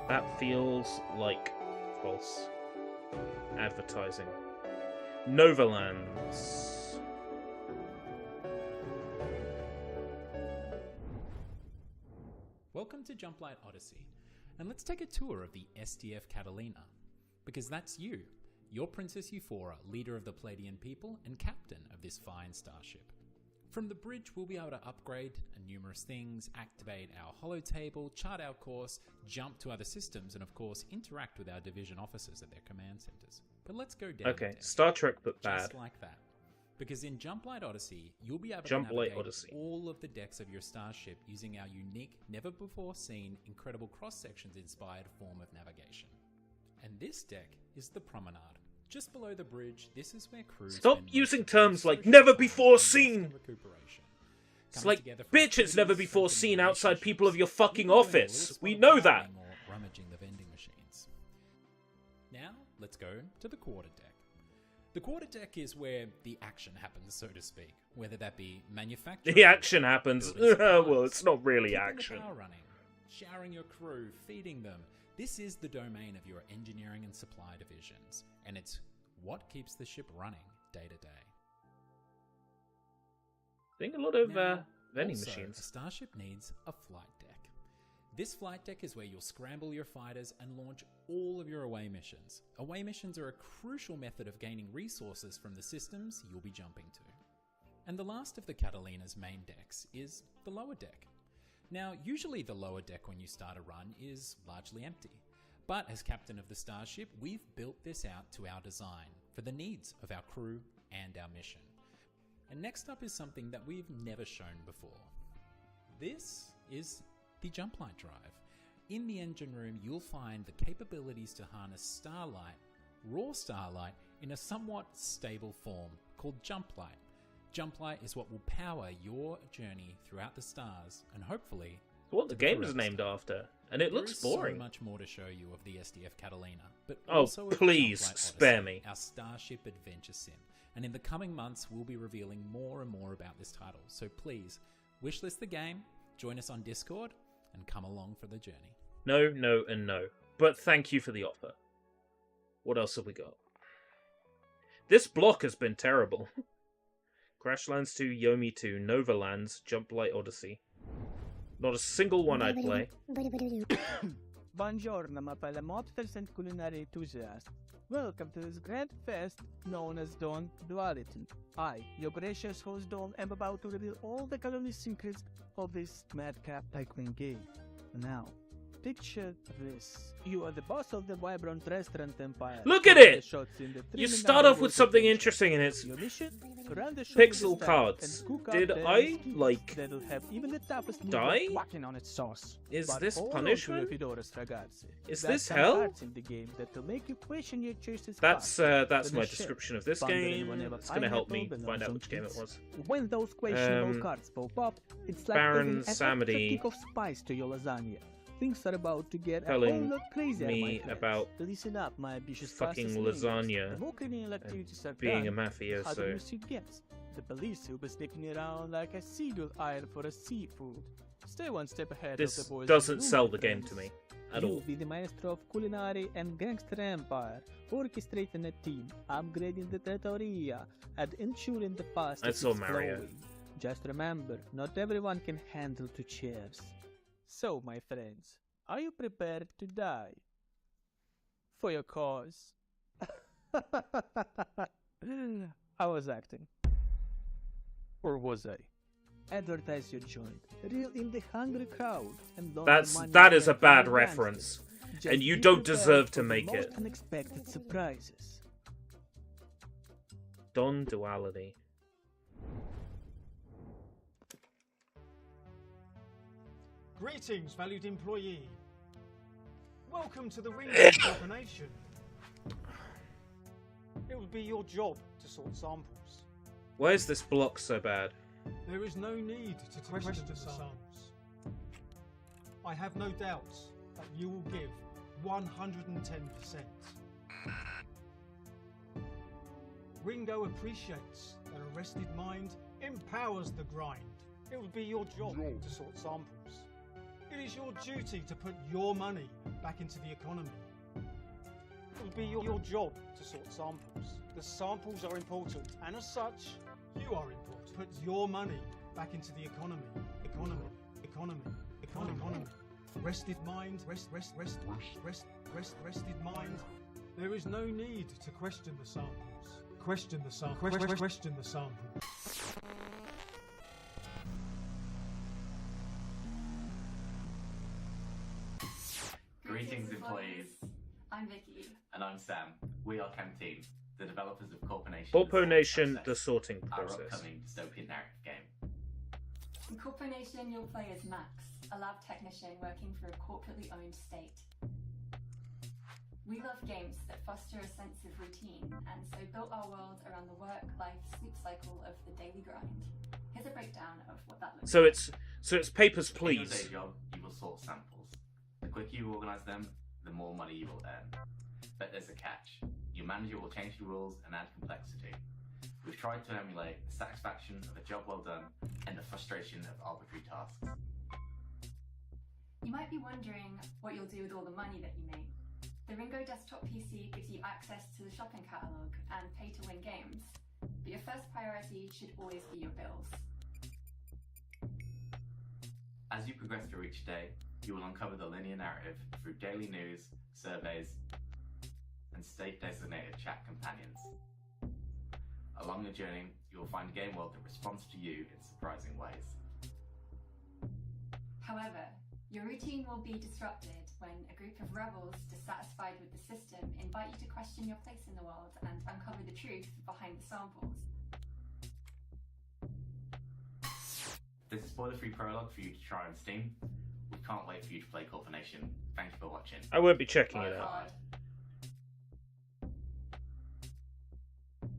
That feels like false advertising. Novalands. Welcome to Jumplight Odyssey, and let's take a tour of the SDF Catalina, because that's you, your Princess Euphora, leader of the Palladian people and captain of this fine starship. From the bridge, we'll be able to upgrade numerous things, activate our holotable, chart our course, jump to other systems, and of course interact with our division officers at their command centers. But let's go down. Okay, Star Trek but bad. Just like that. Because in Jumplight Odyssey, you'll be able to navigate all of the decks of your starship using our unique, never-before-seen, incredible cross-sections inspired form of navigation. And this deck is the Promenade. Just below the bridge, this is where crews... Stop using terms like never-before-seen! It's like, bitch, it's never-before-seen outside people of your fucking office! We know that! Rummaging the vending machines. Now, let's go to the quarter deck. The quarter deck is where the action happens, so to speak. Whether that be manufacturing... The action happens. Well, it's not really action. The power running, showering your crew, feeding them. This is the domain of your engineering and supply divisions. And it's what keeps the ship running day to day. Seeing a lot of vending also, machines. A starship needs a flight deck. This flight deck is where you'll scramble your fighters and launch all of your away missions. Away missions are a crucial method of gaining resources from the systems you'll be jumping to. And the last of the Catalina's main decks is the lower deck. Now, usually the lower deck when you start a run is largely empty. But as captain of the starship, we've built this out to our design for the needs of our crew and our mission. And next up is something that we've never shown before. This is the Jumplight Drive. In the engine room, you'll find the capabilities to harness starlight, raw starlight, in a somewhat stable form called Jumplight. Jumplight is what will power your journey throughout the stars, and hopefully... What the game is named after, and it looks boring. There is so much more to show you of the SDF Catalina, but oh, also please, spare me. Our Starship Adventure Sim. And in the coming months, we'll be revealing more and more about this title, so please, wishlist the game, join us on Discord, and come along for the journey. No, no, and no. But thank you for the offer. What else have we got? This block has been terrible. Crashlands 2, Yomi 2, Novalands, Jumplight Odyssey. Not a single one I'd play. Buongiorno, my fellow mobsters and culinary enthusiasts. Welcome to this grand fest known as Dawn Duality. I, your gracious host Dawn, am about to reveal all the culinary secrets of this madcap tycoon game. Now, picture this. You are the boss of the vibrant restaurant empire. Look at All the it! shots in the You thrilling start off with underworld something adventure. interesting and it's Your mission? Run the show with pixel the staff cards. and cook up Did deadly I, skills like, that'll have even the toughest ninja die? whacking on its sauce. Is But this hold on to punishment? your fedoras, ragazzi. Is There's this some hell? parts in the game that'll make you question your choices That's faster that's than my a chef, description of this pondering game. whenever It's gonna help me pineapple find out belongs which game it on was. pizza. When those questionable cards pop up, it's like Baron adding an extra Samedi kick of spice to your lasagna. Things are about to get a telling whole lot crazier, me my friends. about Listen up, my ambitious fucking fastest lasagna The more criminal activities are being done, a the harder mafioso. your suit gets. The police will be sneaking around like a seagull eyed for a seafood. Stay one step ahead This of the boys. doesn't and sell my the game to friends. me at You'll all. be the maestro of culinary and gangster empire, orchestrating a team, upgrading the trattoria, and ensuring the pasta I saw keeps Mario. flowing. Just remember, not everyone can handle 2 chairs. So, my friends, are you prepared to die? For your cause. I was acting. Or was I? Advertise your joint. Reel in the hungry crowd. And launder money That is a back to bad your reference, gangsters. and Just you be don't prepared deserve for to the make most it. unexpected surprises. Don Duality. Greetings, valued employee. Welcome to the Ringo Corporation. It will be your job to sort samples. Why is this block so bad? There is no need to question the samples. I have no doubts that you will give 110%. Ringo appreciates that a rested mind empowers the grind. It will be your job to sort samples. It is your duty to put your money back into the economy. It will be your job to sort samples. The samples are important, and as such, you are important. Put your money back into the economy. Economy. Rested mind, rested mind. There is no need to question the samples. Question the sample. Greetings, employees. I'm Vicky. And I'm Sam. We are Canteen, the developers of Corpo Nation. Corpo Nation, the sorting Our process. upcoming dystopian narrative game. In Corpo Nation, you'll play as Max, a lab technician working for a corporately owned state. We love games that foster a sense of routine, and so built our world around the work, life, sleep cycle of the daily grind. Here's a breakdown of what that looks So like. it's Papers, In your Please. day job, you will sort samples. The quicker you organise them, the more money you will earn. But there's a catch. Your manager will change the rules and add complexity. We've tried to emulate the satisfaction of a job well done and the frustration of arbitrary tasks. You might be wondering what you'll do with all the money that you make. The Ringo desktop PC gives you access to the shopping catalogue and pay-to-win games, but your first priority should always be your bills. As you progress through each day, you will uncover the linear narrative through daily news, surveys, and state-designated chat companions. Along the journey, you will find a game world that responds to you in surprising ways. However, your routine will be disrupted when a group of rebels dissatisfied with the system invite you to question your place in the world and uncover the truth behind the samples. This is spoiler-free prologue for you to try on Steam. We can't wait for you to play Corpo Nation. Thank you for watching. I won't be checking it out. Bye.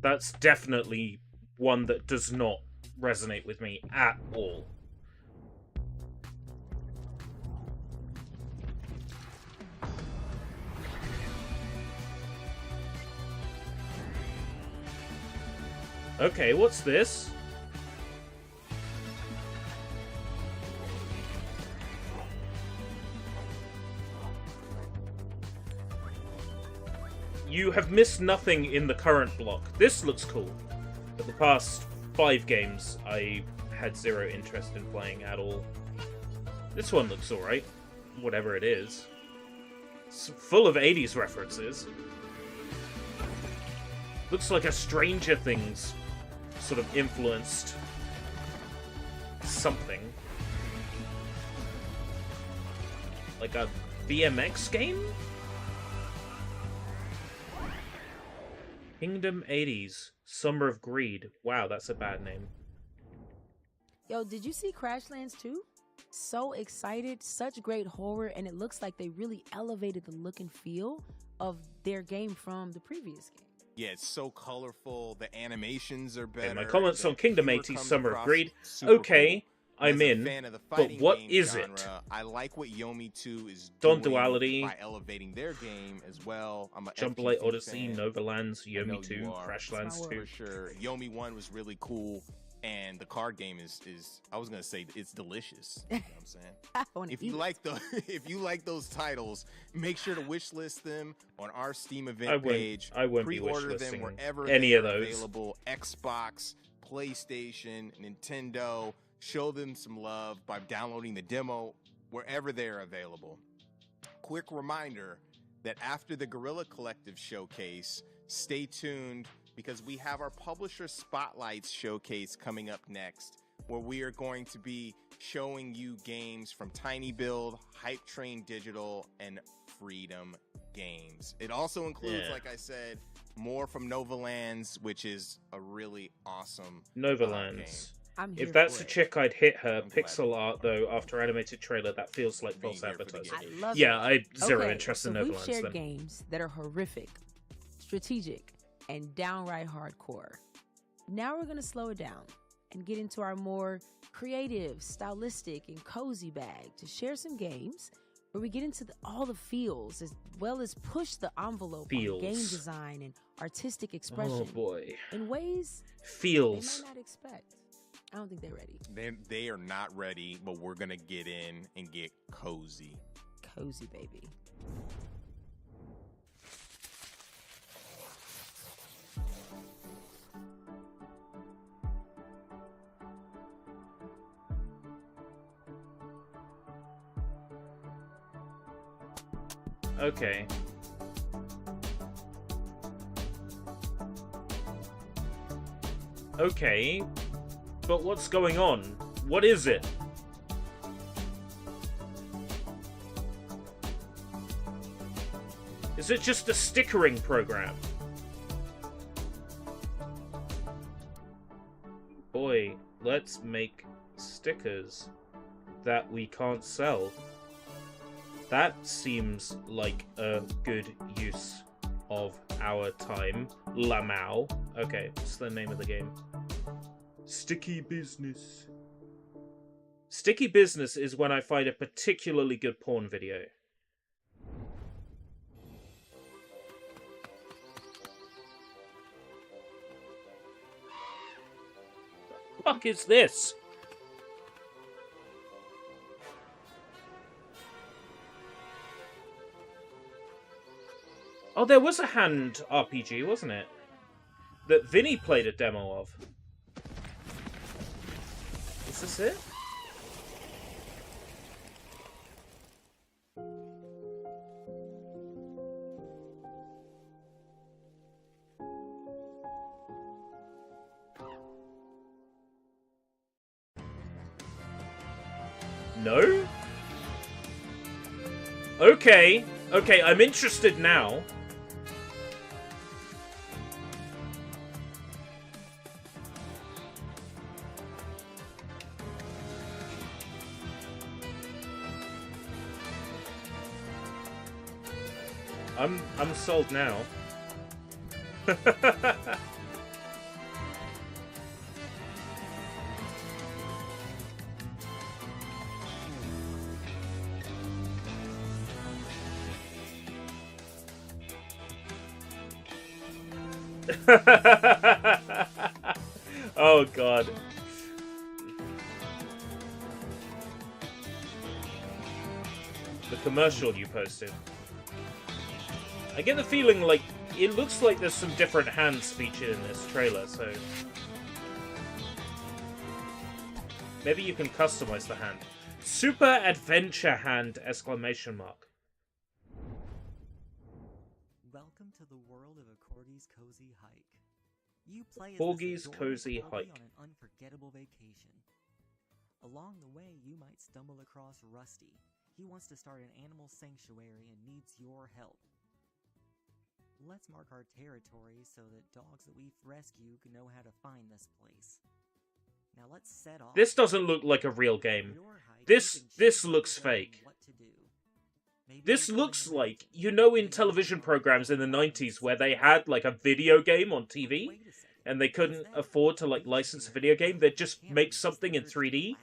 That's definitely one that does not resonate with me at all. Okay, what's this? You have missed nothing in the current block. This looks cool. For the past 5 games, I had zero interest in playing at all. This one looks alright. Whatever it is. It's full of 80s references. Looks like a Stranger Things sort of influenced something. Like a BMX game? Kingdom 80s. Summer of Greed. Wow, that's a bad name. Yo, did you see Crashlands 2? So excited, such great horror, and it looks like they really elevated the look and feel of their game from the previous game. Yeah, it's so colorful. The animations are better. Okay, my comments on Kingdom 80s Summer of Greed. Super Okay, cool. I'm As a in, fan of the but fighting what game is genre, it? I like what Yomi 2 is Dawn doing Duality, by elevating their game as well. I'm a Jump FTV Light Odyssey, fan. Novalands, I know Yomi you 2, are. Crashlands 2. For sure. Yomi 1 was really cool, and the card game is I was gonna say it's delicious. You know what I'm saying? If you like if you like those titles, make sure to wishlist them on our Steam event page. I won't be Pre-order them wishlisting wherever any they of are those. available. Xbox, PlayStation, Nintendo. Show them some love by downloading the demo wherever they're available. Quick reminder that after the Guerrilla Collective showcase, stay tuned because we have our Publisher Spotlights showcase coming up next, where we are going to be showing you games from Tiny Build, Hype Train Digital, and Freedom Games. It also includes, like I said, more from Novalands, which is a really awesome game. Novalands. I'm here If that's for a it. chick, I'd hit her. Pixel art, though, after animated trailer, that feels like false advertising. I love Yeah, it. I zero Okay, interest so in we've Novalands shared then. games that are horrific, strategic, and downright hardcore. Now we're gonna slow it down and get into our more creative, stylistic, and cozy bag to share some games where we get into all the feels as well as push the envelope on game Feels. design and artistic expression. Oh boy. In ways Feels. they might not expect. I don't think they're ready. They are not ready, but we're going to get in and get cozy. Cozy, baby. Okay. Okay. But what's going on? What is it? Is it just a stickering program? Boy, let's make stickers that we can't sell. That seems like a good use of our time. Lamau. Okay, what's the name of the game? Sticky Business. Sticky Business is when I find a particularly good porn video. The fuck is this? Oh, there was a hand RPG, wasn't it? That Vinny played a demo of. Is this it? No? Okay. Okay, I'm interested now. I'm sold now. Oh god. The commercial you posted. I get the feeling like it looks like there's some different hands featured in this trailer, so maybe you can customize the hand. Super adventure hand! Exclamation mark. Welcome to the world of a Corgi's Cozy Hike. You play as Corgi's this adorable Cozy corgi Hike. on an unforgettable vacation. Along the way, you might stumble across Rusty, He wants to start an animal sanctuary and needs your help. Let's mark our territory so that dogs that we rescue can know how to find this place. Now let's set off. This doesn't look like a real game. This looks fake. This looks like, you know, in television programs in the 90s where they had like a video game on TV and they couldn't afford to like license a video game, they'd just make something in 3D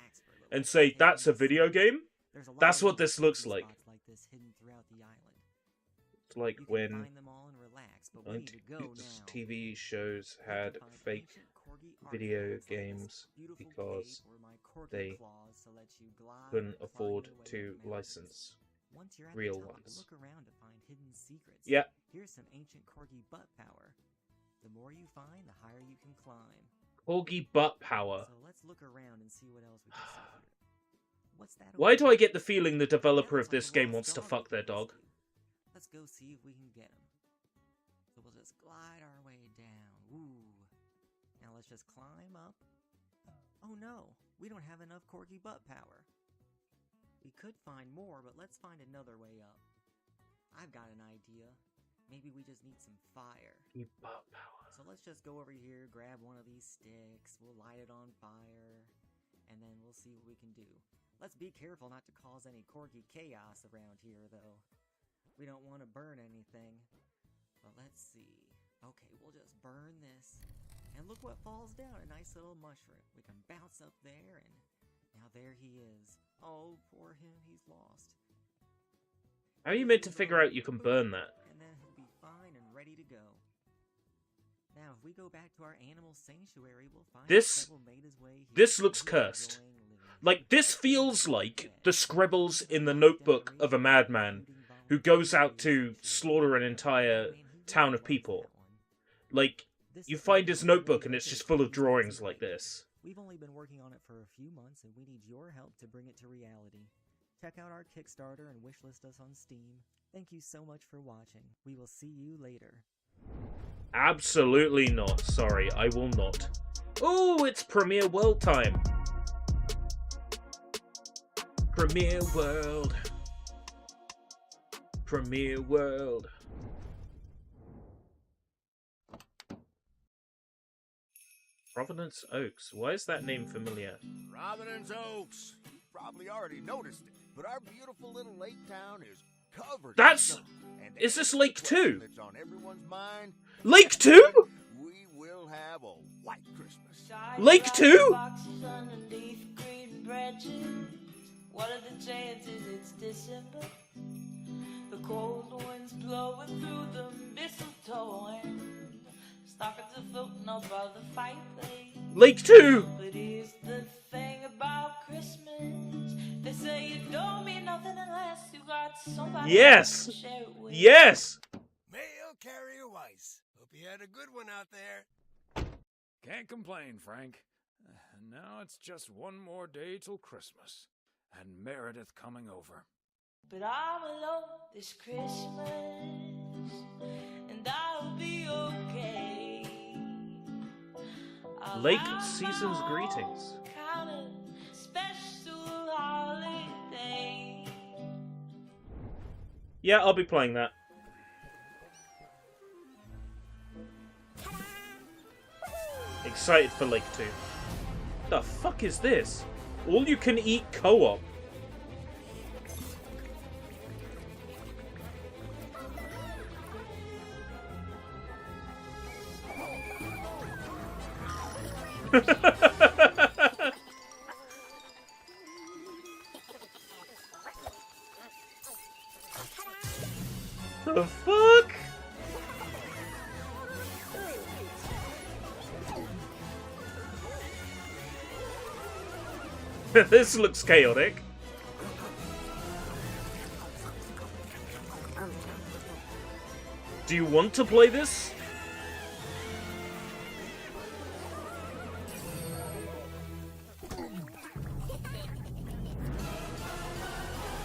and say that's a video game. That's what this looks like. It's like when 90s TV shows had fake video games because they couldn't afford to license real ones. Look around to find hidden secrets. Yeah. Here's some ancient corgi butt power. The more you find, the higher you can climb. Corgi butt power. So let's look around and see what else we can see here. What's that? Why do I get the feeling the developer of this game wants to fuck their dog? Let's go see if we can get him. So we'll just glide our way down. Ooh. Now let's just climb up. Oh no, we don't have enough corgi butt power. We could find more, but let's find another way up. I've got an idea. Maybe we just need some fire. Butt power. So let's just go over here, grab one of these sticks, we'll light it on fire, and then we'll see what we can do. Let's be careful not to cause any corgi chaos around here, though. We don't want to burn anything. But let's see. Okay, we'll just burn this. And look what falls down, a nice little mushroom. We can bounce up there, and now there he is. Oh, poor him, he's lost. How are you meant to figure out you can burn that? And then he'll be fine and ready to go. Now, if we go back to our animal sanctuary, we'll find This made his way here. this looks cursed. Like, this feels like the scribbles in the notebook of a madman who goes out to slaughter an entire town of people. Like, you find his notebook and it's just full of drawings like this. We've only been working on it for a few months, and we need your help to bring it to reality. Check out our Kickstarter and wishlist us on Steam. Thank you so much for watching. We will see you later. Absolutely not. Sorry, I will not. Oh, it's Premiere World time. Premiere World. Premiere World. Providence Oaks. Why is that name familiar? Providence Oaks. You probably already noticed it, but our beautiful little lake town is covered. That's... in snow. And Is this Lake 2? that's on everyone's mind. Lake 2? We will have a white Christmas. Lake 2? What are the chances it's December? The cold winds blowing through the mistletoe and stockings are floating above the fireplace. Lake 2! But here's the thing about Christmas. They say it don't mean nothing unless you got somebody Yes! to share it with. Yes! Mail Carrier Weiss. Hope you had a good one out there. Can't complain, Frank. Now it's just one more day till Christmas. And Meredith coming over. But I'm alone this Christmas, and I'll be okay. I'll Lake have Season's my greetings. own kind of special holiday. Yeah, I'll be playing that. Excited for Lake 2. The fuck is this? All you can eat co-op. The fuck? This looks chaotic. Do you want to play this?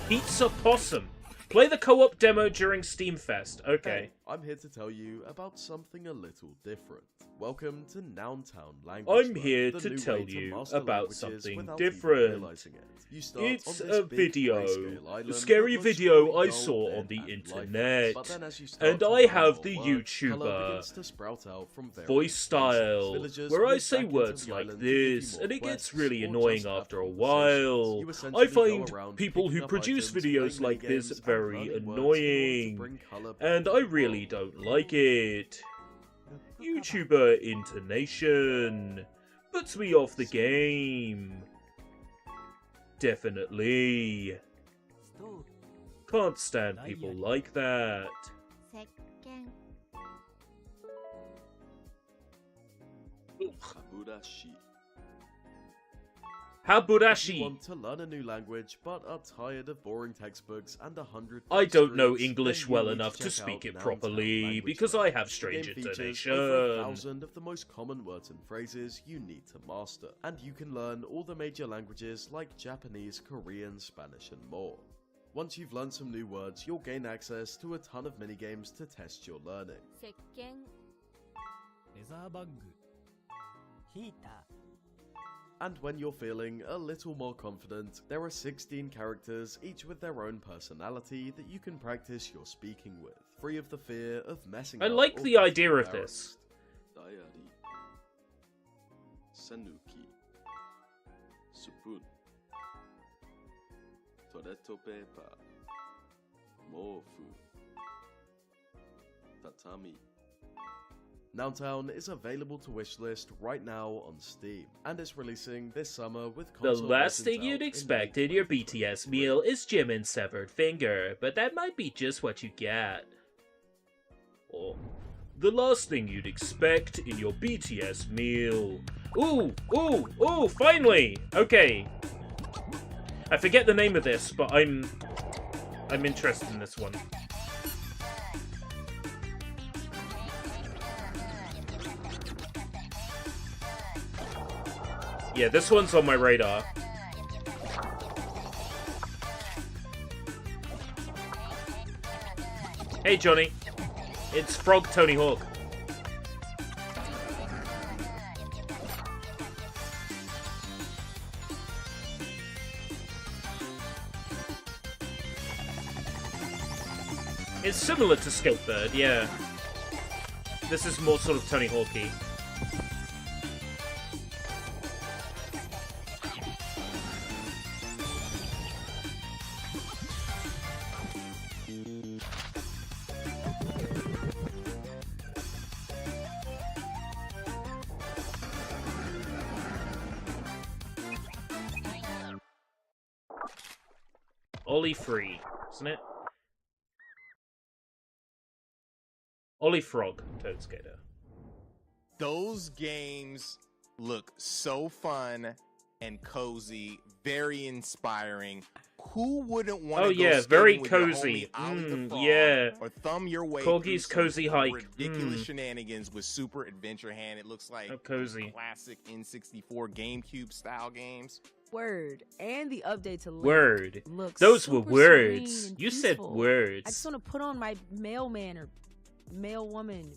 Pizza Possum. Play the co-op demo during Steam Fest. Okay. Hey, I'm here to tell you about something a little different. Welcome to Nountown Language. I'm here the to new tell way to you master about languages something without even different. realizing it. You start It's on this a big video, grayscale island a scary that looks video really I dull, saw dead, on the and internet, lifeless. But then as you start and to I learn have more the words, colour YouTuber begins to sprout out from various voice places. style, Villagers where I move say back into words the like island to give you this, more and it gets quests, really or annoying just have after a conversations. while. You I essentially go find around people who picking up produce items, videos playing like this minigames, and very learning words in order to annoying, bring colour back and into I the really world. don't like it. YouTuber intonation puts me off the game. Definitely. Can't stand people like that. If you Haburashi. want to learn a new language but are tired of boring textbooks and 100 I don't know streets, English then you well need enough to check speak out it Nountown properly Language because Learn. I have The strange game features intonation. over 1,000 of the most common words and phrases you need to master, and you can learn all the major languages like Japanese, Korean, Spanish, and more. Once you've learned some new words, you'll gain access to a ton of minigames to test your learning. 石鹸レザーバッグヒーター And when you're feeling a little more confident, there are 16 characters, each with their own personality that you can practice your speaking with, free of the fear of messing I up like or the getting idea of embarrassed. this. Diary, Sanuki, Spoon, toilet paper, Mofu, Tatami. Nountown is available to wishlist right now on Steam, and is releasing this summer with The console last versions thing out you'd in expect in your BTS meal is Jimin's severed finger, but that might be just what you get. Or the last thing you'd expect in your BTS meal. Ooh, finally! Okay. I forget the name of this, but I'm interested in this one. Yeah, this one's on my radar. Hey, Johnny. It's Frog Tony Hawk. It's similar to Skatebird, yeah. This is more sort of Tony Hawk-y. Ollie Free, isn't it? Ollie Frog, Toad Skater. Those games look so fun and cozy, very inspiring. Who wouldn't want to go very skating with cozy. your homie Ollie the Frog, yeah. or thumb your way Corgi's through cozy some hike. ridiculous shenanigans with Super Adventure Hand? It looks like cozy. classic N64 GameCube style games. Word. And the update to Link Word. looks Those were super words. serene and You said peaceful. words. I just want to put on my mailman or mail woman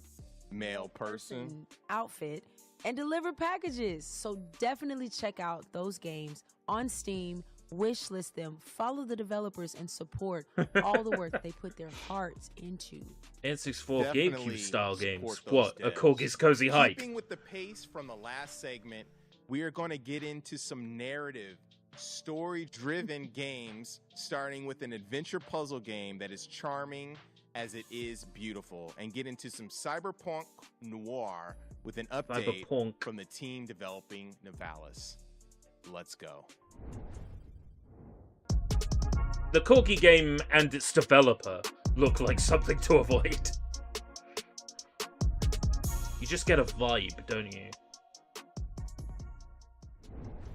Male person. outfit and deliver packages. So definitely check out those games on Steam, wishlist them, follow the developers, and support all the work they put their hearts into. N64 Definitely GameCube style support games. those What? A devs. Corgi's cozy hike. Keeping with the pace from the last segment, we are going to get into some narrative, story-driven games, starting with an adventure puzzle game that is charming as it is beautiful, and get into some cyberpunk noir with an update Cyberpunk. from the team developing Nivalis. Let's go. The Corgi game and its developer look like something to avoid. You just get a vibe, don't you?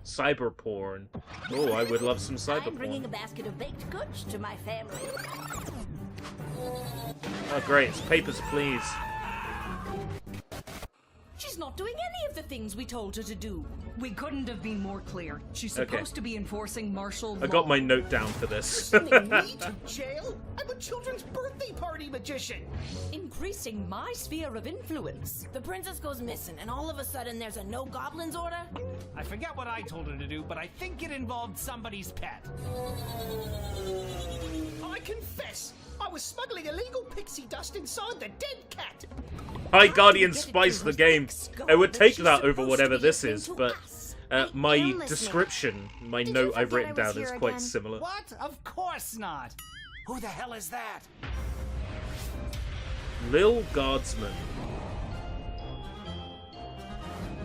Cyber porn. Oh, I would love some cyber I'm bringing a porn. basket of baked goods to my family. Oh, great. It's Papers, Please. She's not doing any of the things we told her to do. We couldn't have been more clear. She's supposed to be enforcing martial law. I got my note down for this. Sending me to jail? I'm a children's birthday party magician. Increasing my sphere of influence. The princess goes missing, and all of a sudden there's a no goblins order? I forget what I told her to do, but I think it involved somebody's pet. I confess, I was smuggling illegal pixie dust inside the dead cat. High Guardian Spice the game. I would take that over whatever this is, but my description, my note I've written down is quite similar. What? Of course not. Who the hell is that? Lil Guardsman.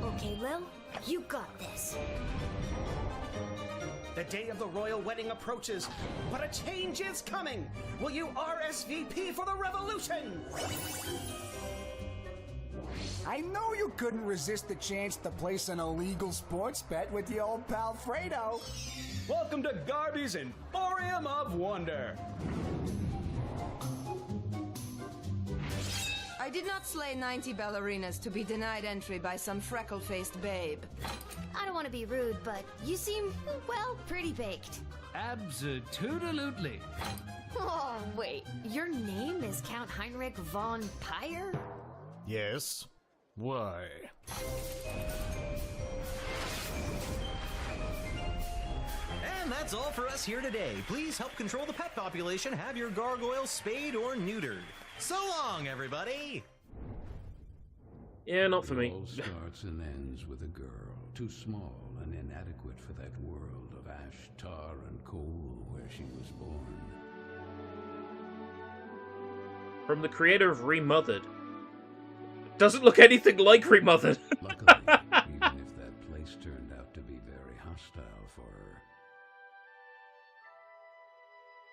Okay, Lil, you got this. The day of the royal wedding approaches, but a change is coming. Will you RSVP for the revolution? I know you couldn't resist the chance to place an illegal sports bet with your old pal Fredo. Welcome to Garby's Emporium of Wonder. I did not slay 90 ballerinas to be denied entry by some freckle-faced babe. I don't want to be rude, but you seem, well, pretty baked. Absolutely. Oh, wait. Your name is Count Heinrich von Pyre? Yes. Why? And that's all for us here today. Please help control the pet population. Have your gargoyles spayed or neutered. So long, everybody! Yeah, not for me. It all starts and ends with a girl, too small and inadequate for that world of ash, tar, and coal where she was born. From the creator of Remothered. Doesn't look anything like Remothered. Luckily, even if that place turned out to be very hostile for her.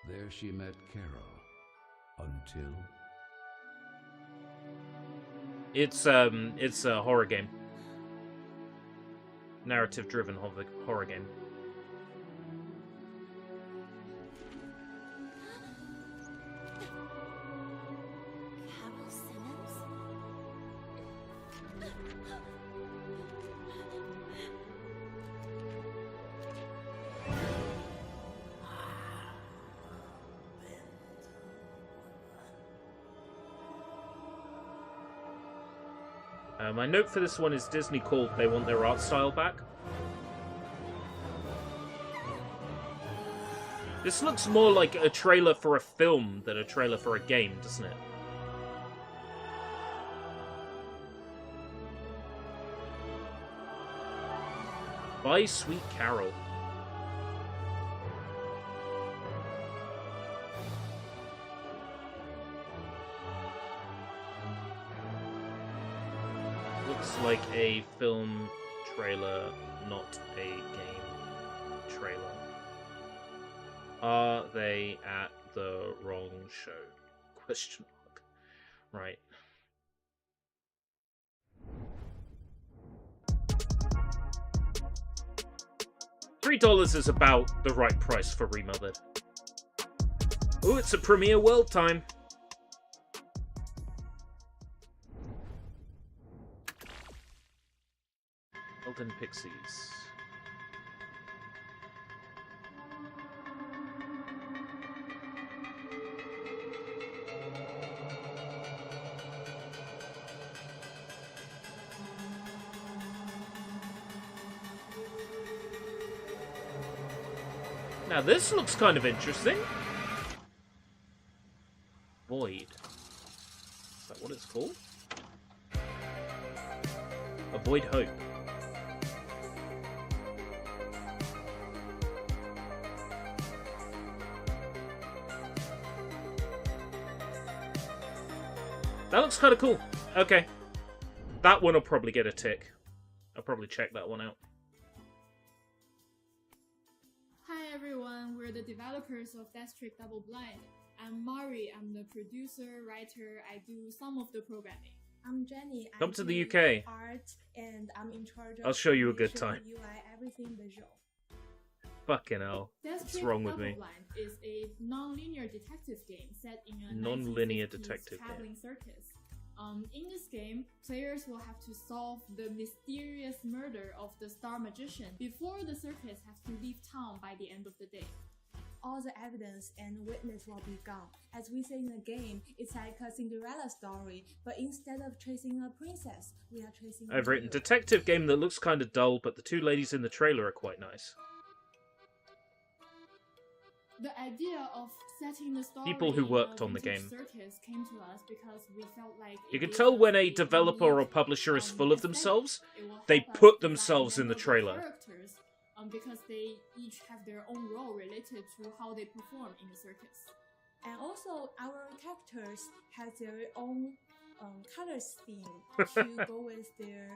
There she met Carol. Until... It's a horror game. Narrative-driven horror game. Carol Simmons? My note for this one is Disney called they want their art style back. This looks more like a trailer for a film than a trailer for a game, doesn't it? By Sweet Carol. Looks like a film trailer, not a game trailer. Are they at the wrong show? Question mark. Right. $3 is about the right price for Remothered. Oh, it's a Premiere World time. Elden Pixies. Now this looks kind of interesting. Void. Is that what it's called? Avoid Hope. That looks kind of cool. Okay. That one will probably get a tick. I'll probably check that one out. Hi everyone, we're the developers of Death Trick Double Blind. I'm Mari, I'm the producer, writer, I do some of the programming. I'm Jenny. Come to the UK. Art, and I'm in charge of I'll show you a good time. UI, everything visual. Fucking hell. What's wrong with me? Blind is a non-linear detective game set in a Non-linear 1950s detective traveling game. circus. In this game, players will have to solve the mysterious murder of the Star Magician before the circus has to leave town by the end of the day. All the evidence and witness will be gone. As we say in the game, it's like a Cinderella story, but instead of chasing a princess, we are chasing I've written detective game that looks kind of dull, but the two ladies in the trailer are quite nice. The idea of setting the story People who worked on the vintage game. Circus came to us because we felt like You can tell when a developer or publisher is full of themselves, they put themselves in the trailer. Characters, because they each have their own role related to how they perform in the circus. And also, our characters have their own color scheme to go with their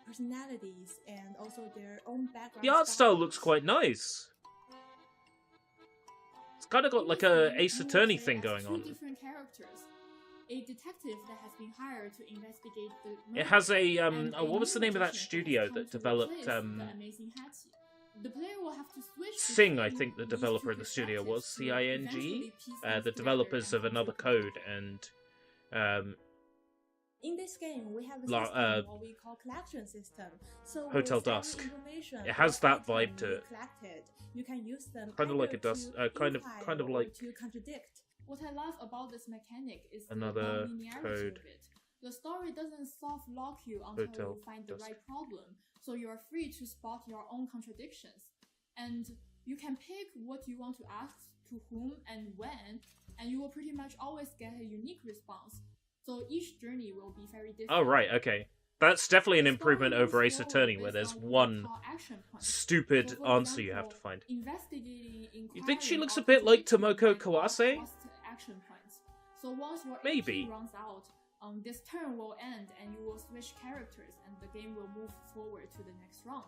personalities and also their own background. The art style looks quite nice. It's kind of got like a Ace Attorney thing going on. Two different characters. A detective that has been hired to investigate the murder, It has a what was the name of that studio that developed the Amazing Hattie. The player will have to switch Sing, I think the developer in the studio was, CING, the developers of Another Code and in this game, we have a system what we call collection system. So Hotel with every Dusk. information It has that or item vibe to you it. collected, you can use them Kind of like either a dust, to kind of unify or like to contradict. What I love about this mechanic is Another the linearity Code. of it. The story doesn't soft lock you until Hotel you find the Dusk. right problem, so you are free to spot your own contradictions. And you can pick what you want to ask, to whom and when, and you will pretty much always get a unique response. So each journey will be very different. Oh right, okay. That's definitely an improvement over Ace Attorney, where there's one stupid answer you have to find. You think she looks a bit like Tomoko Kawase? Action points. So once your Maybe. AP runs out, this turn will end and you will switch characters and the game will move forward to the next round.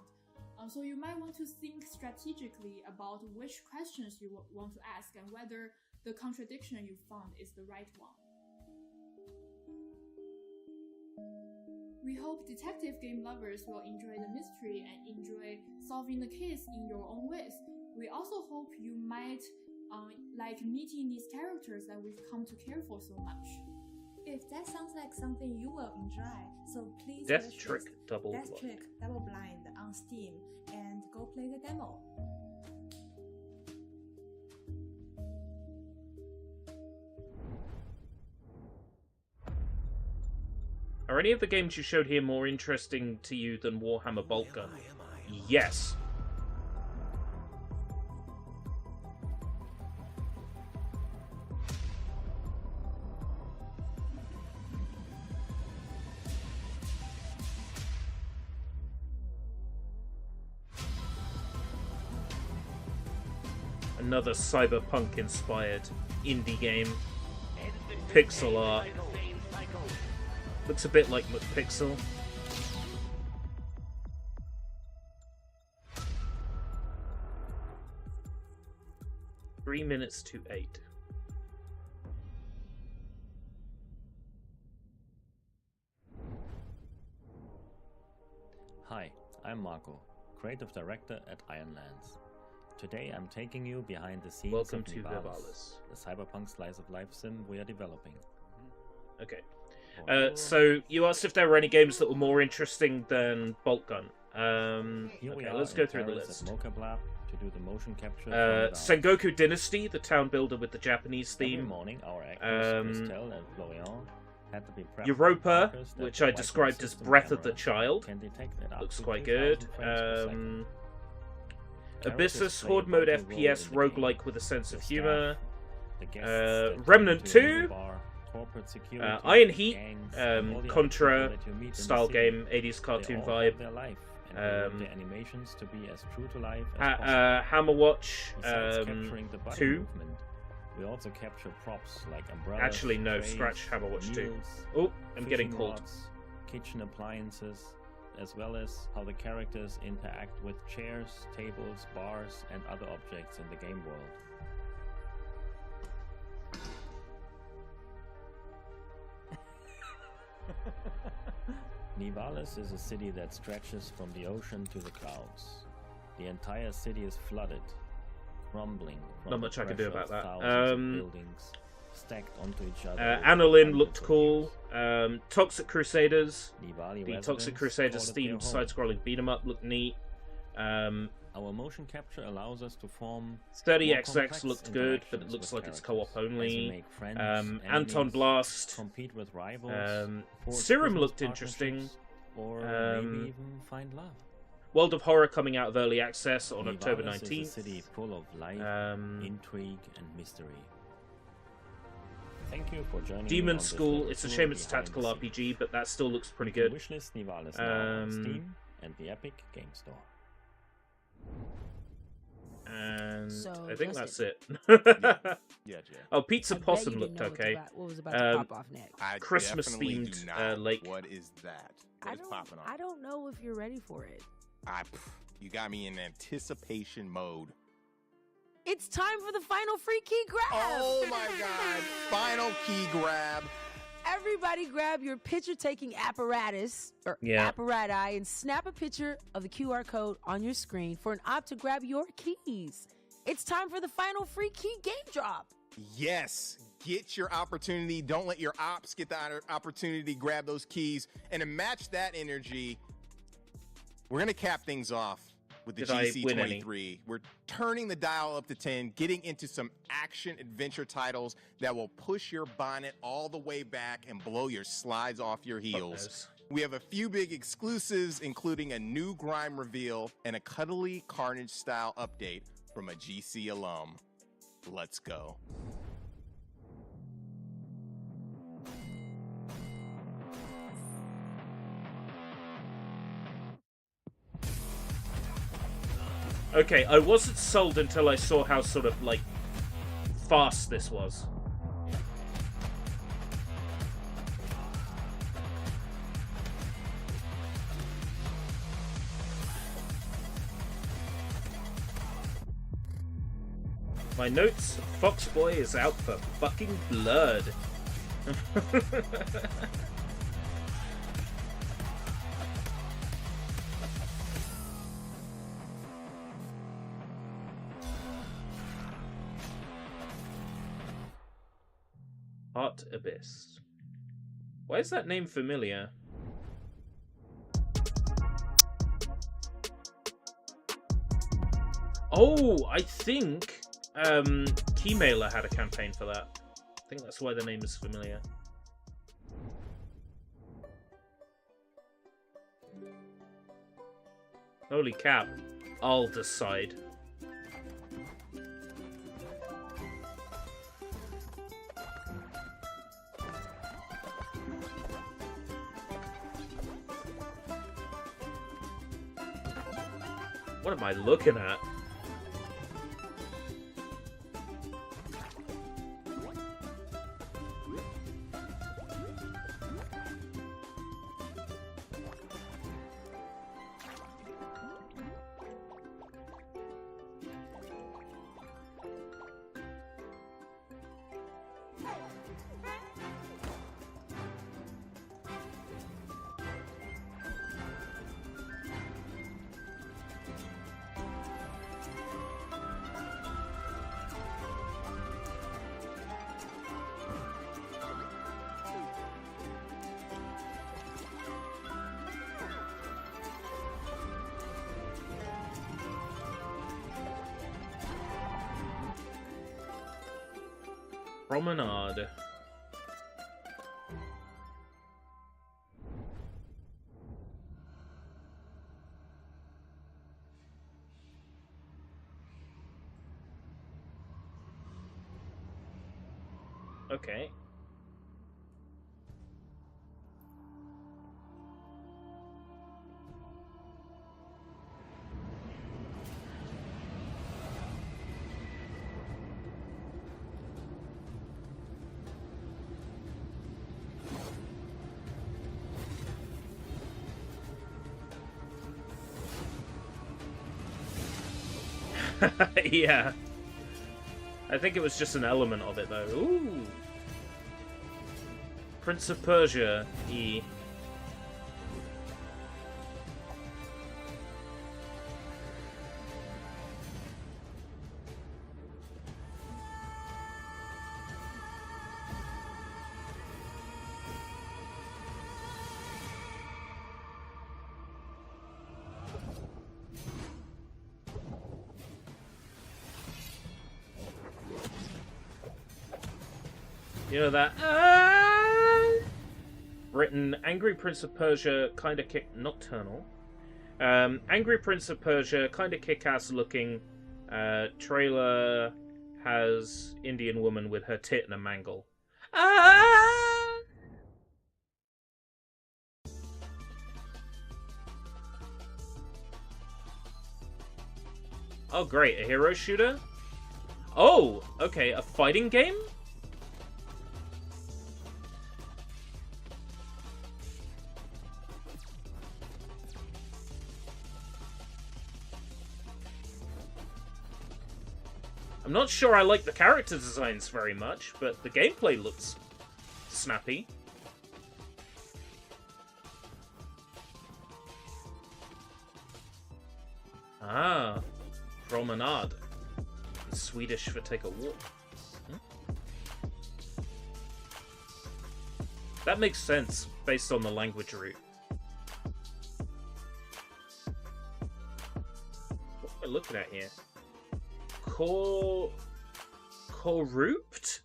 So you might want to think strategically about which questions you want to ask and whether the contradiction you found is the right one. We hope detective game lovers will enjoy the mystery and enjoy solving the case in your own ways. We also hope you might like meeting these characters that we've come to care for so much. If that sounds like something you will enjoy, so please Death Trick Double Death Blind. Trick Double Blind on Steam and go play the demo. Are any of the games you showed here more interesting to you than Warhammer Bolt Gun? Yes. Another cyberpunk-inspired indie game. Pixel art. Looks a bit like McPixel. Three minutes to 8. Hi, I'm Marco, creative director at Ironlands. Today I'm taking you behind the scenes Welcome of to Nivalis, Nivalis. the cyberpunk slice of life sim we are developing. Okay. So you asked if there were any games that were more interesting than Bolt Gun. Here we Okay, are let's in go through the Paris list. at Mocha to do the motion capture. from Nivalis. Sengoku Dynasty, the town builder with the Japanese Every theme. morning, our actors Christelle and Florian had to be prepped with Europa, markers that which the I Wi-Fi described as system Breath of the camera Child. can detect at up Looks to quite 2000 good. frames per second. Abyssus, Characters play Horde a mode vital role FPS, in the game. roguelike with a sense of The humor. staff, the guests that Remnant come to the 2, bar, corporate security, Iron Heat, gangs, and all the other Contra people that you meet in the style city. game, 80s They cartoon all vibe. have their life, and we want the animations to be as true to life as possible. Hammerwatch Besides capturing the body 2. movement, we also capture props like umbrellas, Actually, no, trays, scratch Hammerwatch 2. needles, Oh, I'm getting fishing cold. rods, kitchen appliances, as well as how the characters interact with chairs, tables, bars, and other objects in the game world. Nivalis is a city that stretches from the ocean to the clouds. The entire city is flooded, crumbling from Not the much I can do pressure about of that. thousands of buildings, stacked onto each other. Annalyn looked cool. Toxic Crusaders, Nivali the Residence, Toxic Crusaders called it their themed home. side-scrolling beat-em-up looked neat. Our motion capture allows us to form 30XX looked good, but it looks like it's co-op only. Anton Blast, compete with rivals, forge Serum business looked interesting. partnerships, or maybe even find love. World of Horror coming out of early access on October Nivalis 19th. is a city full of life, intrigue, and mystery. Thank you for joining me Demon on this School, little it's a tour shame it's a behind tactical the scenes. RPG, but that still looks pretty You can good. Wishlist Nivalis now on Steam and the Epic Game Store. And So, I think Justin. that's it. Yeah, Jay. Oh, Pizza I bet Possum you looked didn't know okay. what was about to pop off next. I Christmas definitely themed do not. lake. What is that? What is popping on? I don't know if you're ready for it. You got me in anticipation mode. It's time for the final free key grab. Oh my God! Final key grab. Everybody grab your picture-taking apparatus or apparati and snap a picture of the QR code on your screen for an op to grab your keys. It's time for the final free key game drop. Yes, get your opportunity. Don't let your ops get the opportunity to grab those keys. And to match that energy, we're going to cap things off with the Did I win any? GC23. We're turning the dial up to 10, getting into some action adventure titles that will push your bonnet all the way back and blow your slides off your heels. We have a few big exclusives, including a new Grime reveal and a cuddly Carnage style update from a GC alum. Let's go. Okay, I wasn't sold until I saw how sort of, like, fast this was. My notes, Foxboy is out for fucking blood. Heart Abyss. Why is that name familiar? Oh, I think Keymailer had a campaign for that. I think that's why the name is familiar. Holy cap. I'll decide. What am I looking at? Promenade. Okay. Yeah. I think it was just an element of it, though. Ooh. Prince of Persia, E. You know that? Written Angry Prince of Persia, kinda Nocturnal. Angry Prince of Persia, kinda kick-ass looking. Trailer has Indian woman with her tit in a mangle. Oh, great. A hero shooter? Oh, okay. A fighting game? I'm not sure I like the character designs very much, but the gameplay looks snappy. Ah, promenade. It's Swedish for take a walk. That makes sense based on the language route. What am I looking at here? Corrupt?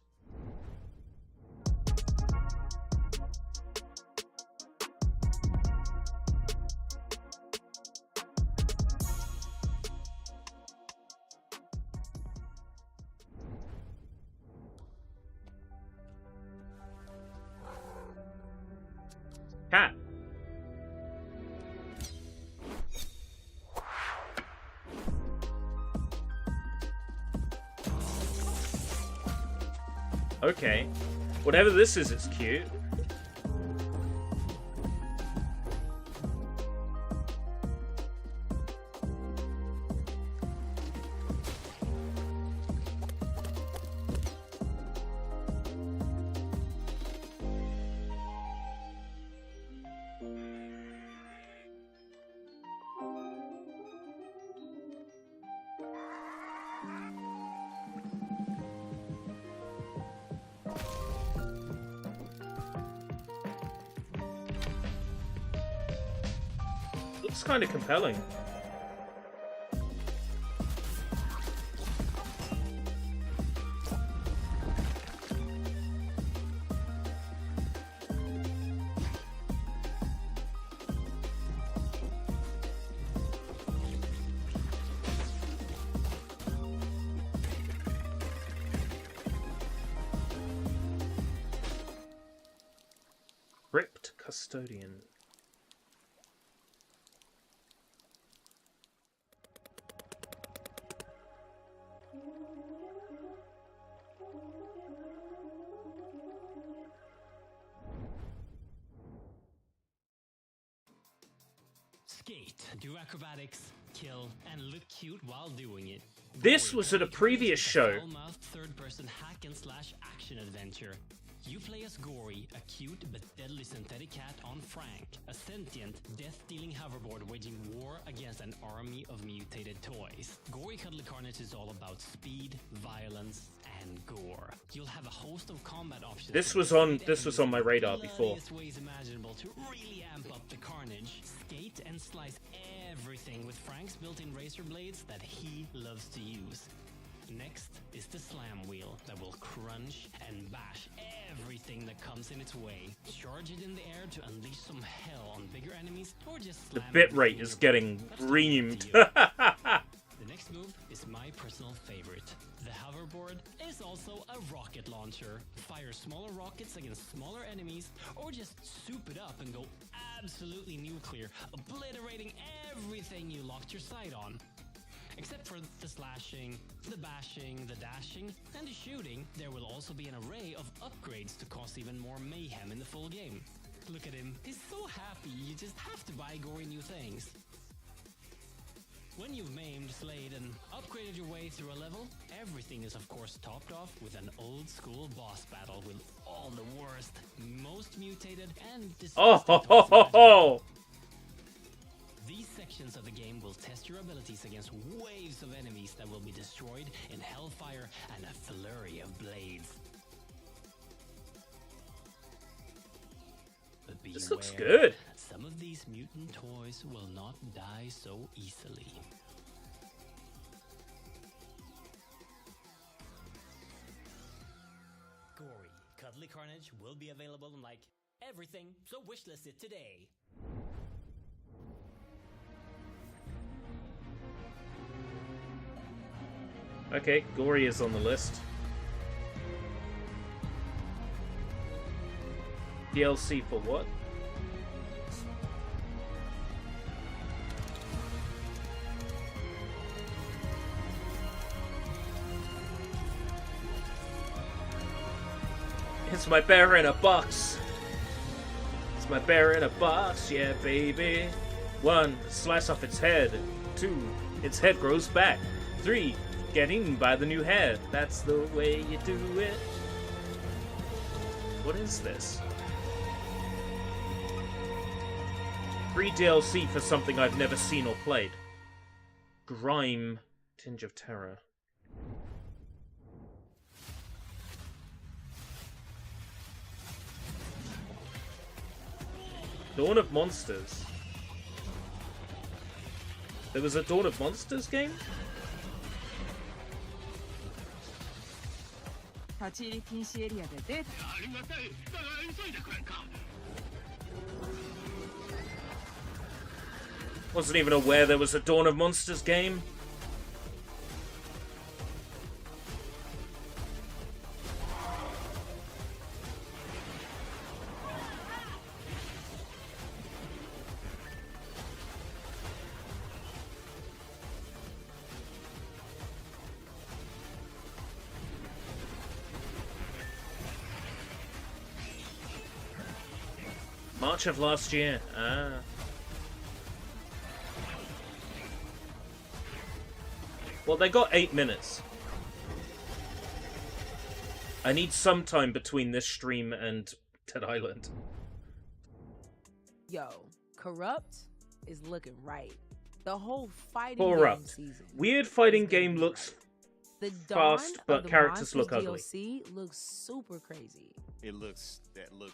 Cat. Okay. Whatever this is, it's cute. Looks kind of compelling. Crypt Custodian. Skate, do acrobatics, kill, and look cute while doing it. This was at a previous show. Full-mouth third-person hack and slash action adventure. You play as Gory, a cute but deadly synthetic cat on Frank, a sentient, death-dealing hoverboard waging war against an army of mutated toys. Gory Cuddly Carnage is all about speed, violence, and gore. You'll have a host of combat options. This was on my radar before. Ways imaginable to really amp up the carnage. Skate and slice everything with Frank's built-in razor blades that he loves to use. Next is the slam wheel that will crunch and bash everything that comes in its way. Charge it in the air to unleash some hell on bigger enemies, or just The slam bitrate is getting reamed. The next move is my personal favorite. The hoverboard is also a rocket launcher. Fire smaller rockets against smaller enemies, or just soup it up and go absolutely nuclear, obliterating everything you locked your sight on. Except for the slashing, the bashing, the dashing, and the shooting, there will also be an array of upgrades to cause even more mayhem in the full game. Look at him, he's so happy, you just have to buy gory new things. When you've maimed, slayed, and upgraded your way through a level, everything is of course topped off with an old school boss battle with all the worst, most mutated, and These sections of the game will test your abilities against waves of enemies that will be destroyed in hellfire and a flurry of blades. But beware, This looks good. Some of these mutant toys will not die so easily. Gory, Cuddly Carnage will be available on like everything, so wishlist it today. Okay, Gory is on the list. DLC for what? It's my bear in a box. It's my bear in a box, yeah, baby. 1, slice off its head. 2, its head grows back. 3, get eaten by the new head. That's the way you do it. What is this? Free DLC for something I've never seen or played. Grime, Tinge of Terror. Dawn of Monsters. There was a Dawn of Monsters game? Wasn't even aware there was a Dawn of Monsters game. March of last year. Ah. Well, they got 8 minutes. I need some time between this stream and Dead Island. Yo, Corrupt is looking right. The whole fighting Corrupt. game season. Weird fighting game looks The dawn fast, of but the characters Monsters look ugly. DLC looks super crazy. That looks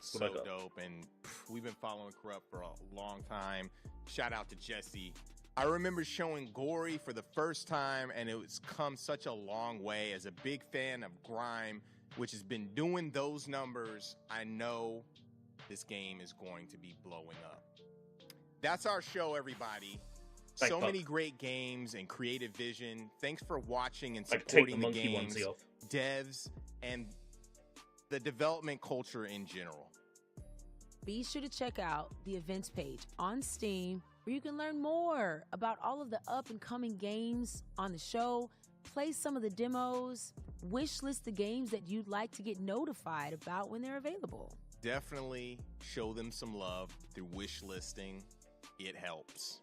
so What I got? dope, and we've been following Corrupt for a long time. Shout out to Jesse. I remember showing Gory for the first time, and it's come such a long way. As a big fan of Grime, which has been doing those numbers, I know this game is going to be blowing up. That's our show, everybody. Thank So fuck. many great games and creative vision. Thanks for watching and Like, take supporting the the monkey games, onesie off. devs, and the development culture in general. Be sure to check out the events page on Steam where you can learn more about all of the up-and-coming games on the show, play some of the demos, wish list the games that you'd like to get notified about when they're available. Definitely show them some love through wish listing. It helps.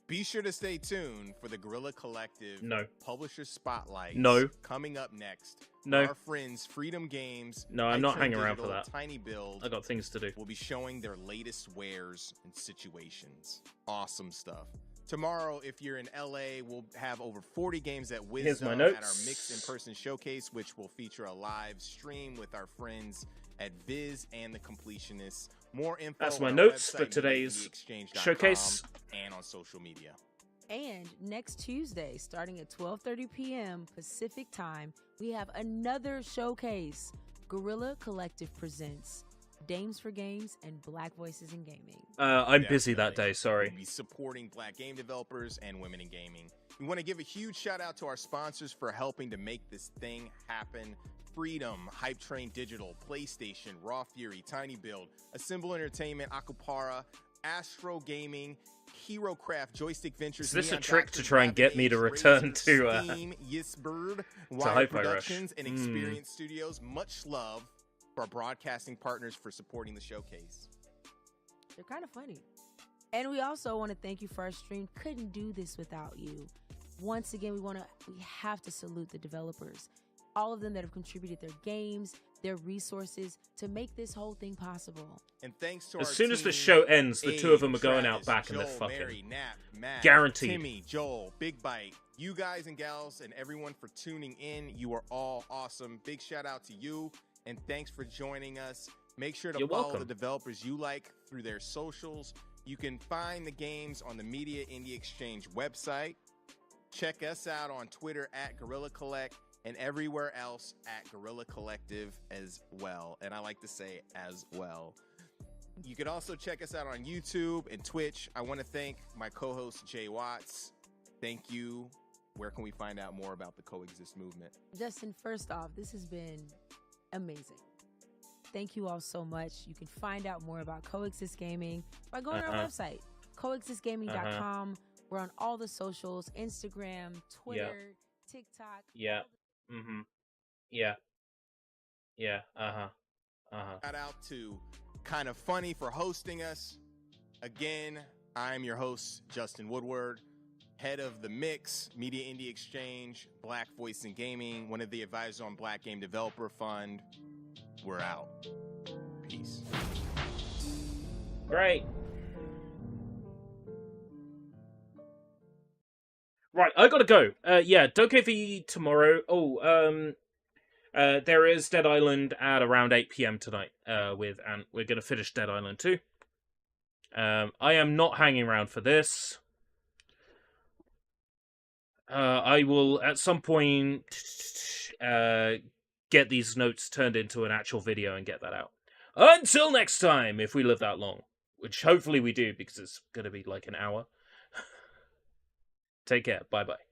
Be sure to stay tuned for the Guerrilla Collective No. Publisher Spotlight. No. Coming up next. No. Our friends Freedom Games. No, I'm not Hyphen hanging around for Digital, that. Tiny Build. I got things to do. Will be showing their latest wares and situations. Awesome stuff. Tomorrow, if you're in LA, we'll have over 40 games at Here's my Wisdom notes. at our mixed in-person showcase, which will feature a live stream with our friends at Viz and the Completionists. More info That's on my our notes website, for today's MediaExchange.com, showcase. and on social media. And next Tuesday, starting at 12:30 p.m. Pacific Time, we have another showcase. Guerrilla Collective presents Dames for Games and Black Voices in Gaming. I'm busy that day, sorry. We'll be supporting Black game developers and women in gaming. We want to give a huge shout out to our sponsors for helping to make this thing happen. Freedom, Hype Train Digital, PlayStation, Raw Fury, Tiny Build, Assemble Entertainment, Akupara, Astro Gaming, HeroCraft, Joystick Ventures. Is this a Neon trick Doctor, to try and get me to Dragon Age, return Razer, to, Steam, Yisbird, to Wired Hi-Fi Rush? Productions, and Experience Studios? Much love for our broadcasting partners for supporting the showcase. They're kind of funny. And we also want to thank you for our stream. Couldn't do this without you. Once again, we have to salute the developers. All of them that have contributed their games, their resources to make this whole thing possible. And thanks to As our soon as the team, show ends, the two of them Abe, are going Travis, out back and Joel, they're fucking. Mary, Nap, Matt, Guaranteed. Timmy, Joel, Big Bite, you guys and gals and everyone for tuning in. You are all awesome. Big shout out to you and thanks for joining us. Make sure to You're follow welcome. the developers you like through their socials. You can find the games on the Media Indie Exchange website. Check us out on Twitter at Guerrilla Collect and everywhere else at Guerrilla Collective as well. And I like to say as well. You can also check us out on YouTube and Twitch. I want to thank my co-host, Jay Watts. Thank you. Where can we find out more about the Coexist movement? Justin, first off, this has been amazing. Thank you all so much. You can find out more about Coexist Gaming by going to our website, coexistgaming.com. We're on all the socials, Instagram, Twitter, TikTok. Yeah. Mm-hmm. Yeah. Yeah. Shout out to Kind of Funny for hosting us. Again, I'm your host, Justin Woodward, head of the Mix, Media Indie Exchange, Black Voice in Gaming, one of the advisors on Black Game Developer Fund. We're out. Peace. Great. Right, I gotta go. Yeah, DokeV tomorrow. There is Dead Island at around 8 p.m. tonight. And we're gonna finish Dead Island 2. I am not hanging around for this. I will at some point get these notes turned into an actual video and get that out. Until next time, if we live that long, which hopefully we do because it's gonna be like an hour. Take care. Bye-bye.